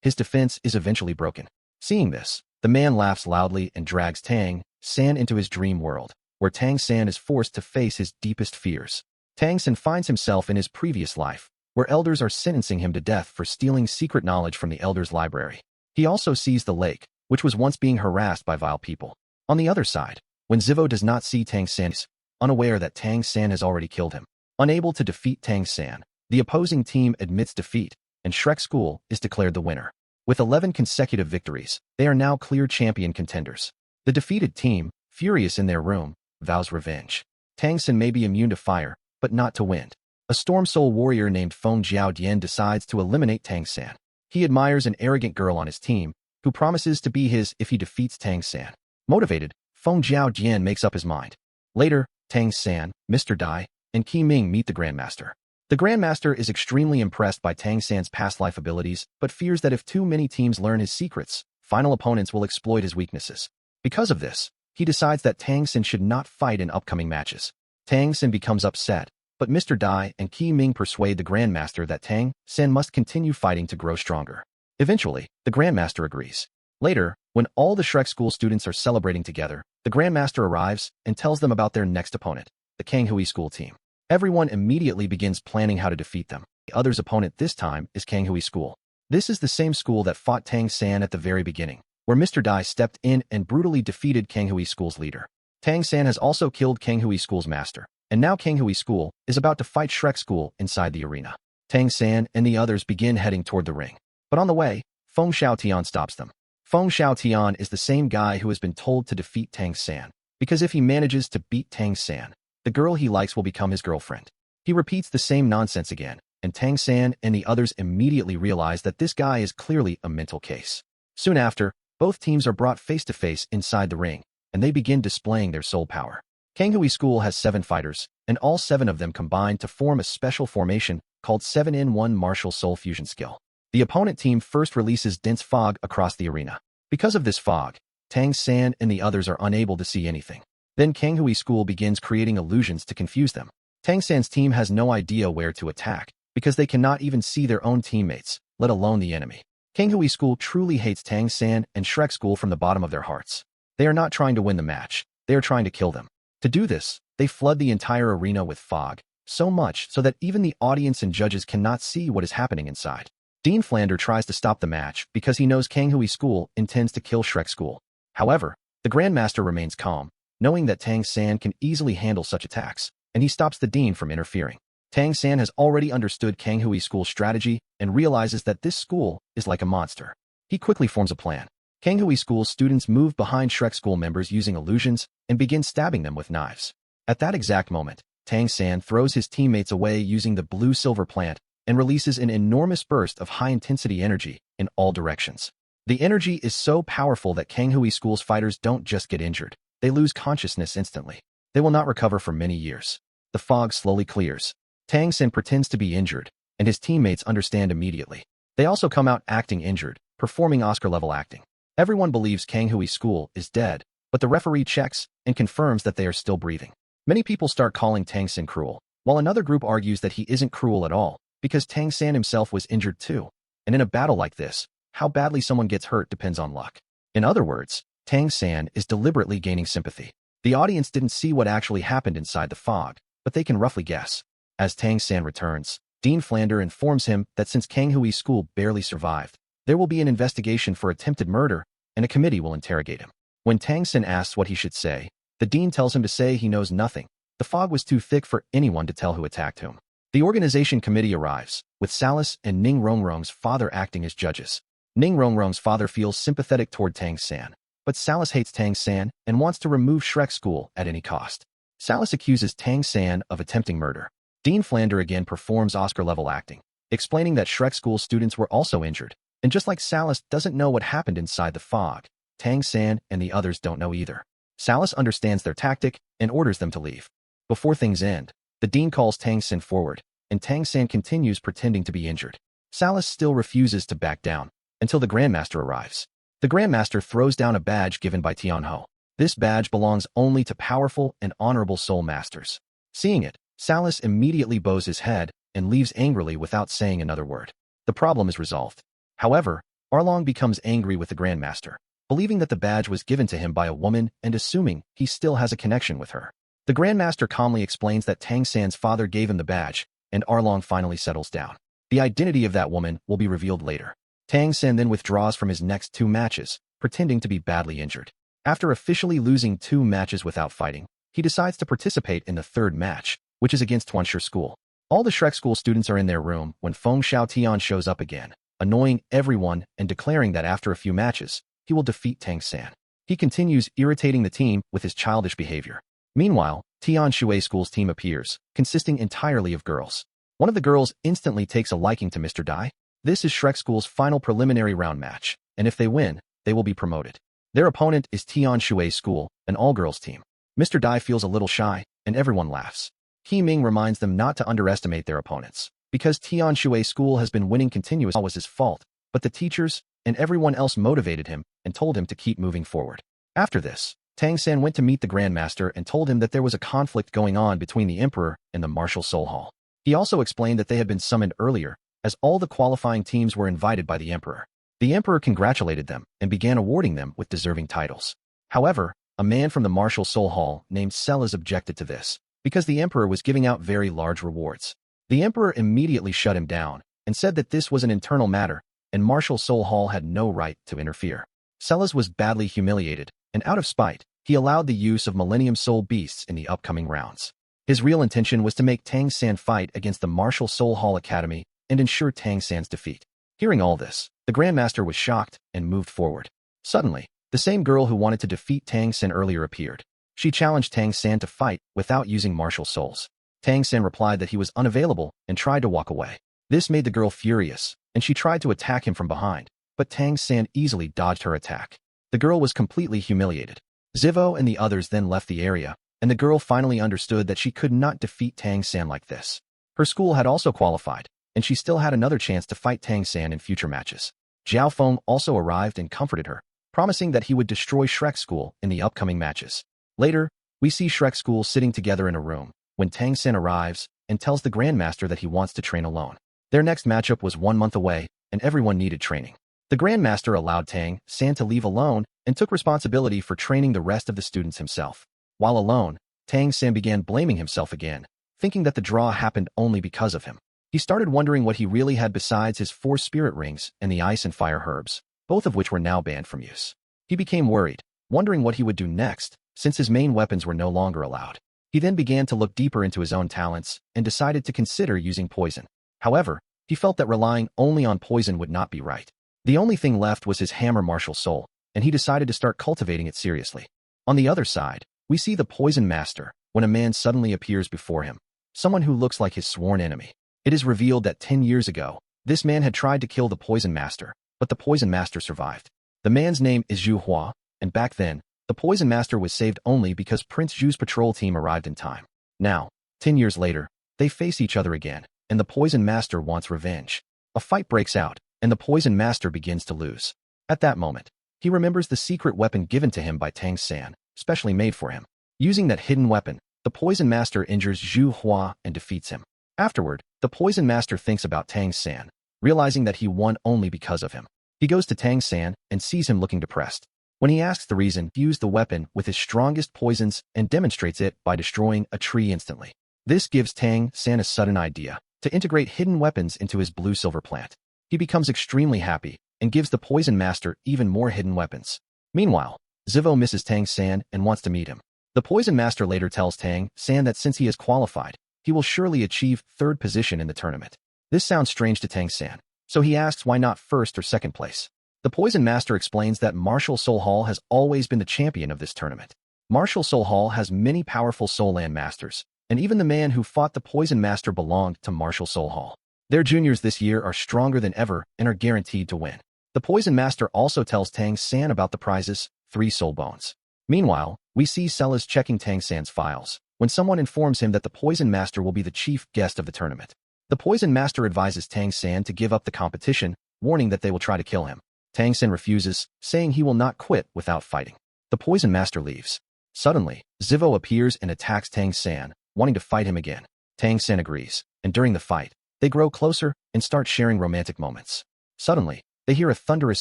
his defense is eventually broken. Seeing this, the man laughs loudly and drags Tang San into his dream world, where Tang San is forced to face his deepest fears. Tang San finds himself in his previous life, where elders are sentencing him to death for stealing secret knowledge from the elders' library. He also sees the lake, which was once being harassed by vile people. On the other side, when Zivo does not see Tang San, unaware that Tang San has already killed him. Unable to defeat Tang San, the opposing team admits defeat, and Shrek School is declared the winner. With 11 consecutive victories, they are now clear champion contenders. The defeated team, furious in their room, vows revenge. Tang San may be immune to fire, but not to wind. A Storm Soul warrior named Feng Jiao decides to eliminate Tang San. He admires an arrogant girl on his team, who promises to be his if he defeats Tang San. Motivated, Feng Jiao makes up his mind. Later, Tang San, Mr. Dai, and Qi Ming meet the Grandmaster. The Grandmaster is extremely impressed by Tang San's past life abilities, but fears that if too many teams learn his secrets, final opponents will exploit his weaknesses. Because of this, he decides that Tang San should not fight in upcoming matches. Tang San becomes upset, But Mr. Dai and Qi Ming persuade the Grandmaster that Tang Sen must continue fighting to grow stronger. Eventually, the Grandmaster agrees. Later, when all the Shrek School students are celebrating together, the Grandmaster arrives and tells them about their next opponent, the Kang Hui School team. Everyone immediately begins planning how to defeat them. The other's opponent this time is Kang Hui School. This is the same school that fought Tang San at the very beginning, where Mr. Dai stepped in and brutally defeated Kang Hui School's leader. Tang San has also killed Kang Hui School's master, and now Kang Hui School is about to fight Shrek School inside the arena. Tang San and the others begin heading toward the ring. But on the way, Feng Xiaotian stops them. Feng Xiaotian is the same guy who has been told to defeat Tang San, because if he manages to beat Tang San, the girl he likes will become his girlfriend. He repeats the same nonsense again, and Tang San and the others immediately realize that this guy is clearly a mental case. Soon after, both teams are brought face-to-face inside the ring, and they begin displaying their soul power. Kang Hui School has 7 fighters, and all 7 of them combine to form a special formation called 7-in-1 Martial Soul Fusion Skill. The opponent team first releases dense fog across the arena. Because of this fog, Tang San and the others are unable to see anything. Then Kang Hui School begins creating illusions to confuse them. Tang San's team has no idea where to attack, because they cannot even see their own teammates, let alone the enemy. Kang Hui School truly hates Tang San and Shrek School from the bottom of their hearts. They are not trying to win the match, they are trying to kill them. To do this, they flood the entire arena with fog, so much so that even the audience and judges cannot see what is happening inside. Dean Flander tries to stop the match because he knows Kang Hui School intends to kill Shrek School. However, the Grandmaster remains calm, knowing that Tang San can easily handle such attacks, and he stops the Dean from interfering. Tang San has already understood Kang Hui School's strategy and realizes that this school is like a monster. He quickly forms a plan. Kang Hui School's students move behind Shrek School members using illusions and begin stabbing them with knives. At that exact moment, Tang San throws his teammates away using the blue-silver plant and releases an enormous burst of high-intensity energy in all directions. The energy is so powerful that Kang Hui School's fighters don't just get injured, they lose consciousness instantly. They will not recover for many years. The fog slowly clears. Tang San pretends to be injured, and his teammates understand immediately. They also come out acting injured, performing Oscar-level acting. Everyone believes Kang Hui School is dead, but the referee checks and confirms that they are still breathing. Many people start calling Tang San cruel, while another group argues that he isn't cruel at all, because Tang San himself was injured too. And in a battle like this, how badly someone gets hurt depends on luck. In other words, Tang San is deliberately gaining sympathy. The audience didn't see what actually happened inside the fog, but they can roughly guess. As Tang San returns, Dean Flander informs him that since Kang Hui School barely survived, there will be an investigation for attempted murder, and a committee will interrogate him. When Tang San asks what he should say, the dean tells him to say he knows nothing. The fog was too thick for anyone to tell who attacked whom. The organization committee arrives, with Salas and Ning Rongrong's father acting as judges. Ning Rongrong's father feels sympathetic toward Tang San, but Salas hates Tang San and wants to remove Shrek School at any cost. Salas accuses Tang San of attempting murder. Dean Flander again performs Oscar-level acting, explaining that Shrek School students were also injured, and just like Salas doesn't know what happened inside the fog, Tang San and the others don't know either. Salas understands their tactic and orders them to leave. Before things end, the dean calls Tang San forward, and Tang San continues pretending to be injured. Salas still refuses to back down, until the Grandmaster arrives. The Grandmaster throws down a badge given by Tian Ho. This badge belongs only to powerful and honorable soul masters. Seeing it, Salas immediately bows his head and leaves angrily without saying another word. The problem is resolved. However, Arlong becomes angry with the Grandmaster, believing that the badge was given to him by a woman and assuming he still has a connection with her. The Grandmaster calmly explains that Tang San's father gave him the badge, and Arlong finally settles down. The identity of that woman will be revealed later. Tang San then withdraws from his next 2 matches, pretending to be badly injured. After officially losing 2 matches without fighting, he decides to participate in the 3rd match, which is against Tuansher School. All the Shrek School students are in their room when Feng Xiaotian shows up again, annoying everyone and declaring that after a few matches, he will defeat Tang San. He continues irritating the team with his childish behavior. Meanwhile, Tian Shui School's team appears, consisting entirely of girls. One of the girls instantly takes a liking to Mr. Dai. This is Shrek School's final preliminary round match, and if they win, they will be promoted. Their opponent is Tian Shui School, an all-girls team. Mr. Dai feels a little shy, and everyone laughs. Qi Ming reminds them not to underestimate their opponents, because Tian Shui School has been winning continuously. It was his fault, but the teachers and everyone else motivated him and told him to keep moving forward. After this, Tang San went to meet the Grandmaster and told him that there was a conflict going on between the Emperor and the Martial Soul Hall. He also explained that they had been summoned earlier, as all the qualifying teams were invited by the Emperor. The Emperor congratulated them and began awarding them with deserving titles. However, a man from the Martial Soul Hall named Sellers objected to this, because the Emperor was giving out very large rewards. The Emperor immediately shut him down and said that this was an internal matter, and Martial Soul Hall had no right to interfere. Sellers was badly humiliated, and out of spite, he allowed the use of Millennium Soul Beasts in the upcoming rounds. His real intention was to make Tang San fight against the Martial Soul Hall Academy and ensure Tang San's defeat. Hearing all this, the Grandmaster was shocked and moved forward. Suddenly, the same girl who wanted to defeat Tang San earlier appeared. She challenged Tang San to fight without using martial souls. Tang San replied that he was unavailable and tried to walk away. This made the girl furious, and she tried to attack him from behind, but Tang San easily dodged her attack. The girl was completely humiliated. Zivo and the others then left the area, and the girl finally understood that she could not defeat Tang San like this. Her school had also qualified, and she still had another chance to fight Tang San in future matches. Zhao Feng also arrived and comforted her, promising that he would destroy Shrek School in the upcoming matches. Later, we see Shrek School sitting together in a room when Tang San arrives and tells the Grandmaster that he wants to train alone. Their next matchup was 1 month away, and everyone needed training. The Grandmaster allowed Tang San to leave alone and took responsibility for training the rest of the students himself. While alone, Tang San began blaming himself again, thinking that the draw happened only because of him. He started wondering what he really had besides his 4 spirit rings and the ice and fire herbs, both of which were now banned from use. He became worried, wondering what he would do next, since his main weapons were no longer allowed. He then began to look deeper into his own talents and decided to consider using poison. However, he felt that relying only on poison would not be right. The only thing left was his hammer martial soul, and he decided to start cultivating it seriously. On the other side, we see the Poison Master when a man suddenly appears before him, someone who looks like his sworn enemy. It is revealed that 10 years ago, this man had tried to kill the Poison Master, but the Poison Master survived. The man's name is Zhu Hua, and back then, the Poison Master was saved only because Prince Zhu's patrol team arrived in time. Now, 10 years later, they face each other again, and the Poison Master wants revenge. A fight breaks out, and the Poison Master begins to lose. At that moment, he remembers the secret weapon given to him by Tang San, specially made for him. Using that hidden weapon, the Poison Master injures Zhu Hua and defeats him. Afterward, the Poison Master thinks about Tang San, realizing that he won only because of him. He goes to Tang San and sees him looking depressed. When he asks the reason, he used the weapon with his strongest poisons and demonstrates it by destroying a tree instantly. This gives Tang San a sudden idea to integrate hidden weapons into his blue-silver plant. He becomes extremely happy and gives the Poison Master even more hidden weapons. Meanwhile, Zivo misses Tang San and wants to meet him. The Poison Master later tells Tang San that since he is qualified, he will surely achieve 3rd position in the tournament. This sounds strange to Tang San, so he asks why not 1st or 2nd place. The Poison Master explains that Martial Soul Hall has always been the champion of this tournament. Martial Soul Hall has many powerful Soul Land Masters, and even the man who fought the Poison Master belonged to Martial Soul Hall. Their juniors this year are stronger than ever and are guaranteed to win. The Poison Master also tells Tang San about the prizes, 3 soul bones. Meanwhile, we see Sellers checking Tang San's files, when someone informs him that the Poison Master will be the chief guest of the tournament. The Poison Master advises Tang San to give up the competition, warning that they will try to kill him. Tang San refuses, saying he will not quit without fighting. The Poison Master leaves. Suddenly, Zivo appears and attacks Tang San, wanting to fight him again. Tang San agrees, and during the fight, they grow closer and start sharing romantic moments. Suddenly, they hear a thunderous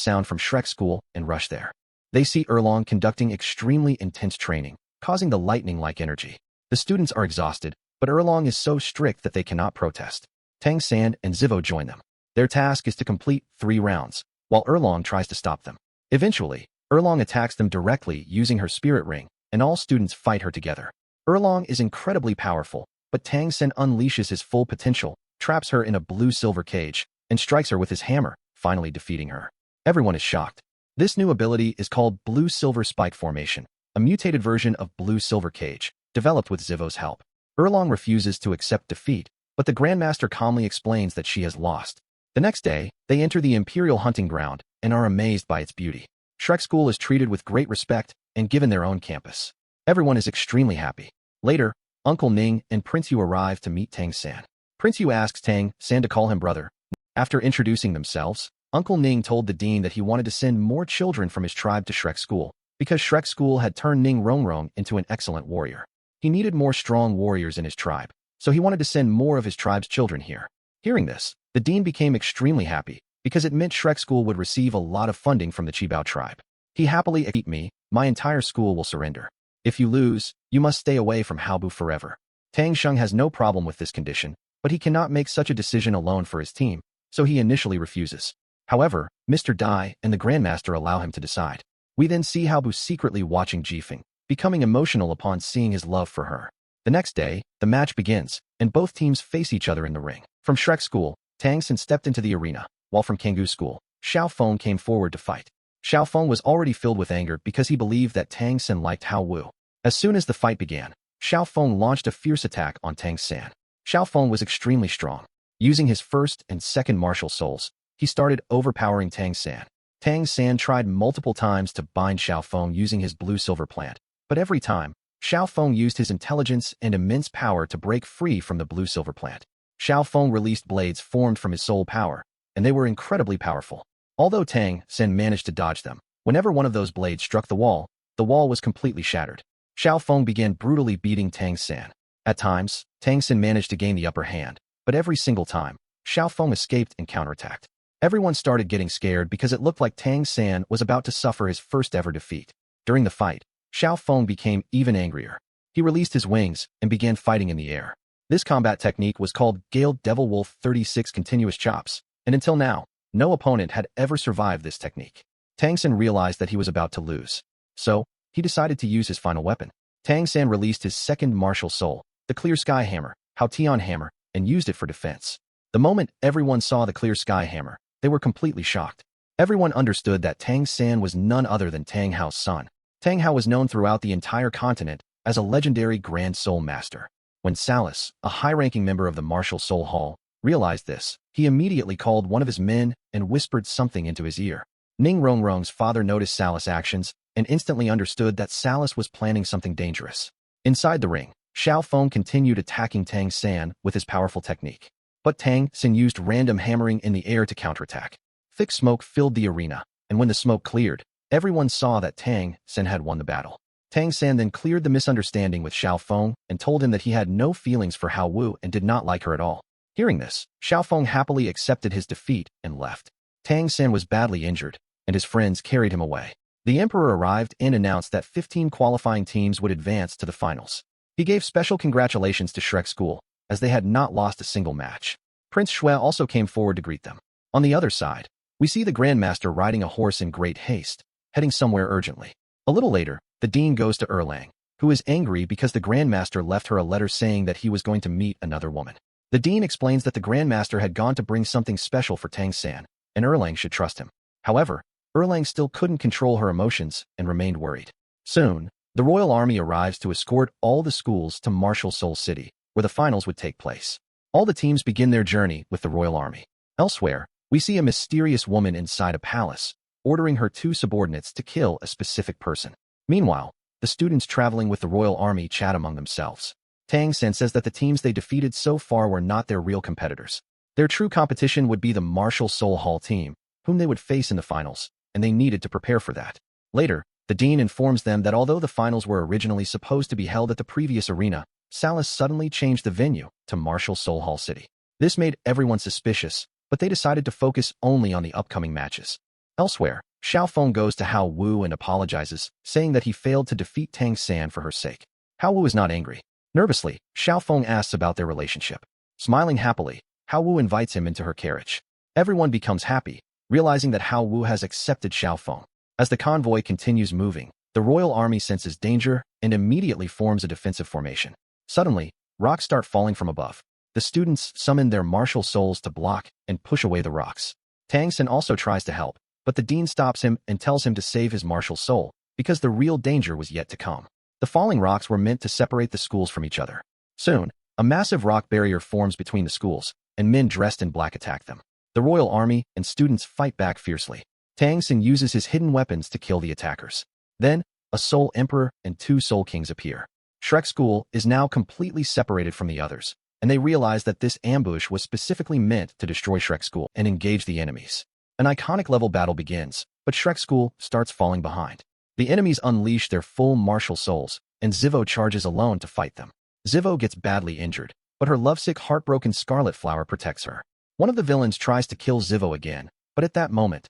sound from Shrek School and rush there. They see Erlong conducting extremely intense training, causing the lightning-like energy. The students are exhausted, but Erlong is so strict that they cannot protest. Tang San and Zivo join them. Their task is to complete 3 rounds, while Erlong tries to stop them. Eventually, Erlong attacks them directly using her spirit ring, and all students fight her together. Erlong is incredibly powerful, but Tang San unleashes his full potential, traps her in a blue-silver cage, and strikes her with his hammer, finally defeating her. Everyone is shocked. This new ability is called Blue-Silver Spike Formation, a mutated version of Blue-Silver Cage, developed with Zivo's help. Erlong refuses to accept defeat, but the Grandmaster calmly explains that she has lost. The next day, they enter the Imperial Hunting Ground and are amazed by its beauty. Shrek School is treated with great respect and given their own campus. Everyone is extremely happy. Later, Uncle Ning and Prince Yu arrive to meet Tang San. Prince Yu asks Tang San to call him brother. After introducing themselves, Uncle Ning told the dean that he wanted to send more children from his tribe to Shrek School, because Shrek School had turned Ning Rongrong into an excellent warrior. He needed more strong warriors in his tribe, so he wanted to send more of his tribe's children here. Hearing this, the dean became extremely happy because it meant Shrek School would receive a lot of funding from the Qibao tribe. He happily agreed, me, my entire school will surrender. If you lose, you must stay away from Haobu forever. Tang Sheng has no problem with this condition, but he cannot make such a decision alone for his team, so he initially refuses. However, Mr. Dai and the Grandmaster allow him to decide. We then see Haobu secretly watching Jifeng, becoming emotional upon seeing his love for her. The next day, the match begins, and both teams face each other in the ring. From Shrek School, Tang Sen stepped into the arena, while from Kangoo School, Xiao Feng came forward to fight. Xiao Feng was already filled with anger because he believed that Tang Sen liked Hao Wu. As soon as the fight began, Xiao Feng launched a fierce attack on Tang San. Xiao Feng was extremely strong. Using his first and second martial souls, he started overpowering Tang San. Tang San tried multiple times to bind Xiao Feng using his blue-silver plant, but every time, Xiao Feng used his intelligence and immense power to break free from the blue-silver plant. Xiao Feng released blades formed from his soul power, and they were incredibly powerful. Although Tang Sen managed to dodge them, whenever one of those blades struck the wall was completely shattered. Xiao Feng began brutally beating Tang San. At times, Tang Sen managed to gain the upper hand, but every single time, Xiao Feng escaped and counterattacked. Everyone started getting scared because it looked like Tang San was about to suffer his first ever defeat. During the fight, Xiao Feng became even angrier. He released his wings and began fighting in the air. This combat technique was called Gale Devil Wolf 36 Continuous Chops, and until now, no opponent had ever survived this technique. Tang San realized that he was about to lose. So, he decided to use his final weapon. Tang San released his second martial soul, the Clear Sky Hammer, Hao Tian Hammer, and used it for defense. The moment everyone saw the Clear Sky Hammer, they were completely shocked. Everyone understood that Tang San was none other than Tang Hao's son. Tang Hao was known throughout the entire continent as a legendary Grand Soul Master. When Salus, a high-ranking member of the Martial Soul Hall, realized this, he immediately called one of his men and whispered something into his ear. Ning Rongrong's father noticed Salus' actions and instantly understood that Salus was planning something dangerous. Inside the ring, Xiao Feng continued attacking Tang San with his powerful technique. But Tang San used random hammering in the air to counterattack. Thick smoke filled the arena, and when the smoke cleared, everyone saw that Tang San had won the battle. Tang San then cleared the misunderstanding with Xiao Feng and told him that he had no feelings for Hao Wu and did not like her at all. Hearing this, Xiao Feng happily accepted his defeat and left. Tang San was badly injured, and his friends carried him away. The emperor arrived and announced that 15 qualifying teams would advance to the finals. He gave special congratulations to Shrek School, as they had not lost a single match. Prince Shui also came forward to greet them. On the other side, we see the Grandmaster riding a horse in great haste, heading somewhere urgently. A little later, the dean goes to Erlang, who is angry because the Grandmaster left her a letter saying that he was going to meet another woman. The dean explains that the Grandmaster had gone to bring something special for Tang San, and Erlang should trust him. However, Erlang still couldn't control her emotions and remained worried. Soon, the royal army arrives to escort all the schools to Martial Soul City, where the finals would take place. All the teams begin their journey with the royal army. Elsewhere, we see a mysterious woman inside a palace, ordering her two subordinates to kill a specific person. Meanwhile, the students traveling with the royal army chat among themselves. Tang San says that the teams they defeated so far were not their real competitors. Their true competition would be the Martial Soul Hall team, whom they would face in the finals, and they needed to prepare for that. Later, the dean informs them that although the finals were originally supposed to be held at the previous arena, Salus suddenly changed the venue to Martial Soul Hall City. This made everyone suspicious, but they decided to focus only on the upcoming matches. Elsewhere, Xiao Feng goes to Hao Wu and apologizes, saying that he failed to defeat Tang San for her sake. Hao Wu is not angry. Nervously, Xiao Feng asks about their relationship. Smiling happily, Hao Wu invites him into her carriage. Everyone becomes happy, realizing that Hao Wu has accepted Xiao Feng. As the convoy continues moving, the royal army senses danger and immediately forms a defensive formation. Suddenly, rocks start falling from above. The students summon their martial souls to block and push away the rocks. Tang San also tries to help, but the dean stops him and tells him to save his martial soul, because the real danger was yet to come. The falling rocks were meant to separate the schools from each other. Soon, a massive rock barrier forms between the schools, and men dressed in black attack them. The royal army and students fight back fiercely. Tang San uses his hidden weapons to kill the attackers. Then, a Soul Emperor and two Soul Kings appear. Shrek School is now completely separated from the others, and they realize that this ambush was specifically meant to destroy Shrek School and engage the enemies. An iconic level battle begins, but Shrek School starts falling behind. The enemies unleash their full martial souls, and Zivo charges alone to fight them. Zivo gets badly injured, but her lovesick, heartbroken Scarlet Flower protects her. One of the villains tries to kill Zivo again, but at that moment,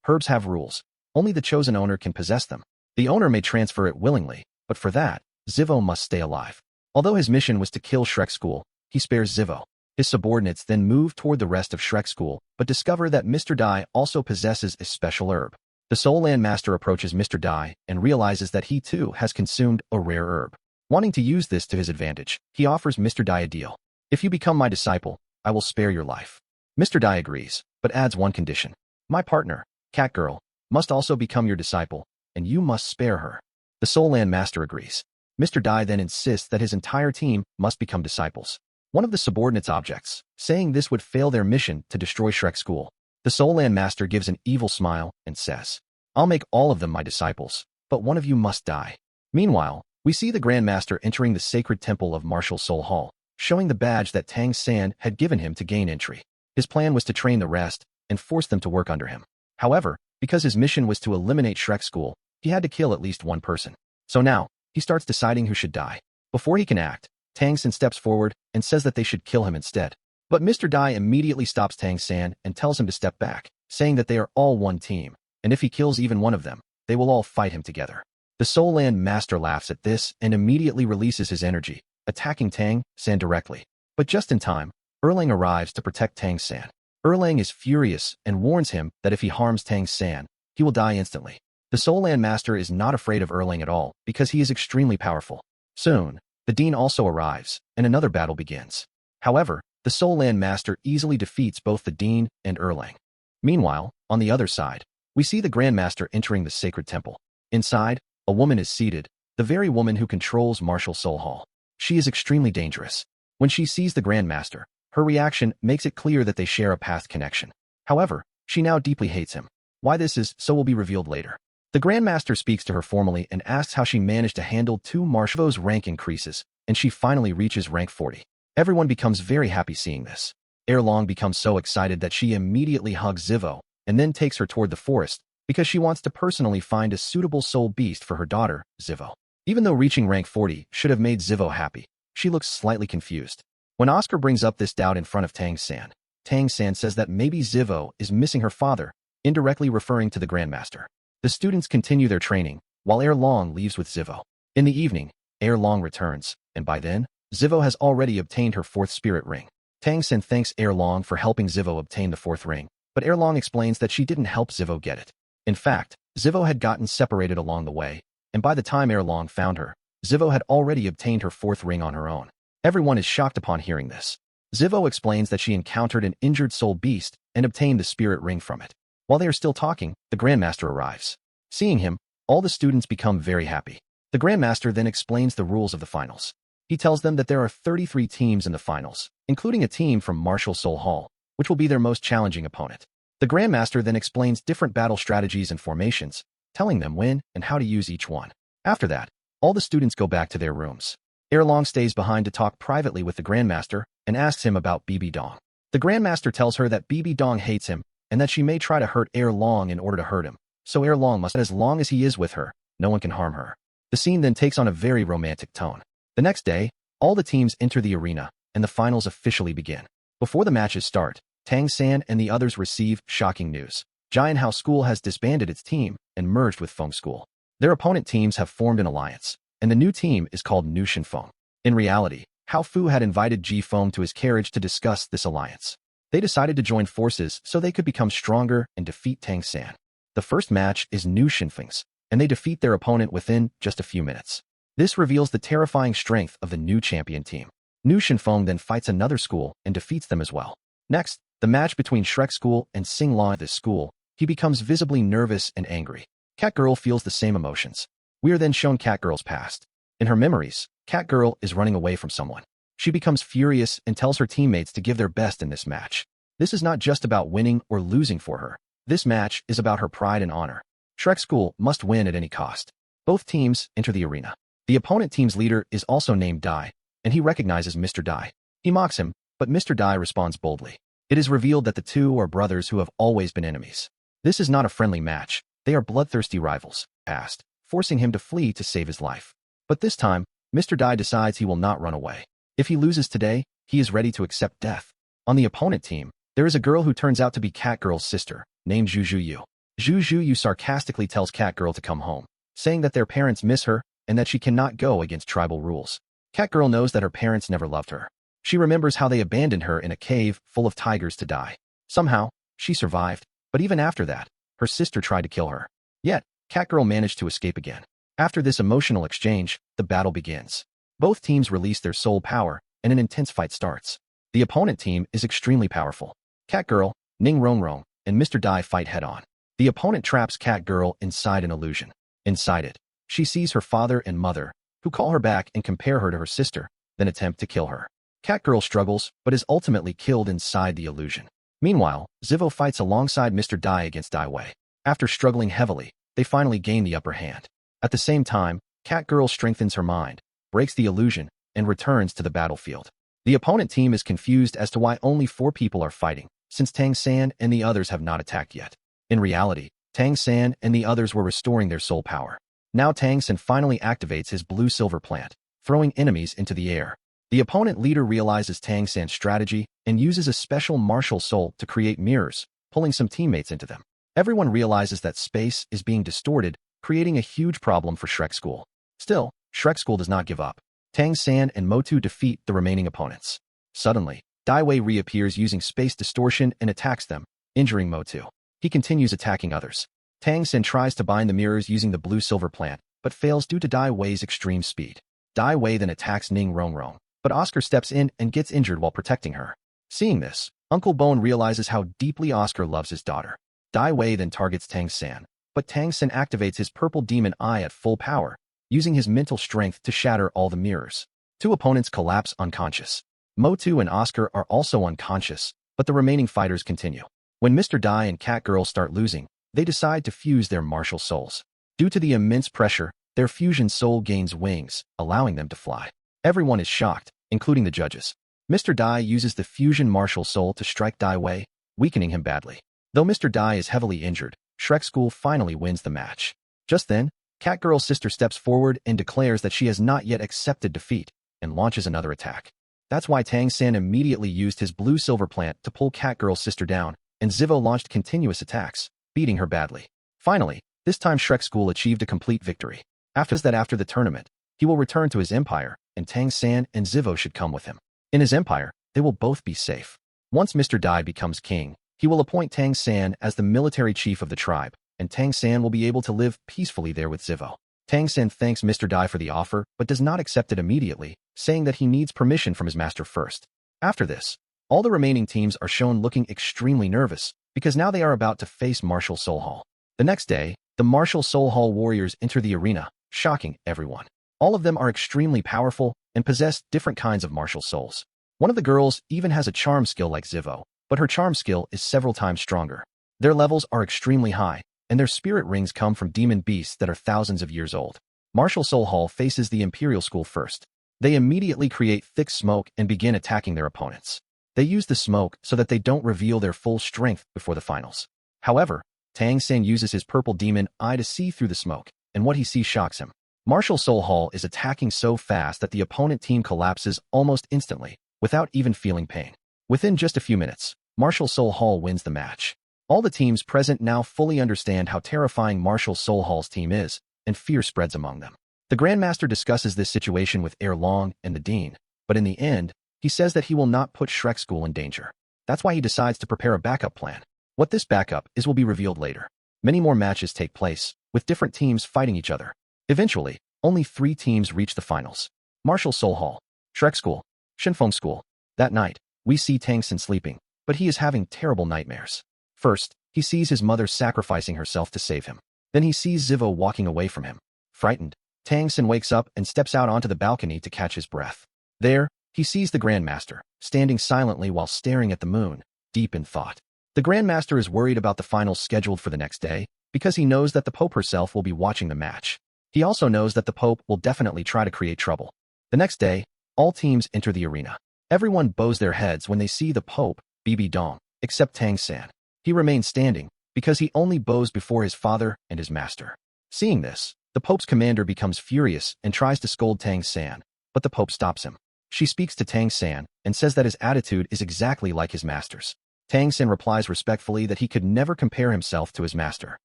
herbs have rules. Only the chosen owner can possess them. The owner may transfer it willingly, but for that, Zivo must stay alive. Although his mission was to kill Shrek School, he spares Zivo. His subordinates then move toward the rest of Shrek School, but discover that Mr. Dai also possesses a special herb. The Soul Land Master approaches Mr. Dai and realizes that he too has consumed a rare herb. Wanting to use this to his advantage, he offers Mr. Dai a deal. If you become my disciple, I will spare your life. Mr. Dai agrees, but adds one condition. My partner, Cat Girl, must also become your disciple, and you must spare her. The Soul Land Master agrees. Mr. Dai then insists that his entire team must become disciples. One of the subordinates objects, saying this would fail their mission to destroy Shrek School. The Soul Land Master gives an evil smile and says, I'll make all of them my disciples, but one of you must die. Meanwhile, we see the Grand Master entering the sacred temple of Martial Soul Hall, showing the badge that Tang San had given him to gain entry. His plan was to train the rest and force them to work under him. However, because his mission was to eliminate Shrek School, he had to kill at least one person. So now, he starts deciding who should die. Before he can act, Tang San steps forward and says that they should kill him instead. But Mr. Dai immediately stops Tang San and tells him to step back, saying that they are all one team, and if he kills even one of them, they will all fight him together. The Soul Land Master laughs at this and immediately releases his energy, attacking Tang San directly. But just in time, Erlang arrives to protect Tang San. Erlang is furious and warns him that if he harms Tang San, he will die instantly. The Soul Land Master is not afraid of Erlang at all because he is extremely powerful. Soon, the Dean also arrives, and another battle begins. However, the Soul Land Master easily defeats both the Dean and Erlang. Meanwhile, on the other side, we see the Grand Master entering the sacred temple. Inside, a woman is seated, the very woman who controls Martial Soul Hall. She is extremely dangerous. When she sees the Grand Master, her reaction makes it clear that they share a past connection. However, she now deeply hates him. Why this is so will be revealed later. The Grand Master speaks to her formally and asks how she managed to handle 2 Martial's rank increases, and she finally reaches rank 40. Everyone becomes very happy seeing this. Erlang becomes so excited that she immediately hugs Zivo, and then takes her toward the forest, because she wants to personally find a suitable soul beast for her daughter, Zivo. Even though reaching rank 40 should have made Zivo happy, she looks slightly confused. When Oscar brings up this doubt in front of Tang San says that maybe Zivo is missing her father, indirectly referring to the Grandmaster. The students continue their training, while Erlang leaves with Zivo. In the evening, Erlang returns, and by then, Zivo has already obtained her 4th spirit ring. Tang San thanks Erlang for helping Zivo obtain the 4th ring, but Erlang explains that she didn't help Zivo get it. In fact, Zivo had gotten separated along the way, and by the time Erlang found her, Zivo had already obtained her 4th ring on her own. Everyone is shocked upon hearing this. Zivo explains that she encountered an injured soul beast and obtained the spirit ring from it. While they are still talking, the Grandmaster arrives. Seeing him, all the students become very happy. The Grandmaster then explains the rules of the finals. He tells them that there are 33 teams in the finals, including a team from Martial Soul Hall, which will be their most challenging opponent. The Grandmaster then explains different battle strategies and formations, telling them when and how to use each one. After that, all the students go back to their rooms. Erlang stays behind to talk privately with the Grandmaster and asks him about BB Dong. The Grandmaster tells her that BB Dong hates him and that she may try to hurt Erlang in order to hurt him, so Erlang must, as long as he is with her, no one can harm her. The scene then takes on a very romantic tone. The next day, all the teams enter the arena, and the finals officially begin. Before the matches start, Tang San and the others receive shocking news. Giant House School has disbanded its team and merged with Feng School. Their opponent teams have formed an alliance, and the new team is called Nu Shin Feng. In reality, Hao Fu had invited Ji Feng to his carriage to discuss this alliance. They decided to join forces so they could become stronger and defeat Tang San. The first match is Nu Shin Feng's, and they defeat their opponent within just a few minutes. This reveals the terrifying strength of the new champion team. Nu Shin Feng then fights another school and defeats them as well. Next, the match between Shrek School and Sing Long at this school, he becomes visibly nervous and angry. Cat Girl feels the same emotions. We are then shown Cat Girl's past. In her memories, Cat Girl is running away from someone. She becomes furious and tells her teammates to give their best in this match. This is not just about winning or losing for her. This match is about her pride and honor. Shrek School must win at any cost. Both teams enter the arena. The opponent team's leader is also named Dai, and he recognizes Mr. Dai. He mocks him, but Mr. Dai responds boldly. It is revealed that the two are brothers who have always been enemies. This is not a friendly match. They are bloodthirsty rivals. Past. forcing him to flee to save his life. But this time, Mr. Dai decides he will not run away. If he loses today, he is ready to accept death. On the opponent team, there is a girl who turns out to be Catgirl's sister, named Zhu Zhuyu. Zhu Zhuyu sarcastically tells Catgirl to come home, saying that their parents miss her and that she cannot go against tribal rules. Catgirl knows that her parents never loved her. She remembers how they abandoned her in a cave full of tigers to die. Somehow, she survived, but even after that, her sister tried to kill her. Yet, Catgirl managed to escape again. After this emotional exchange, the battle begins. Both teams release their soul power, and an intense fight starts. The opponent team is extremely powerful. Catgirl, Ning Rongrong, and Mr. Dai fight head-on. The opponent traps Catgirl inside an illusion. Inside it, she sees her father and mother, who call her back and compare her to her sister, then attempt to kill her. Catgirl struggles, but is ultimately killed inside the illusion. Meanwhile, Zivo fights alongside Mr. Dai against Dai Wei. After struggling heavily, they finally gain the upper hand. At the same time, Catgirl strengthens her mind, breaks the illusion, and returns to the battlefield. The opponent team is confused as to why only 4 people are fighting, since Tang San and the others have not attacked yet. In reality, Tang San and the others were restoring their soul power. Now Tang San finally activates his blue-silver plant, throwing enemies into the air. The opponent leader realizes Tang San's strategy and uses a special martial soul to create mirrors, pulling some teammates into them. Everyone realizes that space is being distorted, creating a huge problem for Shrek School. Still, Shrek School does not give up. Tang San and Motu defeat the remaining opponents. Suddenly, Dai Wei reappears using space distortion and attacks them, injuring Motu. He continues attacking others. Tang San tries to bind the mirrors using the blue-silver plant, but fails due to Dai Wei's extreme speed. Dai Wei then attacks Ning Rongrong, but Oscar steps in and gets injured while protecting her. Seeing this, Uncle Bone realizes how deeply Oscar loves his daughter. Dai Wei then targets Tang San, but Tang San activates his purple demon eye at full power, using his mental strength to shatter all the mirrors. 2 opponents collapse unconscious. Motu and Oscar are also unconscious, but the remaining fighters continue. When Mr. Dai and Catgirl start losing, they decide to fuse their martial souls. Due to the immense pressure, their fusion soul gains wings, allowing them to fly. Everyone is shocked, including the judges. Mr. Dai uses the fusion martial soul to strike Dai Wei, weakening him badly. Though Mr. Dai is heavily injured, Shrek School finally wins the match. Just then, Catgirl's sister steps forward and declares that she has not yet accepted defeat, and launches another attack. That's why Tang San immediately used his blue-silver plant to pull Catgirl's sister down, and Zivo launched continuous attacks, beating her badly. Finally, this time Shrek School achieved a complete victory. After the tournament, he will return to his empire, and Tang San and Zivo should come with him. In his empire, they will both be safe. Once Mr. Dai becomes king, he will appoint Tang San as the military chief of the tribe, and Tang San will be able to live peacefully there with Zivo. Tang San thanks Mr. Dai for the offer, but does not accept it immediately, saying that he needs permission from his master first. After this, all the remaining teams are shown looking extremely nervous, because now they are about to face Martial Soul Hall. The next day, the Martial Soul Hall warriors enter the arena, shocking everyone. All of them are extremely powerful and possess different kinds of martial souls. One of the girls even has a charm skill like Zivo, but her charm skill is several times stronger. Their levels are extremely high, and their spirit rings come from demon beasts that are thousands of years old. Martial Soul Hall faces the Imperial School first. They immediately create thick smoke and begin attacking their opponents. They use the smoke so that they don't reveal their full strength before the finals. However, Tang San uses his purple demon eye to see through the smoke, and what he sees shocks him. Martial Soul Hall is attacking so fast that the opponent team collapses almost instantly, without even feeling pain. Within just a few minutes, Martial Soul Hall wins the match. All the teams present now fully understand how terrifying Martial Soul Hall's team is, and fear spreads among them. The Grandmaster discusses this situation with Erlong and the Dean, but in the end, he says that he will not put Shrek School in danger. That's why he decides to prepare a backup plan. What this backup is will be revealed later. Many more matches take place, with different teams fighting each other. Eventually, only 3 teams reach the finals. Martial Soul Hall, Shrek School, Shenfeng School. That night, we see Tang San sleeping, but he is having terrible nightmares. First, he sees his mother sacrificing herself to save him. Then he sees Zivo walking away from him. Frightened, Tang San wakes up and steps out onto the balcony to catch his breath. There, he sees the Grandmaster, standing silently while staring at the moon, deep in thought. The Grandmaster is worried about the finals scheduled for the next day, because he knows that the Pope herself will be watching the match. He also knows that the Pope will definitely try to create trouble. The next day, all teams enter the arena. Everyone bows their heads when they see the Pope, Bibi Dong, except Tang San. He remains standing, because he only bows before his father and his master. Seeing this, The Pope's commander becomes furious and tries to scold Tang San, but the Pope stops him. She speaks to Tang San and says that his attitude is exactly like his master's. Tang San replies respectfully that he could never compare himself to his master.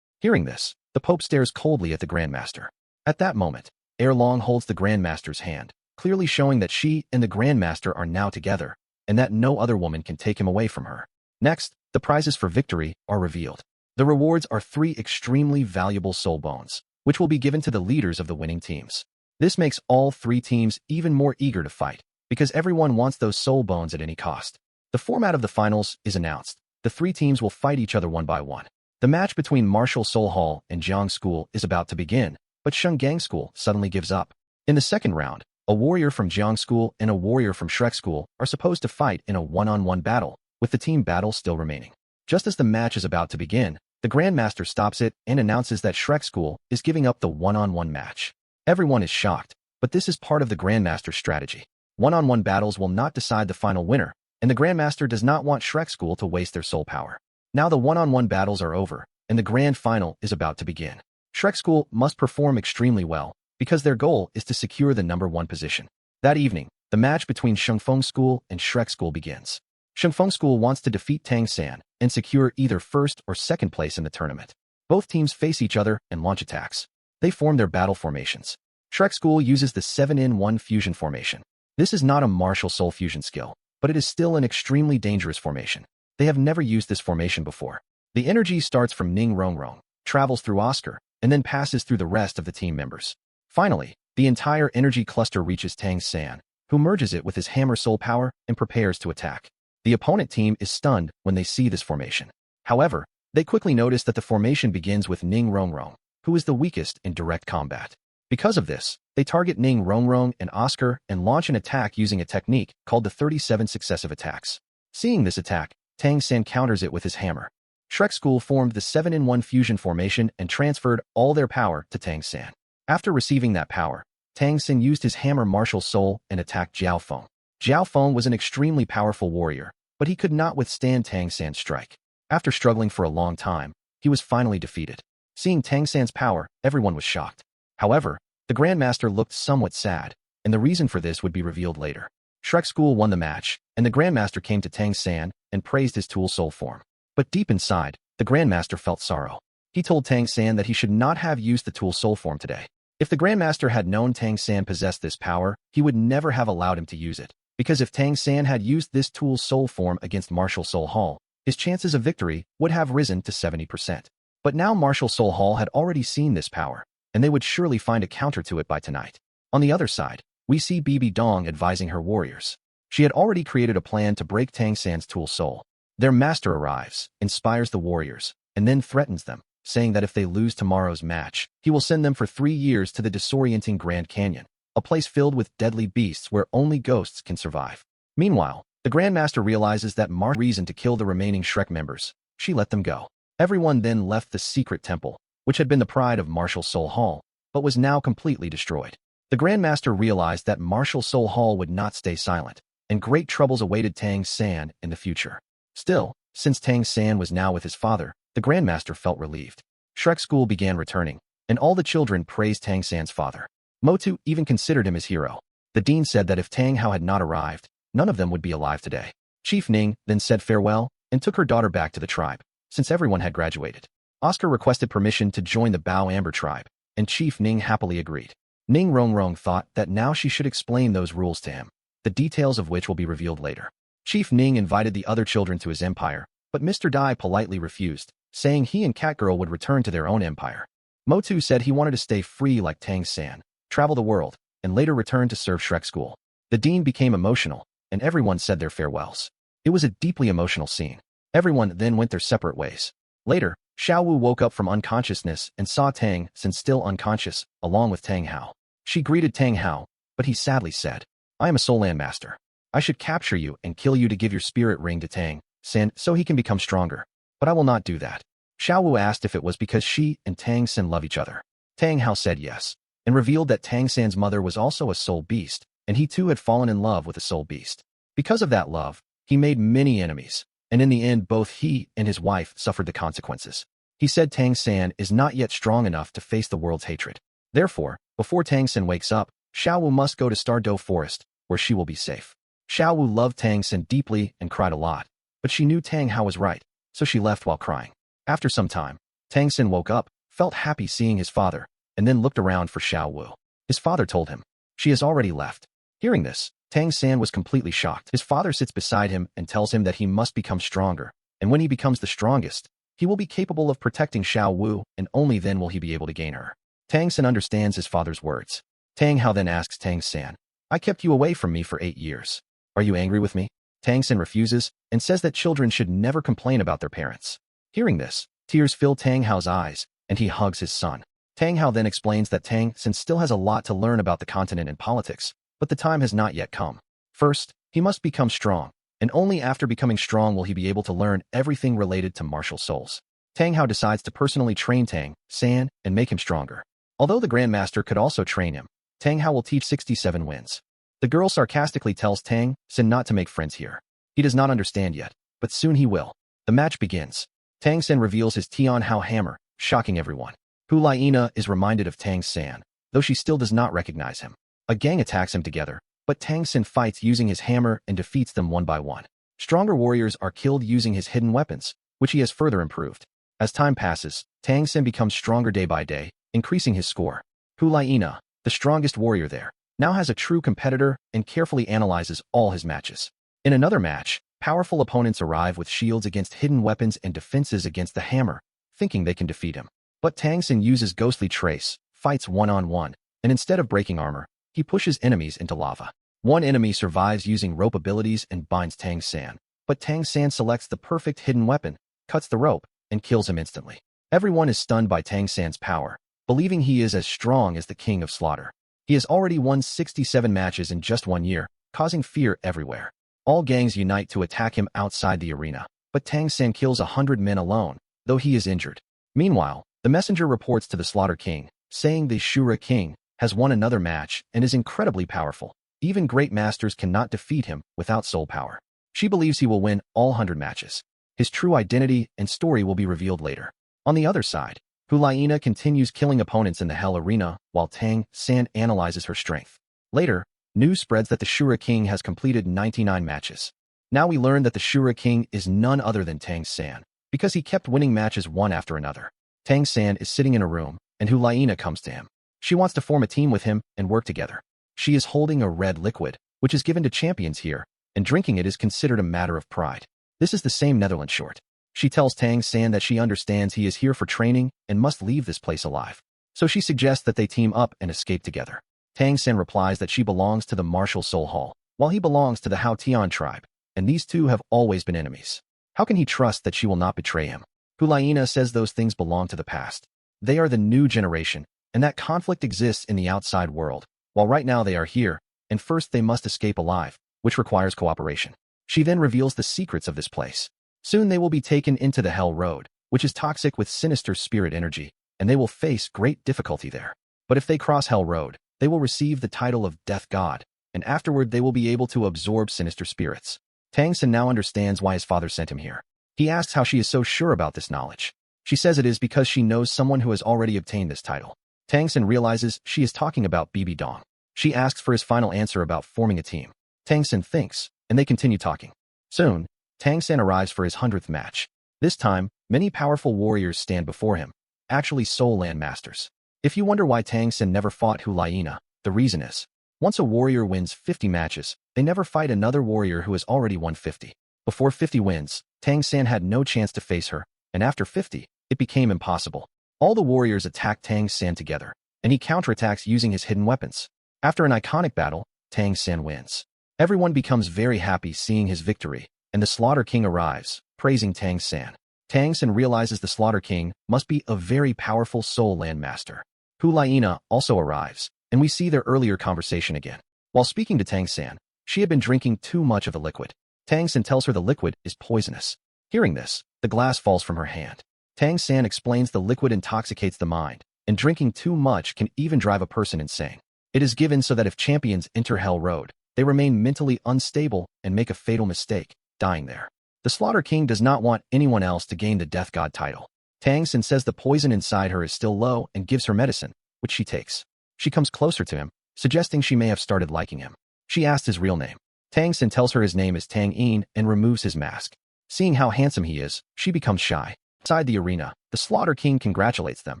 Hearing this, the Pope stares coldly at the Grandmaster. At that moment, Erlong holds the Grandmaster's hand, clearly showing that she and the Grandmaster are now together, and that no other woman can take him away from her. Next, the prizes for victory are revealed. The rewards are 3 extremely valuable soul bones, which will be given to the leaders of the winning teams. This makes all 3 teams even more eager to fight, because everyone wants those soul bones at any cost. The format of the finals is announced. The 3 teams will fight each other one by one. The match between Martial Soul Hall and Jiang School is about to begin, but Shungang School suddenly gives up. In the second round, a warrior from Jiang School and a warrior from Shrek School are supposed to fight in a one-on-one battle, with the team battle still remaining. Just as the match is about to begin, the Grandmaster stops it and announces that Shrek School is giving up the one-on-one match. Everyone is shocked, but this is part of the Grandmaster's strategy. One-on-one battles will not decide the final winner, and the Grandmaster does not want Shrek School to waste their soul power. Now the one-on-one battles are over, and the grand final is about to begin. Shrek School must perform extremely well, because their goal is to secure the #1 position. That evening, the match between Shengfeng School and Shrek School begins. Shengfeng School wants to defeat Tang San and secure either first or second place in the tournament. Both teams face each other and launch attacks. They form their battle formations. Shrek School uses the 7-in-1 fusion formation. This is not a martial soul fusion skill, but it is still an extremely dangerous formation. They have never used this formation before. The energy starts from Ning Rongrong, travels through Oscar, and then passes through the rest of the team members. Finally, the entire energy cluster reaches Tang San, who merges it with his hammer soul power and prepares to attack. The opponent team is stunned when they see this formation. However, they quickly notice that the formation begins with Ning Rongrong, who is the weakest in direct combat. Because of this, they target Ning Rongrong and Oscar and launch an attack using a technique called the 37 successive attacks. Seeing this attack, Tang San counters it with his hammer. Shrek School formed the 7-in-1 fusion formation and transferred all their power to Tang San. After receiving that power, Tang San used his hammer martial soul and attacked Jiao Feng. Jiao Feng was an extremely powerful warrior, but he could not withstand Tang San's strike. After struggling for a long time, he was finally defeated. Seeing Tang San's power, everyone was shocked. However, the Grandmaster looked somewhat sad, and the reason for this would be revealed later. Shrek School won the match, and the Grandmaster came to Tang San and praised his tool soul form. But deep inside, the Grandmaster felt sorrow. He told Tang San that he should not have used the tool soul form today. If the Grandmaster had known Tang San possessed this power, he would never have allowed him to use it. Because if Tang San had used this tool soul form against Martial Soul Hall, his chances of victory would have risen to 70%. But now Martial Soul Hall had already seen this power, and they would surely find a counter to it by tonight. On the other side, we see Bibi Dong advising her warriors. She had already created a plan to break Tang San's tool soul. Their master arrives, inspires the warriors, and then threatens them, saying that if they lose tomorrow's match, he will send them for 3 years to the disorienting Grand Canyon, a place filled with deadly beasts where only ghosts can survive. Meanwhile, the Grandmaster realizes that Mar's reason to kill the remaining Shrek members. She let them go. Everyone then left the secret temple, which had been the pride of Martial Soul Hall, but was now completely destroyed. The Grandmaster realized that Martial Soul Hall would not stay silent, and great troubles awaited Tang San in the future. Still, since Tang San was now with his father, the Grandmaster felt relieved. Shrek School began returning, and all the children praised Tang San's father. Motu even considered him his hero. The dean said that if Tang Hao had not arrived, none of them would be alive today. Chief Ning then said farewell and took her daughter back to the tribe, since everyone had graduated. Oscar requested permission to join the Bao Amber tribe, and Chief Ning happily agreed. Ning Rongrong thought that now she should explain those rules to him, the details of which will be revealed later. Chief Ning invited the other children to his empire, but Mr. Dai politely refused, saying he and Catgirl would return to their own empire. Motu said he wanted to stay free like Tang San, travel the world, and later return to serve Shrek School. The dean became emotional, and everyone said their farewells. It was a deeply emotional scene. Everyone then went their separate ways. Later, Xiao Wu woke up from unconsciousness and saw Tang San still unconscious, along with Tang Hao. She greeted Tang Hao, but he sadly said, "I am a Soul Land Master. I should capture you and kill you to give your spirit ring to Tang San so he can become stronger. But I will not do that." Xiao Wu asked if it was because she and Tang San love each other. Tang Hao said yes, and revealed that Tang San's mother was also a soul beast, and he too had fallen in love with a soul beast. Because of that love, he made many enemies, and in the end both he and his wife suffered the consequences. He said Tang San is not yet strong enough to face the world's hatred. Therefore, before Tang Xin wakes up, Xiao Wu must go to Stardow Forest, where she will be safe. Xiao Wu loved Tang Xin deeply and cried a lot, but she knew Tang Hao was right, so she left while crying. After some time, Tang Xin woke up, felt happy seeing his father, and then looked around for Xiao Wu. His father told him, "She has already left." Hearing this, Tang San was completely shocked. His father sits beside him and tells him that he must become stronger, and when he becomes the strongest, he will be capable of protecting Xiao Wu, and only then will he be able to gain her. Tang San understands his father's words. Tang Hao then asks Tang San, "I kept you away from me for 8 years. Are you angry with me?" Tang San refuses and says that children should never complain about their parents. Hearing this, tears fill Tang Hao's eyes, and he hugs his son. Tang Hao then explains that Tang San still has a lot to learn about the continent and politics, but the time has not yet come. First, he must become strong, and only after becoming strong will he be able to learn everything related to martial souls. Tang Hao decides to personally train Tang San and make him stronger. Although the Grandmaster could also train him, Tang Hao will teach 67 wins. The girl sarcastically tells Tang San not to make friends here. He does not understand yet, but soon he will. The match begins. Tang San reveals his Tian Hao hammer, shocking everyone. Hu Laiina is reminded of Tang San, though she still does not recognize him. A gang attacks him together, but Tang San fights using his hammer and defeats them one by one. Stronger warriors are killed using his hidden weapons, which he has further improved. As time passes, Tang San becomes stronger day by day, increasing his score. Hu Laiina, the strongest warrior there, now has a true competitor and carefully analyzes all his matches. In another match, powerful opponents arrive with shields against hidden weapons and defenses against the hammer, thinking they can defeat him. But Tang San uses Ghostly Trace, fights one-on-one, and instead of breaking armor, he pushes enemies into lava. One enemy survives using rope abilities and binds Tang San, but Tang San selects the perfect hidden weapon, cuts the rope, and kills him instantly. Everyone is stunned by Tang San's power, believing he is as strong as the King of Slaughter. He has already won 67 matches in just 1 year, causing fear everywhere. All gangs unite to attack him outside the arena, but Tang San kills 100 men alone, though he is injured. Meanwhile, the messenger reports to the Slaughter King, saying the Shura King has won another match and is incredibly powerful. Even great masters cannot defeat him without soul power. She believes he will win all 100 matches. His true identity and story will be revealed later. On the other side, Hu Laiina continues killing opponents in the Hell Arena while Tang San analyzes her strength. Later, news spreads that the Shura King has completed 99 matches. Now we learn that the Shura King is none other than Tang San, because he kept winning matches one after another. Tang San is sitting in a room, and Hu Laiina comes to him. She wants to form a team with him and work together. She is holding a red liquid, which is given to champions here, and drinking it is considered a matter of pride. This is the same Netherlands short. She tells Tang San that she understands he is here for training and must leave this place alive. So she suggests that they team up and escape together. Tang San replies that she belongs to the Martial Soul Hall, while he belongs to the Hao Tian tribe, and these two have always been enemies. How can he trust that she will not betray him? Hu Laiina says those things belong to the past. They are the new generation, and that conflict exists in the outside world, while right now they are here, and first they must escape alive, which requires cooperation. She then reveals the secrets of this place. Soon they will be taken into the Hell Road, which is toxic with sinister spirit energy, and they will face great difficulty there. But if they cross Hell Road, they will receive the title of Death God, and afterward they will be able to absorb sinister spirits. Tang San now understands why his father sent him here. He asks how she is so sure about this knowledge. She says it is because she knows someone who has already obtained this title. Tang San realizes she is talking about Bibi Dong. She asks for his final answer about forming a team. Tang San thinks, and they continue talking. Soon, Tang San arrives for his 100th match. This time, many powerful warriors stand before him, actually Soul Land Masters. If you wonder why Tang San never fought Hu Laiina, the reason is, once a warrior wins 50 matches, they never fight another warrior who has already won 50. Before 50 wins, Tang San had no chance to face her, and after 50, it became impossible. All the warriors attack Tang San together, and he counterattacks using his hidden weapons. After an iconic battle, Tang San wins. Everyone becomes very happy seeing his victory, and the Slaughter King arrives, praising Tang San. Tang San realizes the Slaughter King must be a very powerful Soul Land Master. Hu Laiina also arrives, and we see their earlier conversation again. While speaking to Tang San, she had been drinking too much of the liquid. Tang San tells her the liquid is poisonous. Hearing this, the glass falls from her hand. Tang San explains the liquid intoxicates the mind, and drinking too much can even drive a person insane. It is given so that if champions enter Hell Road, they remain mentally unstable and make a fatal mistake, dying there. The Slaughter King does not want anyone else to gain the Death God title. Tang San says the poison inside her is still low and gives her medicine, which she takes. She comes closer to him, suggesting she may have started liking him. She asks his real name. Tang Xin tells her his name is Tang Yin and removes his mask. Seeing how handsome he is, she becomes shy. Inside the arena, the Slaughter King congratulates them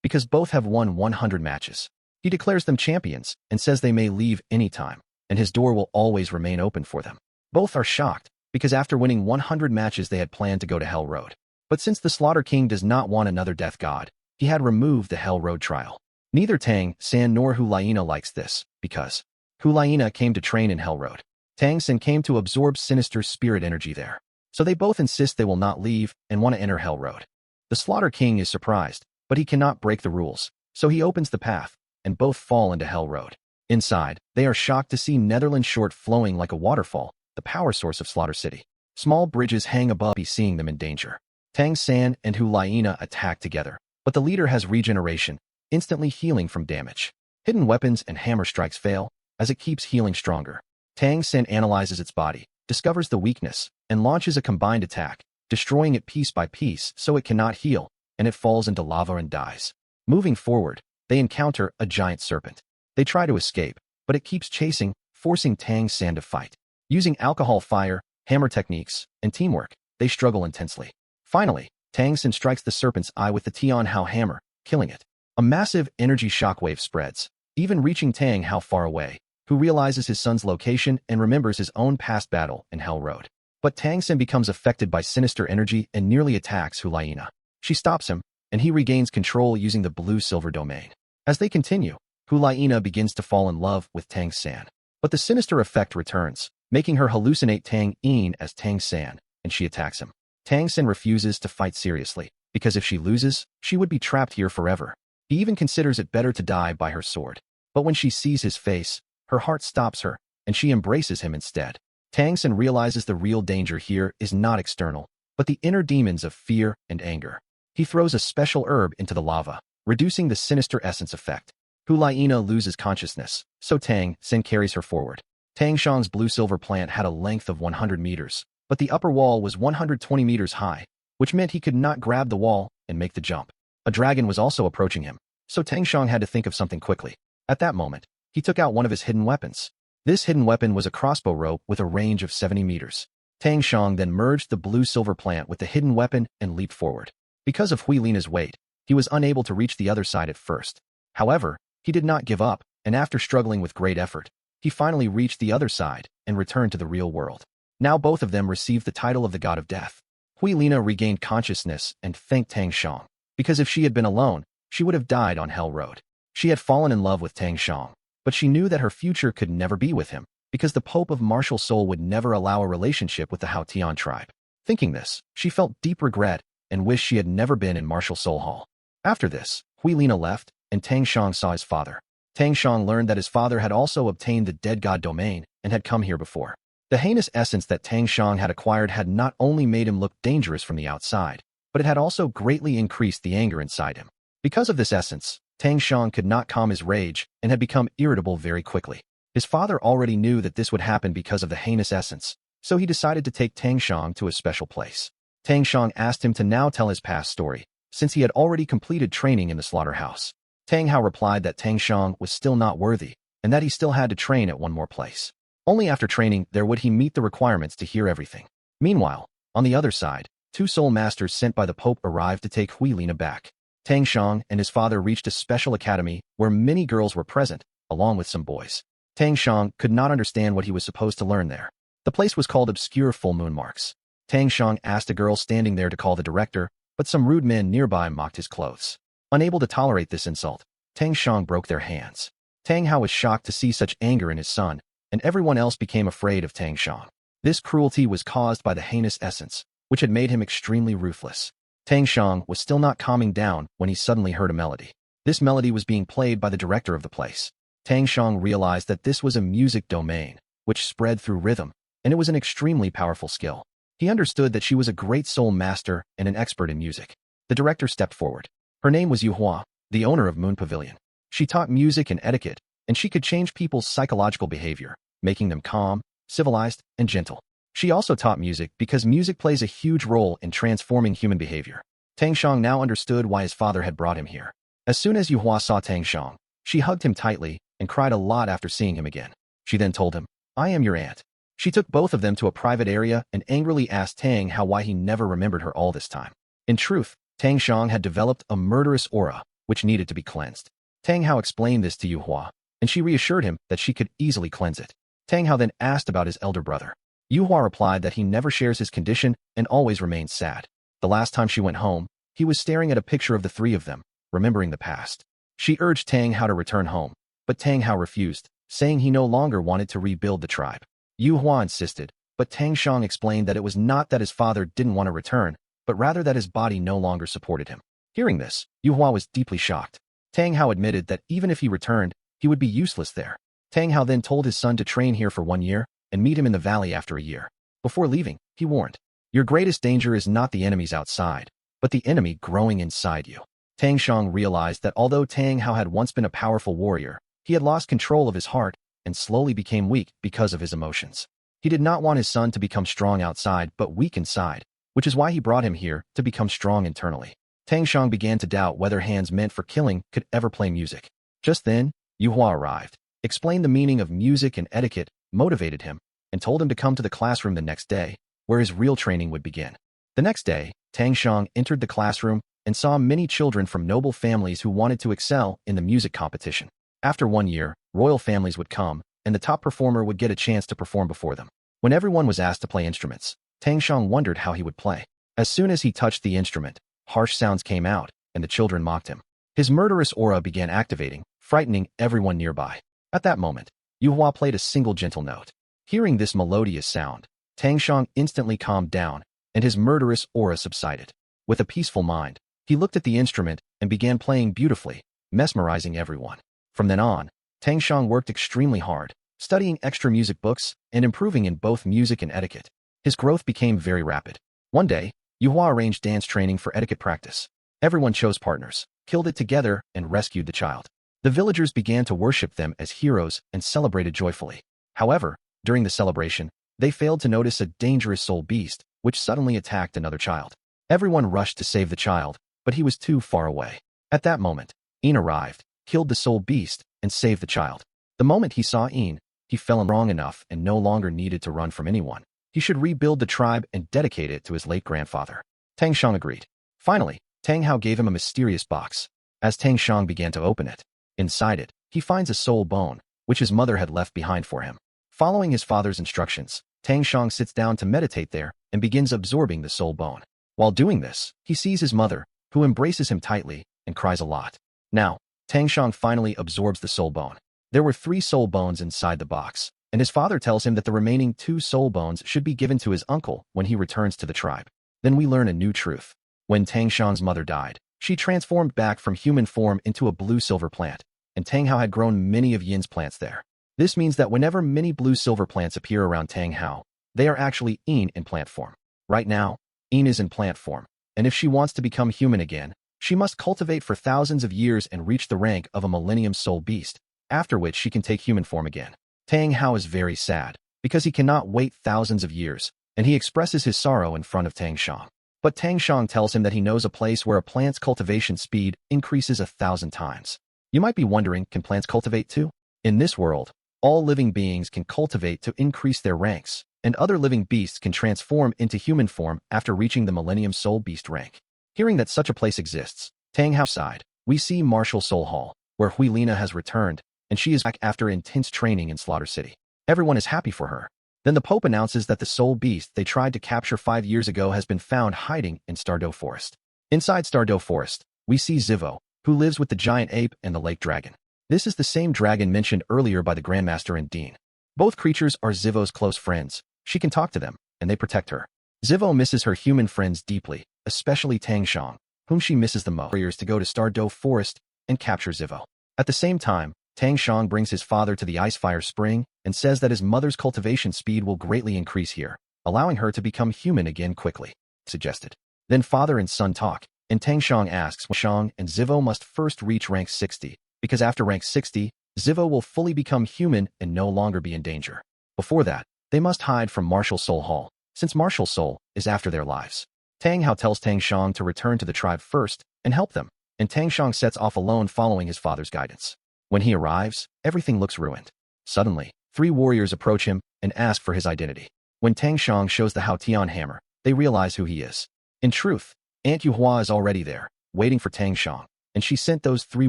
because both have won 100 matches. He declares them champions and says they may leave anytime, and his door will always remain open for them. Both are shocked because after winning 100 matches they had planned to go to Hell Road. But since the Slaughter King does not want another death god, he had removed the Hell Road trial. Neither Tang San nor Hulaina likes this, because Hulaina came to train in Hell Road. Tang San came to absorb sinister spirit energy there. So they both insist they will not leave and want to enter Hell Road. The Slaughter King is surprised, but he cannot break the rules, so he opens the path, and both fall into Hell Road. Inside, they are shocked to see Netherland Short flowing like a waterfall, the power source of Slaughter City. Small bridges hang above, seeing them in danger. Tang San and Hulaina attack together, but the leader has regeneration, instantly healing from damage. Hidden weapons and hammer strikes fail, as it keeps healing stronger. Tang San analyzes its body, discovers the weakness, and launches a combined attack, destroying it piece by piece so it cannot heal, and it falls into lava and dies. Moving forward, they encounter a giant serpent. They try to escape, but it keeps chasing, forcing Tang San to fight. Using alcohol fire, hammer techniques, and teamwork, they struggle intensely. Finally, Tang San strikes the serpent's eye with the Tian Hao hammer, killing it. A massive energy shockwave spreads, even reaching Tang Hao far away, who realizes his son's location and remembers his own past battle in Hell Road. But Tang San becomes affected by sinister energy and nearly attacks Hulaina. She stops him, and he regains control using the blue-silver domain. As they continue, Hulaina begins to fall in love with Tang San. But the sinister effect returns, making her hallucinate Tang Yin as Tang San, and she attacks him. Tang San refuses to fight seriously, because if she loses, she would be trapped here forever. He even considers it better to die by her sword. But when she sees his face, her heart stops her, and she embraces him instead. Tang San realizes the real danger here is not external, but the inner demons of fear and anger. He throws a special herb into the lava, reducing the sinister essence effect. Hulaina loses consciousness, so Tang San carries her forward. Tang Shang's blue-silver plant had a length of 100 meters, but the upper wall was 120 meters high, which meant he could not grab the wall and make the jump. A dragon was also approaching him, so Tang Shang had to think of something quickly. At that moment, he took out one of his hidden weapons. This hidden weapon was a crossbow rope with a range of 70 meters. Tang Shang then merged the blue-silver plant with the hidden weapon and leaped forward. Because of Huilina's weight, he was unable to reach the other side at first. However, he did not give up, and after struggling with great effort, he finally reached the other side and returned to the real world. Now both of them received the title of the God of Death. Huilina regained consciousness and thanked Tang Shang, because if she had been alone, she would have died on Hell Road. She had fallen in love with Tang Shang, but she knew that her future could never be with him, because the Pope of Martial Soul would never allow a relationship with the Hao Tian tribe. Thinking this, she felt deep regret and wished she had never been in Martial Soul Hall. After this, Huilina left, and Tang Shang saw his father. Tang Shang learned that his father had also obtained the Dead God domain and had come here before. The heinous essence that Tang Shang had acquired had not only made him look dangerous from the outside, but it had also greatly increased the anger inside him. Because of this essence, Tang Shang could not calm his rage and had become irritable very quickly. His father already knew that this would happen because of the heinous essence, so he decided to take Tang Shang to a special place. Tang Shang asked him to now tell his past story, since he had already completed training in the slaughterhouse. Tang Hao replied that Tang Shang was still not worthy, and that he still had to train at one more place. Only after training there would he meet the requirements to hear everything. Meanwhile, on the other side, two soul masters sent by the Pope arrived to take Huilina back. Tang Shang and his father reached a special academy where many girls were present, along with some boys. Tang Shang could not understand what he was supposed to learn there. The place was called Obscure Full Moon Marks. Tang Shang asked a girl standing there to call the director, but some rude men nearby mocked his clothes. Unable to tolerate this insult, Tang Shang broke their hands. Tang Hao was shocked to see such anger in his son, and everyone else became afraid of Tang Shang. This cruelty was caused by the heinous essence, which had made him extremely ruthless. Tang Shang was still not calming down when he suddenly heard a melody. This melody was being played by the director of the place. Tang Shang realized that this was a music domain, which spread through rhythm, and it was an extremely powerful skill. He understood that she was a great soul master and an expert in music. The director stepped forward. Her name was Yu Hua, the owner of Moon Pavilion. She taught music and etiquette, and she could change people's psychological behavior, making them calm, civilized, and gentle. She also taught music because music plays a huge role in transforming human behavior. Tang Shang now understood why his father had brought him here. As soon as Yu Hua saw Tang Shang, She hugged him tightly and cried a lot after seeing him again. She then told him, "I am your aunt." She took both of them to a private area and angrily asked Tang Hao why he never remembered her all this time. In truth, Tang Xiang had developed a murderous aura, which needed to be cleansed. Tang Hao explained this to Yu Hua, and she reassured him that she could easily cleanse it. Tang Hao then asked about his elder brother. Yu Hua replied that he never shares his condition and always remains sad. The last time she went home, he was staring at a picture of the three of them, remembering the past. She urged Tang Hao to return home, but Tang Hao refused, saying he no longer wanted to rebuild the tribe. Yu Hua insisted, but Tang Xiang explained that it was not that his father didn't want to return, but rather that his body no longer supported him. Hearing this, Yu Hua was deeply shocked. Tang Hao admitted that even if he returned, he would be useless there. Tang Hao then told his son to train here for 1 year and meet him in the valley after a year. Before leaving, he warned, "Your greatest danger is not the enemies outside, but the enemy growing inside you." Tang Xiang realized that although Tang Hao had once been a powerful warrior, he had lost control of his heart and slowly became weak because of his emotions. He did not want his son to become strong outside but weak inside, which is why he brought him here to become strong internally. Tang Xiang began to doubt whether hands meant for killing could ever play music. Just then, Yu Hua arrived, explained the meaning of music and etiquette, motivated him, and told him to come to the classroom the next day, where his real training would begin. The next day, Tang Xiang entered the classroom and saw many children from noble families who wanted to excel in the music competition. After 1 year, royal families would come, and the top performer would get a chance to perform before them. When everyone was asked to play instruments, Tang Xiang wondered how he would play. As soon as he touched the instrument, harsh sounds came out, and the children mocked him. His murderous aura began activating, frightening everyone nearby. At that moment, Yu Hua played a single gentle note. Hearing this melodious sound, Tang Xiang instantly calmed down, and his murderous aura subsided. With a peaceful mind, he looked at the instrument and began playing beautifully, mesmerizing everyone. From then on, Tang Xiang worked extremely hard, studying extra music books and improving in both music and etiquette. His growth became very rapid. One day, Yu Hua arranged dance training for etiquette practice. Everyone chose partners, killed it together, and rescued the child. The villagers began to worship them as heroes and celebrated joyfully. However, during the celebration, they failed to notice a dangerous soul beast, which suddenly attacked another child. Everyone rushed to save the child, but he was too far away. At that moment, Yin arrived, killed the soul beast, and saved the child. The moment he saw Yin, he fell wrong enough and no longer needed to run from anyone. He should rebuild the tribe and dedicate it to his late grandfather. Tang Xiang agreed. Finally, Tang Hao gave him a mysterious box. As Tang Xiang began to open it, inside it, he finds a soul bone, which his mother had left behind for him. Following his father's instructions, Tang Xiang sits down to meditate there and begins absorbing the soul bone. While doing this, he sees his mother, who embraces him tightly and cries a lot. Now, Tang Xiang finally absorbs the soul bone. There were 3 soul bones inside the box, and his father tells him that the remaining 2 soul bones should be given to his uncle when he returns to the tribe. Then we learn a new truth. When Tang Xiang's mother died, she transformed back from human form into a blue-silver plant, and Tang Hao had grown many of Yin's plants there. This means that whenever many blue-silver plants appear around Tang Hao, they are actually Yin in plant form. Right now, Yin is in plant form, and if she wants to become human again, she must cultivate for thousands of years and reach the rank of a millennium soul beast, after which she can take human form again. Tang Hao is very sad, because he cannot wait thousands of years, and he expresses his sorrow in front of Tang Xiang. But Tang Xiang tells him that he knows a place where a plant's cultivation speed increases 1,000 times. You might be wondering, can plants cultivate too? In this world, all living beings can cultivate to increase their ranks, and other living beasts can transform into human form after reaching the Millennium Soul Beast rank. Hearing that such a place exists, Tang Hao sighed. We see Martial Soul Hall, where Huilina has returned, and she is back after intense training in Slaughter City. Everyone is happy for her. Then the Pope announces that the soul beast they tried to capture 5 years ago has been found hiding in Stardew Forest. Inside Stardew Forest, we see Zivo, who lives with the giant ape and the lake dragon. This is the same dragon mentioned earlier by the Grandmaster and Dean. Both creatures are Zivo's close friends. She can talk to them, and they protect her. Zivo misses her human friends deeply, especially Tang Xiang, whom she misses the most. Warriors to go to Stardew Forest and capture Zivo. At the same time, Tang Xiang brings his father to the Icefire Spring and says that his mother's cultivation speed will greatly increase here, allowing her to become human again quickly. Suggested. Then father and son talk, and Tang Xiang asks when Xiang and Zivo must first reach rank 60, because after rank 60, Zivo will fully become human and no longer be in danger. Before that, they must hide from Martial Soul Hall, since Martial Soul is after their lives. Tang Hao tells Tang Xiang to return to the tribe first and help them, and Tang Xiang sets off alone following his father's guidance. When he arrives, everything looks ruined. Suddenly, three warriors approach him and ask for his identity. When Tang Xiang shows the Hao Tian hammer, they realize who he is. In truth, Aunt Yuhua is already there, waiting for Tang Xiang, and she sent those three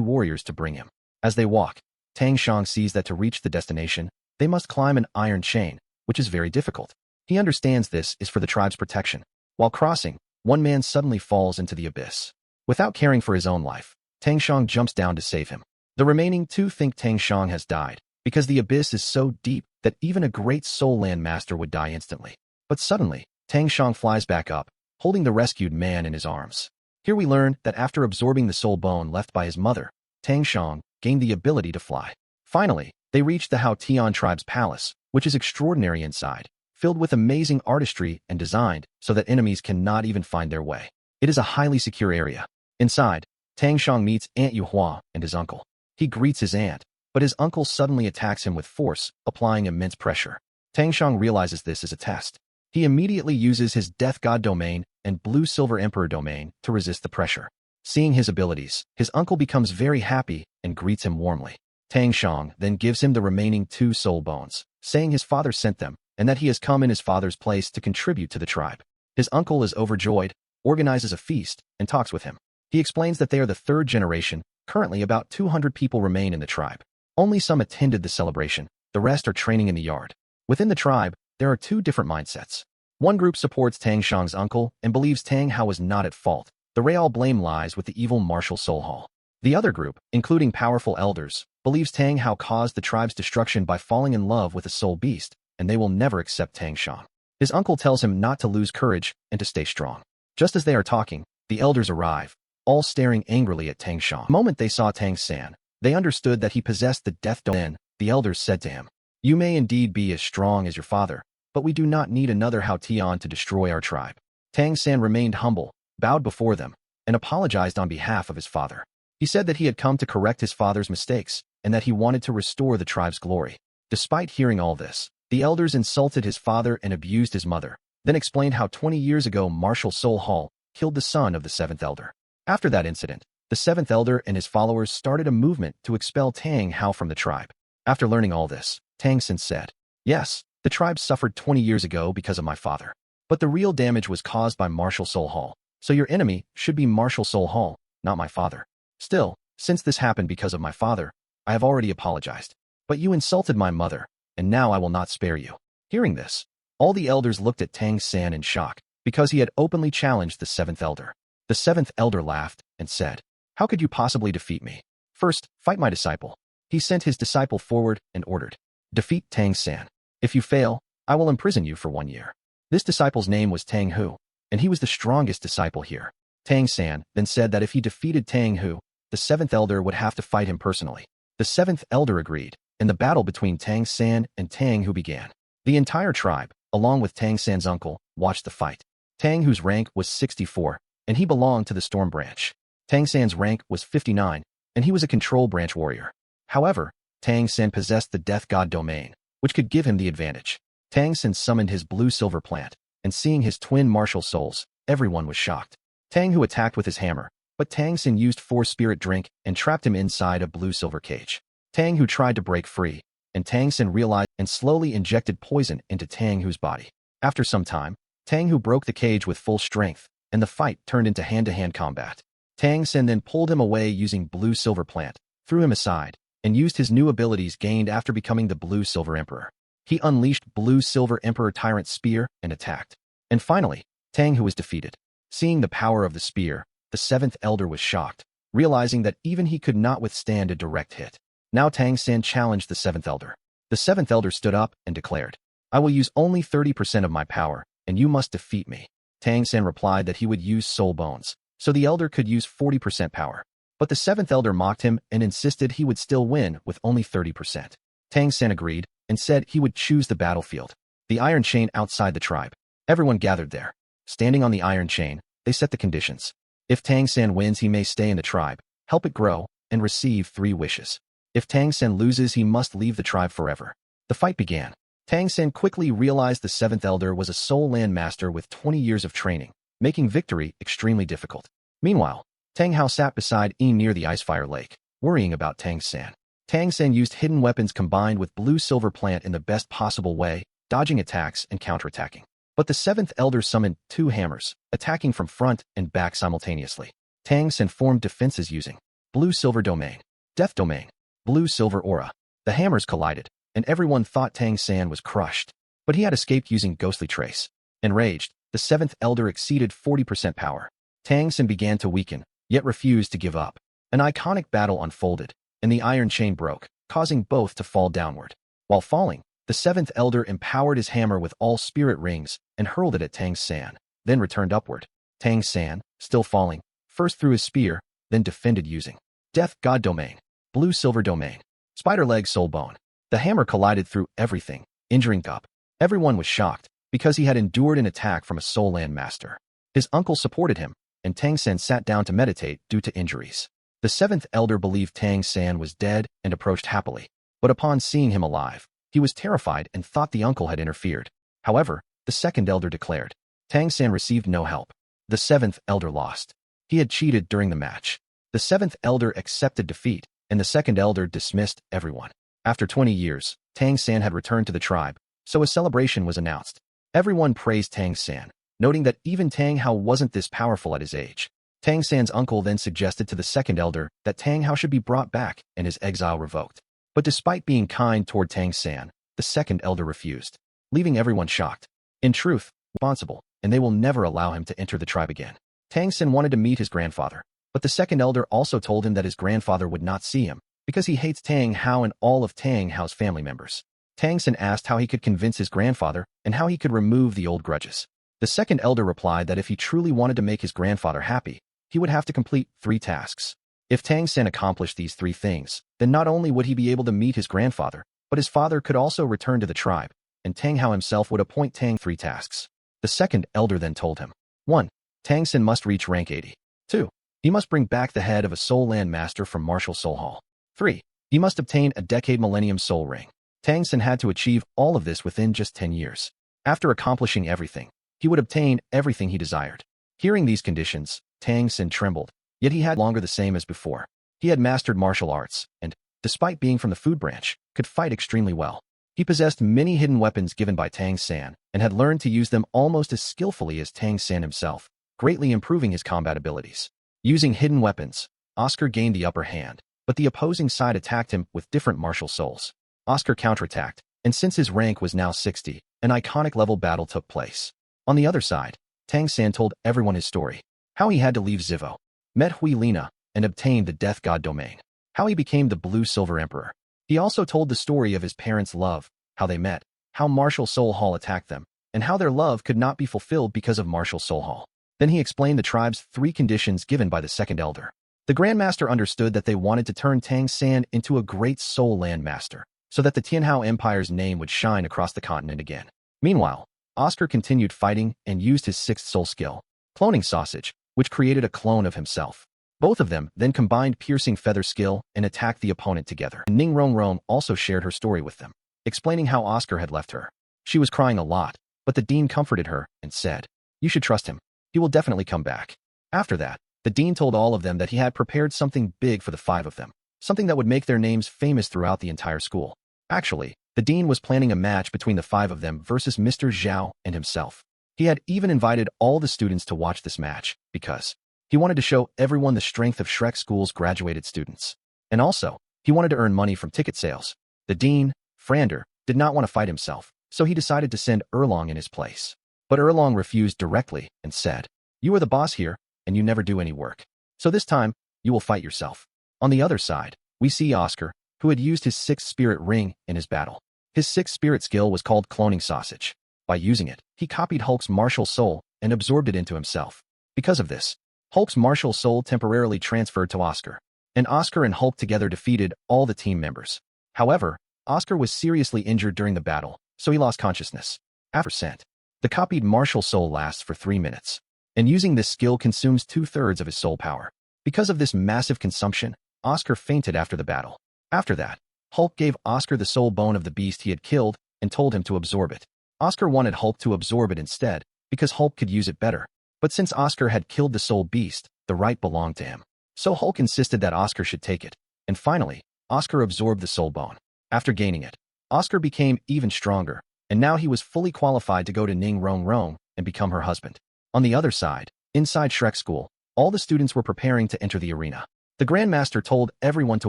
warriors to bring him. As they walk, Tang Xiang sees that to reach the destination, they must climb an iron chain, which is very difficult. He understands this is for the tribe's protection. While crossing, one man suddenly falls into the abyss. Without caring for his own life, Tang Xiang jumps down to save him. The remaining two think Tang Xiang has died, because the abyss is so deep that even a great Soul Land master would die instantly. But suddenly, Tang Xiang flies back up, holding the rescued man in his arms. Here we learn that after absorbing the soul bone left by his mother, Tang Xiang gained the ability to fly. Finally, they reach the Hao Tian tribe's palace, which is extraordinary inside, filled with amazing artistry and designed so that enemies cannot even find their way. It is a highly secure area. Inside, Tang Xiang meets Aunt Yuhua and his uncle. He greets his aunt, but his uncle suddenly attacks him with force, applying immense pressure. Tang Xiang realizes this as a test. He immediately uses his Death God domain and Blue Silver Emperor domain to resist the pressure. Seeing his abilities, his uncle becomes very happy and greets him warmly. Tang Xiang then gives him the remaining two soul bones, saying his father sent them and that he has come in his father's place to contribute to the tribe. His uncle is overjoyed, organizes a feast, and talks with him. He explains that they are the third generation. Currently about 200 people remain in the tribe. Only some attended the celebration, the rest are training in the yard. Within the tribe, there are two different mindsets. One group supports Tang Xiang's uncle and believes Tang Hao was not at fault. The real blame lies with the evil Martial Soul Hall. The other group, including powerful elders, believes Tang Hao caused the tribe's destruction by falling in love with a soul beast, and they will never accept Tang Xiang. His uncle tells him not to lose courage and to stay strong. Just as they are talking, the elders arrive, all staring angrily at Tang Xiang. The moment they saw Tang San, they understood that he possessed the death domain. The elders said to him, "You may indeed be as strong as your father, but we do not need another Hao Tian to destroy our tribe." Tang San remained humble, bowed before them, and apologized on behalf of his father. He said that he had come to correct his father's mistakes and that he wanted to restore the tribe's glory. Despite hearing all this, the elders insulted his father and abused his mother, then explained how 20 years ago Martial Soul Hall killed the son of the seventh elder. After that incident, the seventh elder and his followers started a movement to expel Tang Hao from the tribe. After learning all this, Tang San said, "Yes, the tribe suffered 20 years ago because of my father. But the real damage was caused by Martial Soul Hall. So your enemy should be Martial Soul Hall, not my father. Still, since this happened because of my father, I have already apologized. But you insulted my mother, and now I will not spare you." Hearing this, all the elders looked at Tang San in shock, because he had openly challenged the seventh elder. The seventh elder laughed and said, "How could you possibly defeat me? First, fight my disciple." He sent his disciple forward and ordered, "Defeat Tang San. If you fail, I will imprison you for 1 year." This disciple's name was Tang Hu, and he was the strongest disciple here. Tang San then said that if he defeated Tang Hu, the seventh elder would have to fight him personally. The seventh elder agreed, and the battle between Tang San and Tang Hu began. The entire tribe, along with Tang San's uncle, watched the fight. Tang Hu's rank was 64, and he belonged to the Storm Branch. Tang San's rank was 59, and he was a Control Branch warrior. However, Tang San possessed the Death God domain, which could give him the advantage. Tang San summoned his Blue Silver plant, and seeing his twin martial souls, everyone was shocked. Tang Hu attacked with his hammer, but Tang San used Four Spirit Drink and trapped him inside a Blue Silver cage. Tang Hu tried to break free, and Tang San realized and slowly injected poison into Tang Hu's body. After some time, Tang Hu broke the cage with full strength, and the fight turned into hand-to-hand combat. Tang San then pulled him away using Blue Silver Plant, threw him aside, and used his new abilities gained after becoming the Blue Silver Emperor. He unleashed Blue Silver Emperor Tyrant Spear and attacked. And finally, Tang Hu was defeated. Seeing the power of the spear, the seventh elder was shocked, realizing that even he could not withstand a direct hit. Now Tang San challenged the seventh elder. The seventh elder stood up and declared, "I will use only 30% of my power, and you must defeat me." Tang San replied that he would use soul bones, so the elder could use 40% power. But the seventh elder mocked him and insisted he would still win with only 30%. Tang San agreed and said he would choose the battlefield, the iron chain outside the tribe. Everyone gathered there. Standing on the iron chain, they set the conditions. If Tang San wins, he may stay in the tribe, help it grow, and receive 3 wishes. If Tang San loses, he must leave the tribe forever. The fight began. Tang San quickly realized the seventh elder was a Soul Land master with 20 years of training, making victory extremely difficult. Meanwhile, Tang Hao sat beside near the Icefire Lake, worrying about Tang San. Tang Sen used hidden weapons combined with blue-silver plant in the best possible way, dodging attacks and counterattacking. But the seventh elder summoned 2 hammers, attacking from front and back simultaneously. Tang Sen formed defenses using blue-silver domain, death domain, blue-silver aura. The hammers collided, and everyone thought Tang San was crushed. But he had escaped using ghostly trace. Enraged, the seventh elder exceeded 40% power. Tang Sen began to weaken, yet refused to give up. An iconic battle unfolded, and the iron chain broke, causing both to fall downward. While falling, the seventh elder empowered his hammer with all spirit rings and hurled it at Tang San, then returned upward. Tang San, still falling, first threw his spear, then defended using Death God Domain, Blue-Silver Domain, Spider Leg Soul Bone. The hammer collided through everything, injuring Gup. Everyone was shocked, because he had endured an attack from a Soul Land Master. His uncle supported him, and Tang San sat down to meditate due to injuries. The seventh elder believed Tang San was dead and approached happily, but upon seeing him alive, he was terrified and thought the uncle had interfered. However, the second elder declared, Tang San received no help. The seventh elder lost. He had cheated during the match. The seventh elder accepted defeat, and the second elder dismissed everyone. After 20 years, Tang San had returned to the tribe, so a celebration was announced. Everyone praised Tang San, noting that even Tang Hao wasn't this powerful at his age. Tang San's uncle then suggested to the second elder that Tang Hao should be brought back and his exile revoked. But despite being kind toward Tang San, the second elder refused, leaving everyone shocked. In truth, responsible, and they will never allow him to enter the tribe again. Tang San wanted to meet his grandfather, but the second elder also told him that his grandfather would not see him, because he hates Tang Hao and all of Tang Hao's family members. Tang San asked how he could convince his grandfather and how he could remove the old grudges. The second elder replied that if he truly wanted to make his grandfather happy, he would have to complete 3 tasks. If Tang San accomplished these 3 things, then not only would he be able to meet his grandfather, but his father could also return to the tribe, and Tang Hao himself would appoint Tang 3 tasks. The second elder then told him, 1. Tang San must reach rank 80. 2. He must bring back the head of a Soul Land Master from Martial Soul Hall. 3. He must obtain a Decade Millennium Soul Ring. Tang San had to achieve all of this within just 10 years. After accomplishing everything, he would obtain everything he desired. Hearing these conditions, Tang San trembled, yet he had longer the same as before. He had mastered martial arts, and, despite being from the food branch, could fight extremely well. He possessed many hidden weapons given by Tang San, and had learned to use them almost as skillfully as Tang San himself, greatly improving his combat abilities. Using hidden weapons, Oscar gained the upper hand, but the opposing side attacked him with different martial souls. Oscar counterattacked, and since his rank was now 60, an iconic level battle took place. On the other side, Tang San told everyone his story, how he had to leave Zivo, met Hui Lina, and obtained the Death God Domain, how he became the Blue-Silver Emperor. He also told the story of his parents' love, how they met, how Martial Soul Hall attacked them, and how their love could not be fulfilled because of Martial Soul Hall. Then he explained the tribe's 3 conditions given by the second elder. The Grandmaster understood that they wanted to turn Tang San into a great Soul Land Master, so that the Tianhao Empire's name would shine across the continent again. Meanwhile, Oscar continued fighting and used his 6th soul skill, Cloning Sausage, which created a clone of himself. Both of them then combined Piercing Feather skill and attacked the opponent together. Ning Rongrong also shared her story with them, explaining how Oscar had left her. She was crying a lot, but the dean comforted her and said, "You should trust him. He will definitely come back." After that, the dean told all of them that he had prepared something big for the 5 of them, something that would make their names famous throughout the entire school. Actually, the dean was planning a match between the 5 of them versus Mr. Zhao and himself. He had even invited all the students to watch this match, because he wanted to show everyone the strength of Shrek School's graduated students. And also, he wanted to earn money from ticket sales. The dean, Frander, did not want to fight himself, so he decided to send Erlong in his place. But Erlong refused directly and said, "You are the boss here, and you never do any work. So this time, you will fight yourself." On the other side, we see Oscar, who had used his 6th spirit ring in his battle. His 6th spirit skill was called Cloning Sausage. By using it, he copied Hulk's martial soul and absorbed it into himself. Because of this, Hulk's martial soul temporarily transferred to Oscar, and Oscar and Hulk together defeated all the team members. However, Oscar was seriously injured during the battle, so he lost consciousness. After sent, the copied martial soul lasts for 3 minutes, and using this skill consumes 2/3 of his soul power. Because of this massive consumption, Oscar fainted after the battle. After that, Hulk gave Oscar the soul bone of the beast he had killed and told him to absorb it. Oscar wanted Hulk to absorb it instead, because Hulk could use it better. But since Oscar had killed the soul beast, the right belonged to him. So Hulk insisted that Oscar should take it. And finally, Oscar absorbed the soul bone. After gaining it, Oscar became even stronger, and now he was fully qualified to go to Ning Rong Rong and become her husband. On the other side, inside Shrek School, all the students were preparing to enter the arena. The Grandmaster told everyone to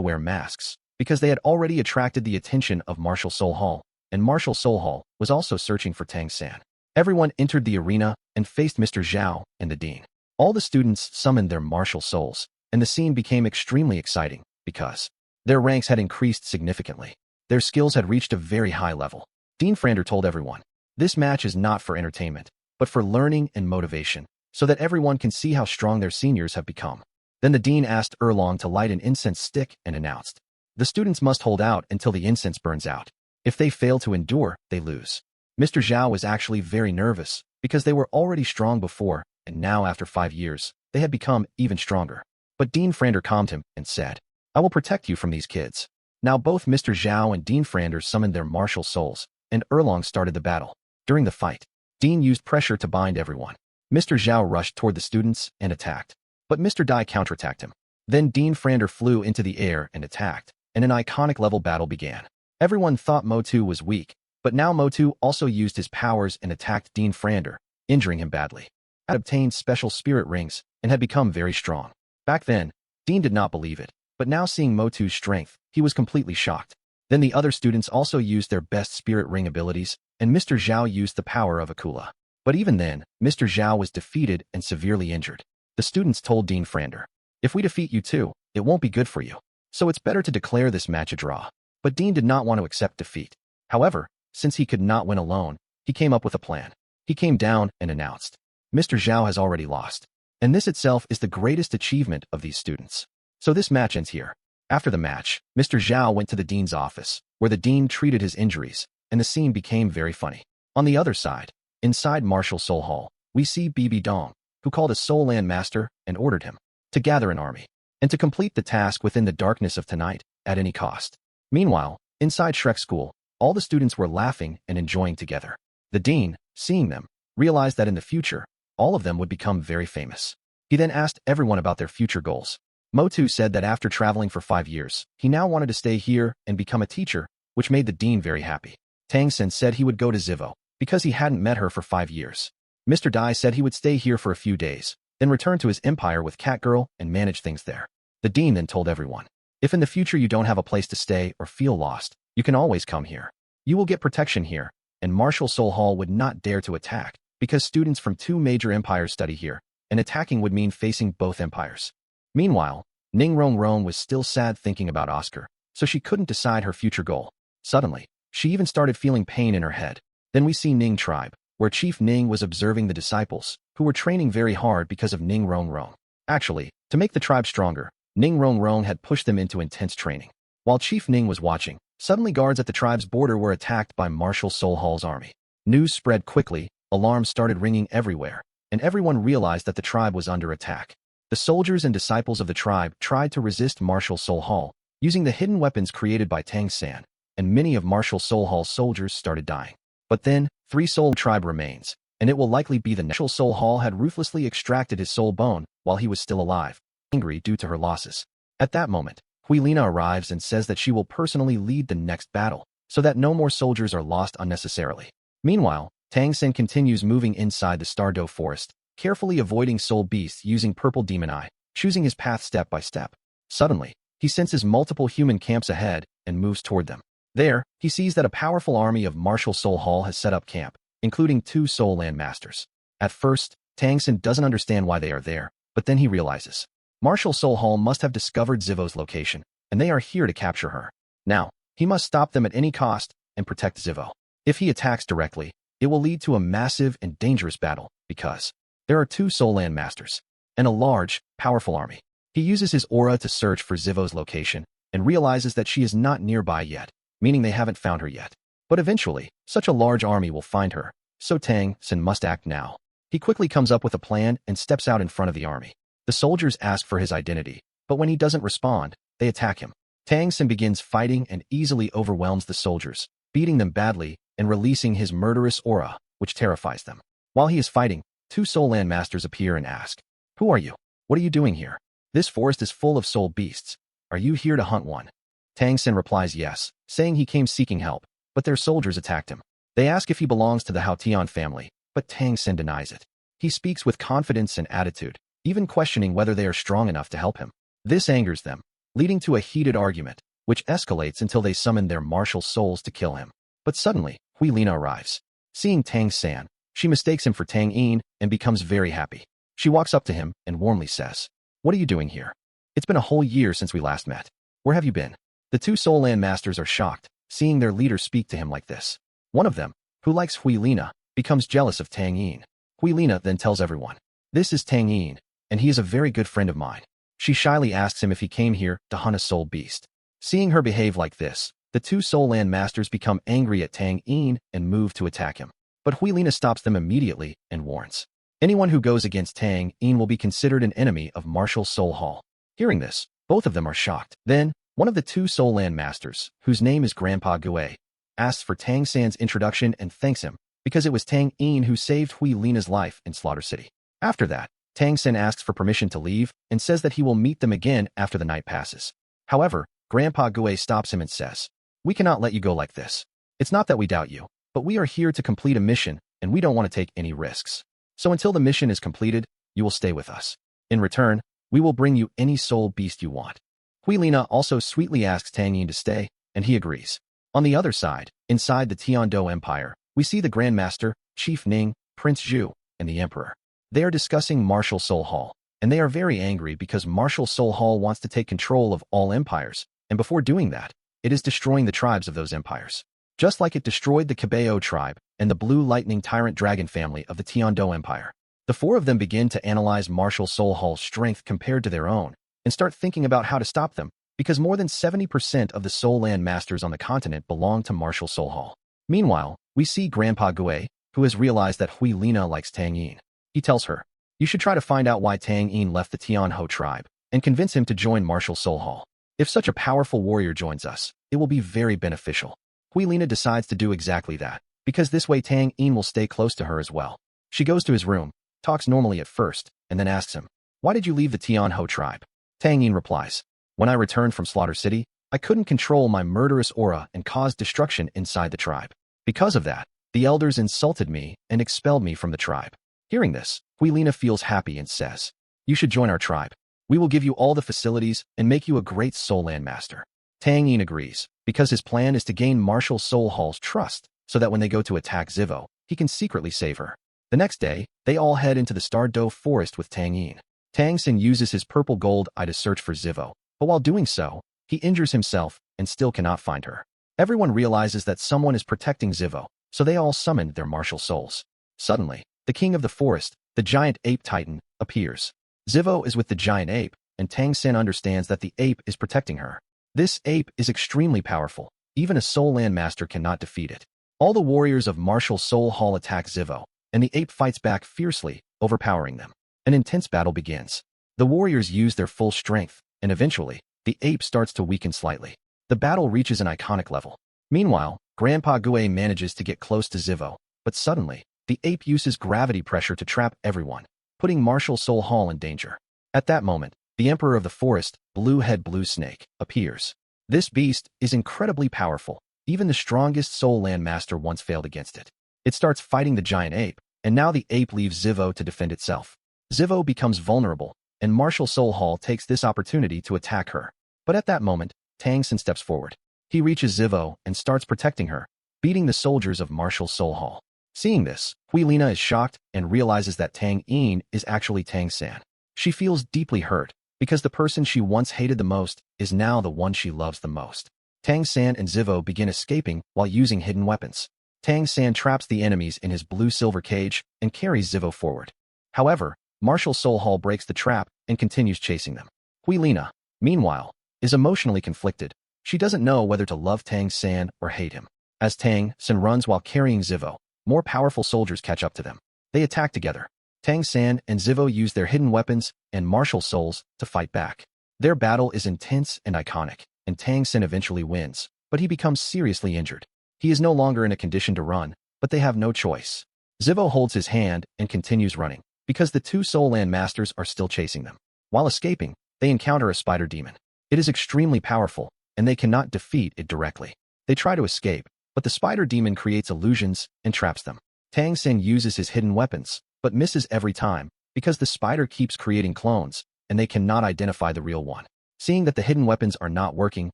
wear masks, because they had already attracted the attention of Martial Soul Hall, and Martial Soul Hall was also searching for Tang San. Everyone entered the arena and faced Mr. Zhao and the dean. All the students summoned their martial souls, and the scene became extremely exciting because their ranks had increased significantly. Their skills had reached a very high level. Dean Frander told everyone, "This match is not for entertainment, but for learning and motivation, so that everyone can see how strong their seniors have become." Then the dean asked Erlong to light an incense stick and announced, "The students must hold out until the incense burns out. If they fail to endure, they lose." Mr. Zhao was actually very nervous because they were already strong before, and now after 5 years, they had become even stronger. But Dean Frander calmed him and said, "I will protect you from these kids." Now both Mr. Zhao and Dean Frander summoned their martial souls, and Erlong started the battle. During the fight, Dean used pressure to bind everyone. Mr. Zhao rushed toward the students and attacked, but Mr. Dai counterattacked him. Then Dean Frander flew into the air and attacked, and an iconic level battle began. Everyone thought Motu was weak, but now Motu also used his powers and attacked Dean Frander, injuring him badly. He had obtained special spirit rings and had become very strong. Back then, Dean did not believe it, but now seeing Motu's strength, he was completely shocked. Then the other students also used their best spirit ring abilities, and Mr. Zhao used the power of Akula. But even then, Mr. Zhao was defeated and severely injured. The students told Dean Frander, "If we defeat you too, it won't be good for you. So it's better to declare this match a draw." But Dean did not want to accept defeat. However, since he could not win alone, he came up with a plan. He came down and announced, "Mr. Zhao has already lost. And this itself is the greatest achievement of these students. So this match ends here." After the match, Mr. Zhao went to the dean's office, where the dean treated his injuries, and the scene became very funny. On the other side, inside Martial Soul Hall, we see Bibi Dong, who called a Soul Land Master and ordered him to gather an army and to complete the task within the darkness of tonight at any cost. Meanwhile, inside Shrek School, all the students were laughing and enjoying together. The dean, seeing them, realized that in the future, all of them would become very famous. He then asked everyone about their future goals. Motu said that after traveling for 5 years, he now wanted to stay here and become a teacher, which made the dean very happy. Tang Sen said he would go to Zivo, because he hadn't met her for 5 years. Mr. Dai said he would stay here for a few days, then return to his empire with Catgirl and manage things there. The dean then told everyone, "If in the future you don't have a place to stay or feel lost, you can always come here. You will get protection here," and Martial Soul Hall would not dare to attack, because students from 2 major empires study here, and attacking would mean facing both empires. Meanwhile, Ning Rong Rong was still sad thinking about Oscar, so she couldn't decide her future goal. Suddenly, she even started feeling pain in her head. Then we see Ning Tribe, where Chief Ning was observing the disciples, who were training very hard because of Ning Rong Rong. Actually, to make the tribe stronger, Ning Rong Rong had pushed them into intense training. While Chief Ning was watching, suddenly guards at the tribe's border were attacked by Martial Soul Hall's army. News spread quickly, alarms started ringing everywhere, and everyone realized that the tribe was under attack. The soldiers and disciples of the tribe tried to resist Martial Soul Hall, using the hidden weapons created by Tang San, and many of Martial Soul Hall's soldiers started dying. But then, 3 soul tribe remains, and it will likely be the Martial Soul Hall had ruthlessly extracted his soul bone while he was still alive, angry due to her losses. At that moment, Huilina arrives and says that she will personally lead the next battle, so that no more soldiers are lost unnecessarily. Meanwhile, Tang Sen continues moving inside the Stardoe Forest, carefully avoiding soul beasts using Purple Demon Eye, choosing his path step by step. Suddenly, he senses multiple human camps ahead and moves toward them. There, he sees that a powerful army of Martial Soul Hall has set up camp, including 2 Soul Land Masters. At first, Tang Sen doesn't understand why they are there, but then he realizes. Martial Soul Hall must have discovered Zivo's location, and they are here to capture her. Now, he must stop them at any cost and protect Zivo. If he attacks directly, it will lead to a massive and dangerous battle, because there are 2 Soul Land Masters and a large, powerful army. He uses his aura to search for Zivo's location and realizes that she is not nearby yet, meaning they haven't found her yet. But eventually, such a large army will find her, so Tang Sen must act now. He quickly comes up with a plan and steps out in front of the army. The soldiers ask for his identity, but when he doesn't respond, they attack him. Tang Sen begins fighting and easily overwhelms the soldiers, beating them badly and releasing his murderous aura, which terrifies them. While he is fighting, 2 Soul Land Masters appear and ask, "Who are you? What are you doing here? This forest is full of soul beasts. Are you here to hunt one?" Tang Sen replies yes, saying he came seeking help, but their soldiers attacked him. They ask if he belongs to the Hao Tian family, but Tang Sen denies it. He speaks with confidence and attitude, even questioning whether they are strong enough to help him. This angers them, leading to a heated argument, which escalates until they summon their martial souls to kill him. But suddenly, Hui Lina arrives. Seeing Tang San, she mistakes him for Tang Yin and becomes very happy. She walks up to him and warmly says, "What are you doing here? It's been a whole year since we last met. Where have you been?" The two Soul Land Masters are shocked, seeing their leader speak to him like this. One of them, who likes Hui Lina, becomes jealous of Tang Yin. Hui Lina then tells everyone, "This is Tang Yin, and he is a very good friend of mine." She shyly asks him if he came here to hunt a soul beast. Seeing her behave like this, the two Soul Land Masters become angry at Tang Yin and move to attack him. But Hui Lina stops them immediately and warns, "Anyone who goes against Tang Yin will be considered an enemy of Martial Soul Hall." Hearing this, both of them are shocked. Then, one of the two Soul Land Masters, whose name is Grandpa Gue, asks for Tang San's introduction and thanks him, because it was Tang Yin who saved Hui Lina's life in Slaughter City. After that, Tang San asks for permission to leave and says that he will meet them again after the night passes. However, Grandpa Gue stops him and says, "We cannot let you go like this. It's not that we doubt you, but we are here to complete a mission and we don't want to take any risks. So until the mission is completed, you will stay with us. In return, we will bring you any soul beast you want." Hui Lina also sweetly asks Tang Yin to stay, and he agrees. On the other side, inside the Tiando Empire, we see the Grand Master, Chief Ning, Prince Zhu, and the Emperor. They are discussing Martial Soul Hall, and they are very angry because Martial Soul Hall wants to take control of all empires, and before doing that, it is destroying the tribes of those empires. Just like it destroyed the Cabello tribe and the Blue Lightning Tyrant Dragon family of the Tiando Empire. The four of them begin to analyze Martial Soul Hall's strength compared to their own, and start thinking about how to stop them, because more than 70% of the Soul Land Masters on the continent belong to Martial Soul Hall. Meanwhile, we see Grandpa Gue, who has realized that Hui Lina likes Tang Yin. He tells her, "You should try to find out why Tang Yin left the Tian Ho tribe, and convince him to join Martial Soul Hall. If such a powerful warrior joins us, it will be very beneficial." Hui Lina decides to do exactly that, because this way Tang Yin will stay close to her as well. She goes to his room, talks normally at first, and then asks him, "Why did you leave the Tian Ho tribe?" Tang Yin replies, "When I returned from Slaughter City, I couldn't control my murderous aura and caused destruction inside the tribe. Because of that, the elders insulted me and expelled me from the tribe." Hearing this, Hui Lina feels happy and says, "You should join our tribe. We will give you all the facilities and make you a great Soul Land Master." Tang Yin agrees, because his plan is to gain Martial Soul Hall's trust, so that when they go to attack Zivo, he can secretly save her. The next day, they all head into the Star Doe forest with Tang Yin. Tang Sin uses his purple gold eye to search for Zivo, but while doing so, he injures himself and still cannot find her. Everyone realizes that someone is protecting Zivo, so they all summon their martial souls. Suddenly, the king of the forest, the giant ape titan, appears. Zivo is with the giant ape, and Tang Sin understands that the ape is protecting her. This ape is extremely powerful. Even a Soul Land Master cannot defeat it. All the warriors of Martial Soul Hall attack Zivo, and the ape fights back fiercely, overpowering them. An intense battle begins. The warriors use their full strength, and eventually, the ape starts to weaken slightly. The battle reaches an iconic level. Meanwhile, Grandpa Gue manages to get close to Zivo, but suddenly, the ape uses gravity pressure to trap everyone, putting Martial Soul Hall in danger. At that moment, the Emperor of the Forest, Blue-Head Blue Snake, appears. This beast is incredibly powerful. Even the strongest Soul Land Master once failed against it. It starts fighting the giant ape, and now the ape leaves Zivo to defend itself. Zivo becomes vulnerable, and Martial Soul Hall takes this opportunity to attack her. But at that moment, Tang Sin steps forward. He reaches Zivo and starts protecting her, beating the soldiers of Martial Soul Hall. Seeing this, Hui Lina is shocked and realizes that Tang Yin is actually Tang San. She feels deeply hurt, because the person she once hated the most is now the one she loves the most. Tang San and Zivo begin escaping while using hidden weapons. Tang San traps the enemies in his blue-silver cage and carries Zivo forward. However, Martial Soul Hall breaks the trap and continues chasing them. Hui Lina, meanwhile, is emotionally conflicted. She doesn't know whether to love Tang San or hate him. As Tang San runs while carrying Zivo, more powerful soldiers catch up to them. They attack together. Tang San and Zivo use their hidden weapons and martial souls to fight back. Their battle is intense and iconic, and Tang San eventually wins, but he becomes seriously injured. He is no longer in a condition to run, but they have no choice. Zivo holds his hand and continues running, because the two Soul Land Masters are still chasing them. While escaping, they encounter a spider demon. It is extremely powerful, and they cannot defeat it directly. They try to escape, but the spider demon creates illusions and traps them. Tang Sen uses his hidden weapons, but misses every time, because the spider keeps creating clones, and they cannot identify the real one. Seeing that the hidden weapons are not working,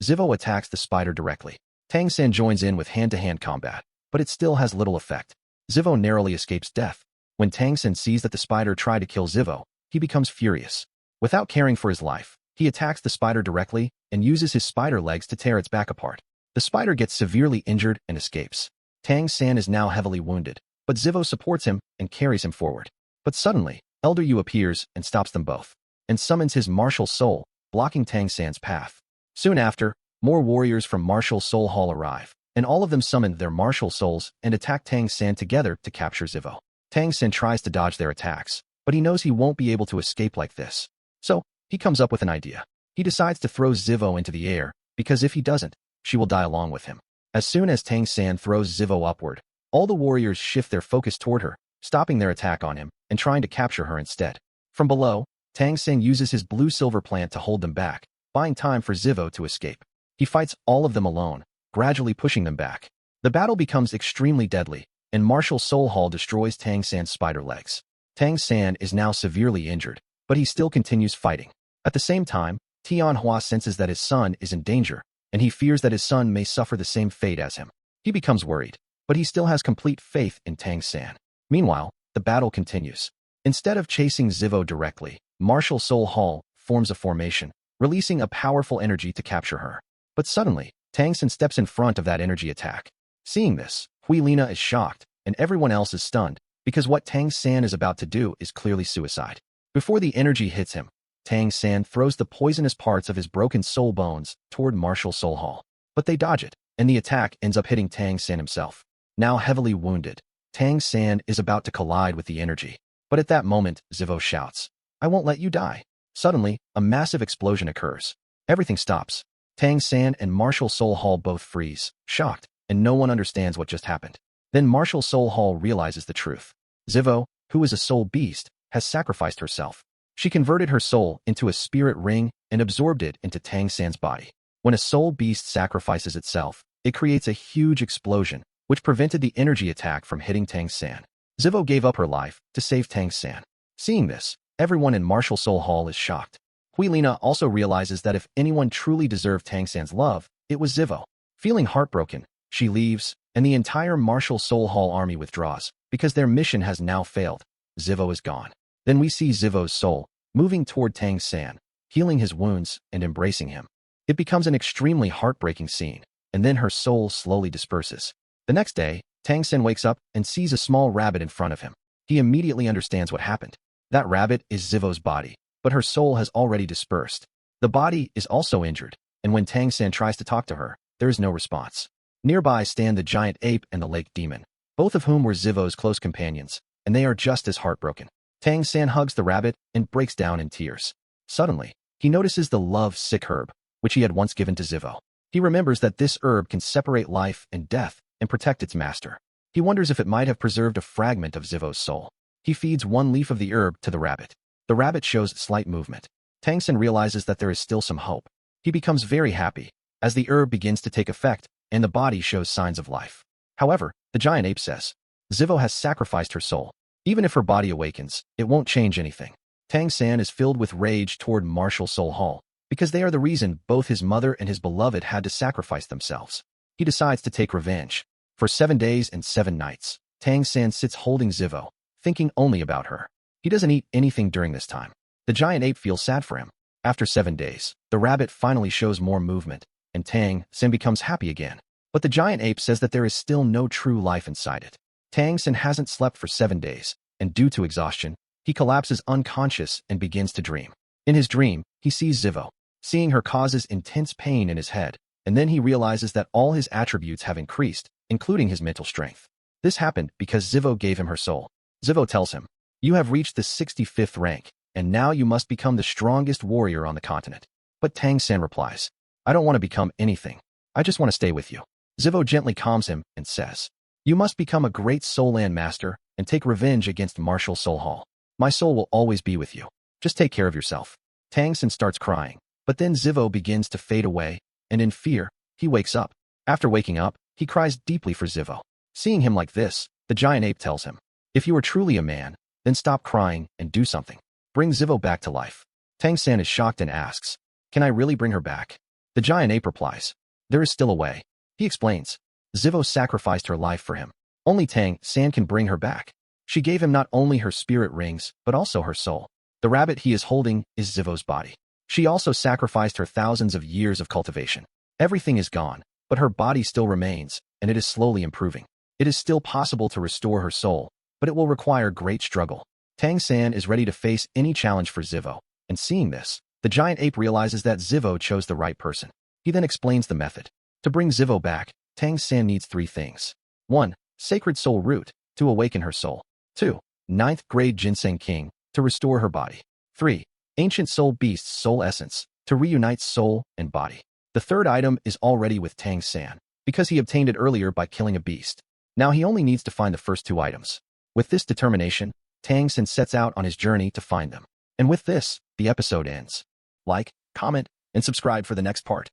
Zivo attacks the spider directly. Tang Sen joins in with hand-to-hand combat, but it still has little effect. Zivo narrowly escapes death. When Tang Sen sees that the spider tried to kill Zivo, he becomes furious. Without caring for his life, he attacks the spider directly and uses his spider legs to tear its back apart. The spider gets severely injured and escapes. Tang San is now heavily wounded, but Zivo supports him and carries him forward. But suddenly, Elder Yu appears and stops them both, and summons his martial soul, blocking Tang San's path. Soon after, more warriors from Martial Soul Hall arrive, and all of them summon their martial souls and attack Tang San together to capture Zivo. Tang San tries to dodge their attacks, but he knows he won't be able to escape like this. So, he comes up with an idea. He decides to throw Zivo into the air, because if he doesn't, she will die along with him. As soon as Tang San throws Zivo upward, all the warriors shift their focus toward her, stopping their attack on him and trying to capture her instead. From below, Tang San uses his blue-silver plant to hold them back, buying time for Zivo to escape. He fights all of them alone, gradually pushing them back. The battle becomes extremely deadly, and Martial Soul Hall destroys Tang San's spider legs. Tang San is now severely injured, but he still continues fighting. At the same time, Tian Hua senses that his son is in danger, and he fears that his son may suffer the same fate as him. He becomes worried, but he still has complete faith in Tang San. Meanwhile, the battle continues. Instead of chasing Zivo directly, Martial Soul Hall forms a formation, releasing a powerful energy to capture her. But suddenly, Tang San steps in front of that energy attack. Seeing this, Hui Lina is shocked, and everyone else is stunned, because what Tang San is about to do is clearly suicide. Before the energy hits him, Tang San throws the poisonous parts of his broken soul bones toward Martial Soul Hall. But they dodge it, and the attack ends up hitting Tang San himself. Now heavily wounded, Tang San is about to collide with the energy. But at that moment, Zivo shouts, "I won't let you die." Suddenly, a massive explosion occurs. Everything stops. Tang San and Martial Soul Hall both freeze, shocked, and no one understands what just happened. Then Martial Soul Hall realizes the truth. Zivo, who is a soul beast, has sacrificed herself. She converted her soul into a spirit ring and absorbed it into Tang San's body. When a soul beast sacrifices itself, it creates a huge explosion, which prevented the energy attack from hitting Tang San. Zivo gave up her life to save Tang San. Seeing this, everyone in Martial Soul Hall is shocked. Hui Lina also realizes that if anyone truly deserved Tang San's love, it was Zivo. Feeling heartbroken, she leaves, and the entire Martial Soul Hall army withdraws, because their mission has now failed. Zivo is gone. Then we see Zivo's soul moving toward Tang San, healing his wounds and embracing him. It becomes an extremely heartbreaking scene, and then her soul slowly disperses. The next day, Tang San wakes up and sees a small rabbit in front of him. He immediately understands what happened. That rabbit is Zivo's body, but her soul has already dispersed. The body is also injured, and when Tang San tries to talk to her, there is no response. Nearby stand the giant ape and the lake demon, both of whom were Zivo's close companions, and they are just as heartbroken. Tang San hugs the rabbit and breaks down in tears. Suddenly, he notices the love-sick herb, which he had once given to Zivo. He remembers that this herb can separate life and death and protect its master. He wonders if it might have preserved a fragment of Zivo's soul. He feeds one leaf of the herb to the rabbit. The rabbit shows slight movement. Tang San realizes that there is still some hope. He becomes very happy as the herb begins to take effect and the body shows signs of life. However, the giant ape says, Zivo has sacrificed her soul. Even if her body awakens, it won't change anything. Tang San is filled with rage toward Martial Soul Hall, because they are the reason both his mother and his beloved had to sacrifice themselves. He decides to take revenge. For 7 days and 7 nights, Tang San sits holding Zivo, thinking only about her. He doesn't eat anything during this time. The giant ape feels sad for him. After 7 days, the rabbit finally shows more movement, and Tang San becomes happy again. But the giant ape says that there is still no true life inside it. Tang San hasn't slept for 7 days, and due to exhaustion, he collapses unconscious and begins to dream. In his dream, he sees Zivo. Seeing her causes intense pain in his head, and then he realizes that all his attributes have increased, including his mental strength. This happened because Zivo gave him her soul. Zivo tells him, "You have reached the 65th rank, and now you must become the strongest warrior on the continent." But Tang San replies, "I don't want to become anything. I just want to stay with you." Zivo gently calms him and says, "You must become a great Soul Land master and take revenge against Martial Soul Hall. My soul will always be with you. Just take care of yourself." Tang San starts crying, but then Zivo begins to fade away, and in fear, he wakes up. After waking up, he cries deeply for Zivo. Seeing him like this, the giant ape tells him, "If you are truly a man, then stop crying and do something. Bring Zivo back to life." Tang San is shocked and asks, "Can I really bring her back?" The giant ape replies, "There is still a way." He explains, "Zivo sacrificed her life for him. Only Tang San can bring her back. She gave him not only her spirit rings, but also her soul. The rabbit he is holding is Zivo's body. She also sacrificed her thousands of years of cultivation. Everything is gone, but her body still remains, and it is slowly improving. It is still possible to restore her soul, but it will require great struggle." Tang San is ready to face any challenge for Zivo, and seeing this, the giant ape realizes that Zivo chose the right person. He then explains the method. To bring Zivo back, Tang San needs 3 things. 1. Sacred Soul Root, to awaken her soul. 2. Ninth Grade Ginseng King, to restore her body. 3. Ancient Soul Beast's Soul Essence, to reunite soul and body. The third item is already with Tang San, because he obtained it earlier by killing a beast. Now he only needs to find the first 2 items. With this determination, Tang San sets out on his journey to find them. And with this, the episode ends. Like, comment, and subscribe for the next part.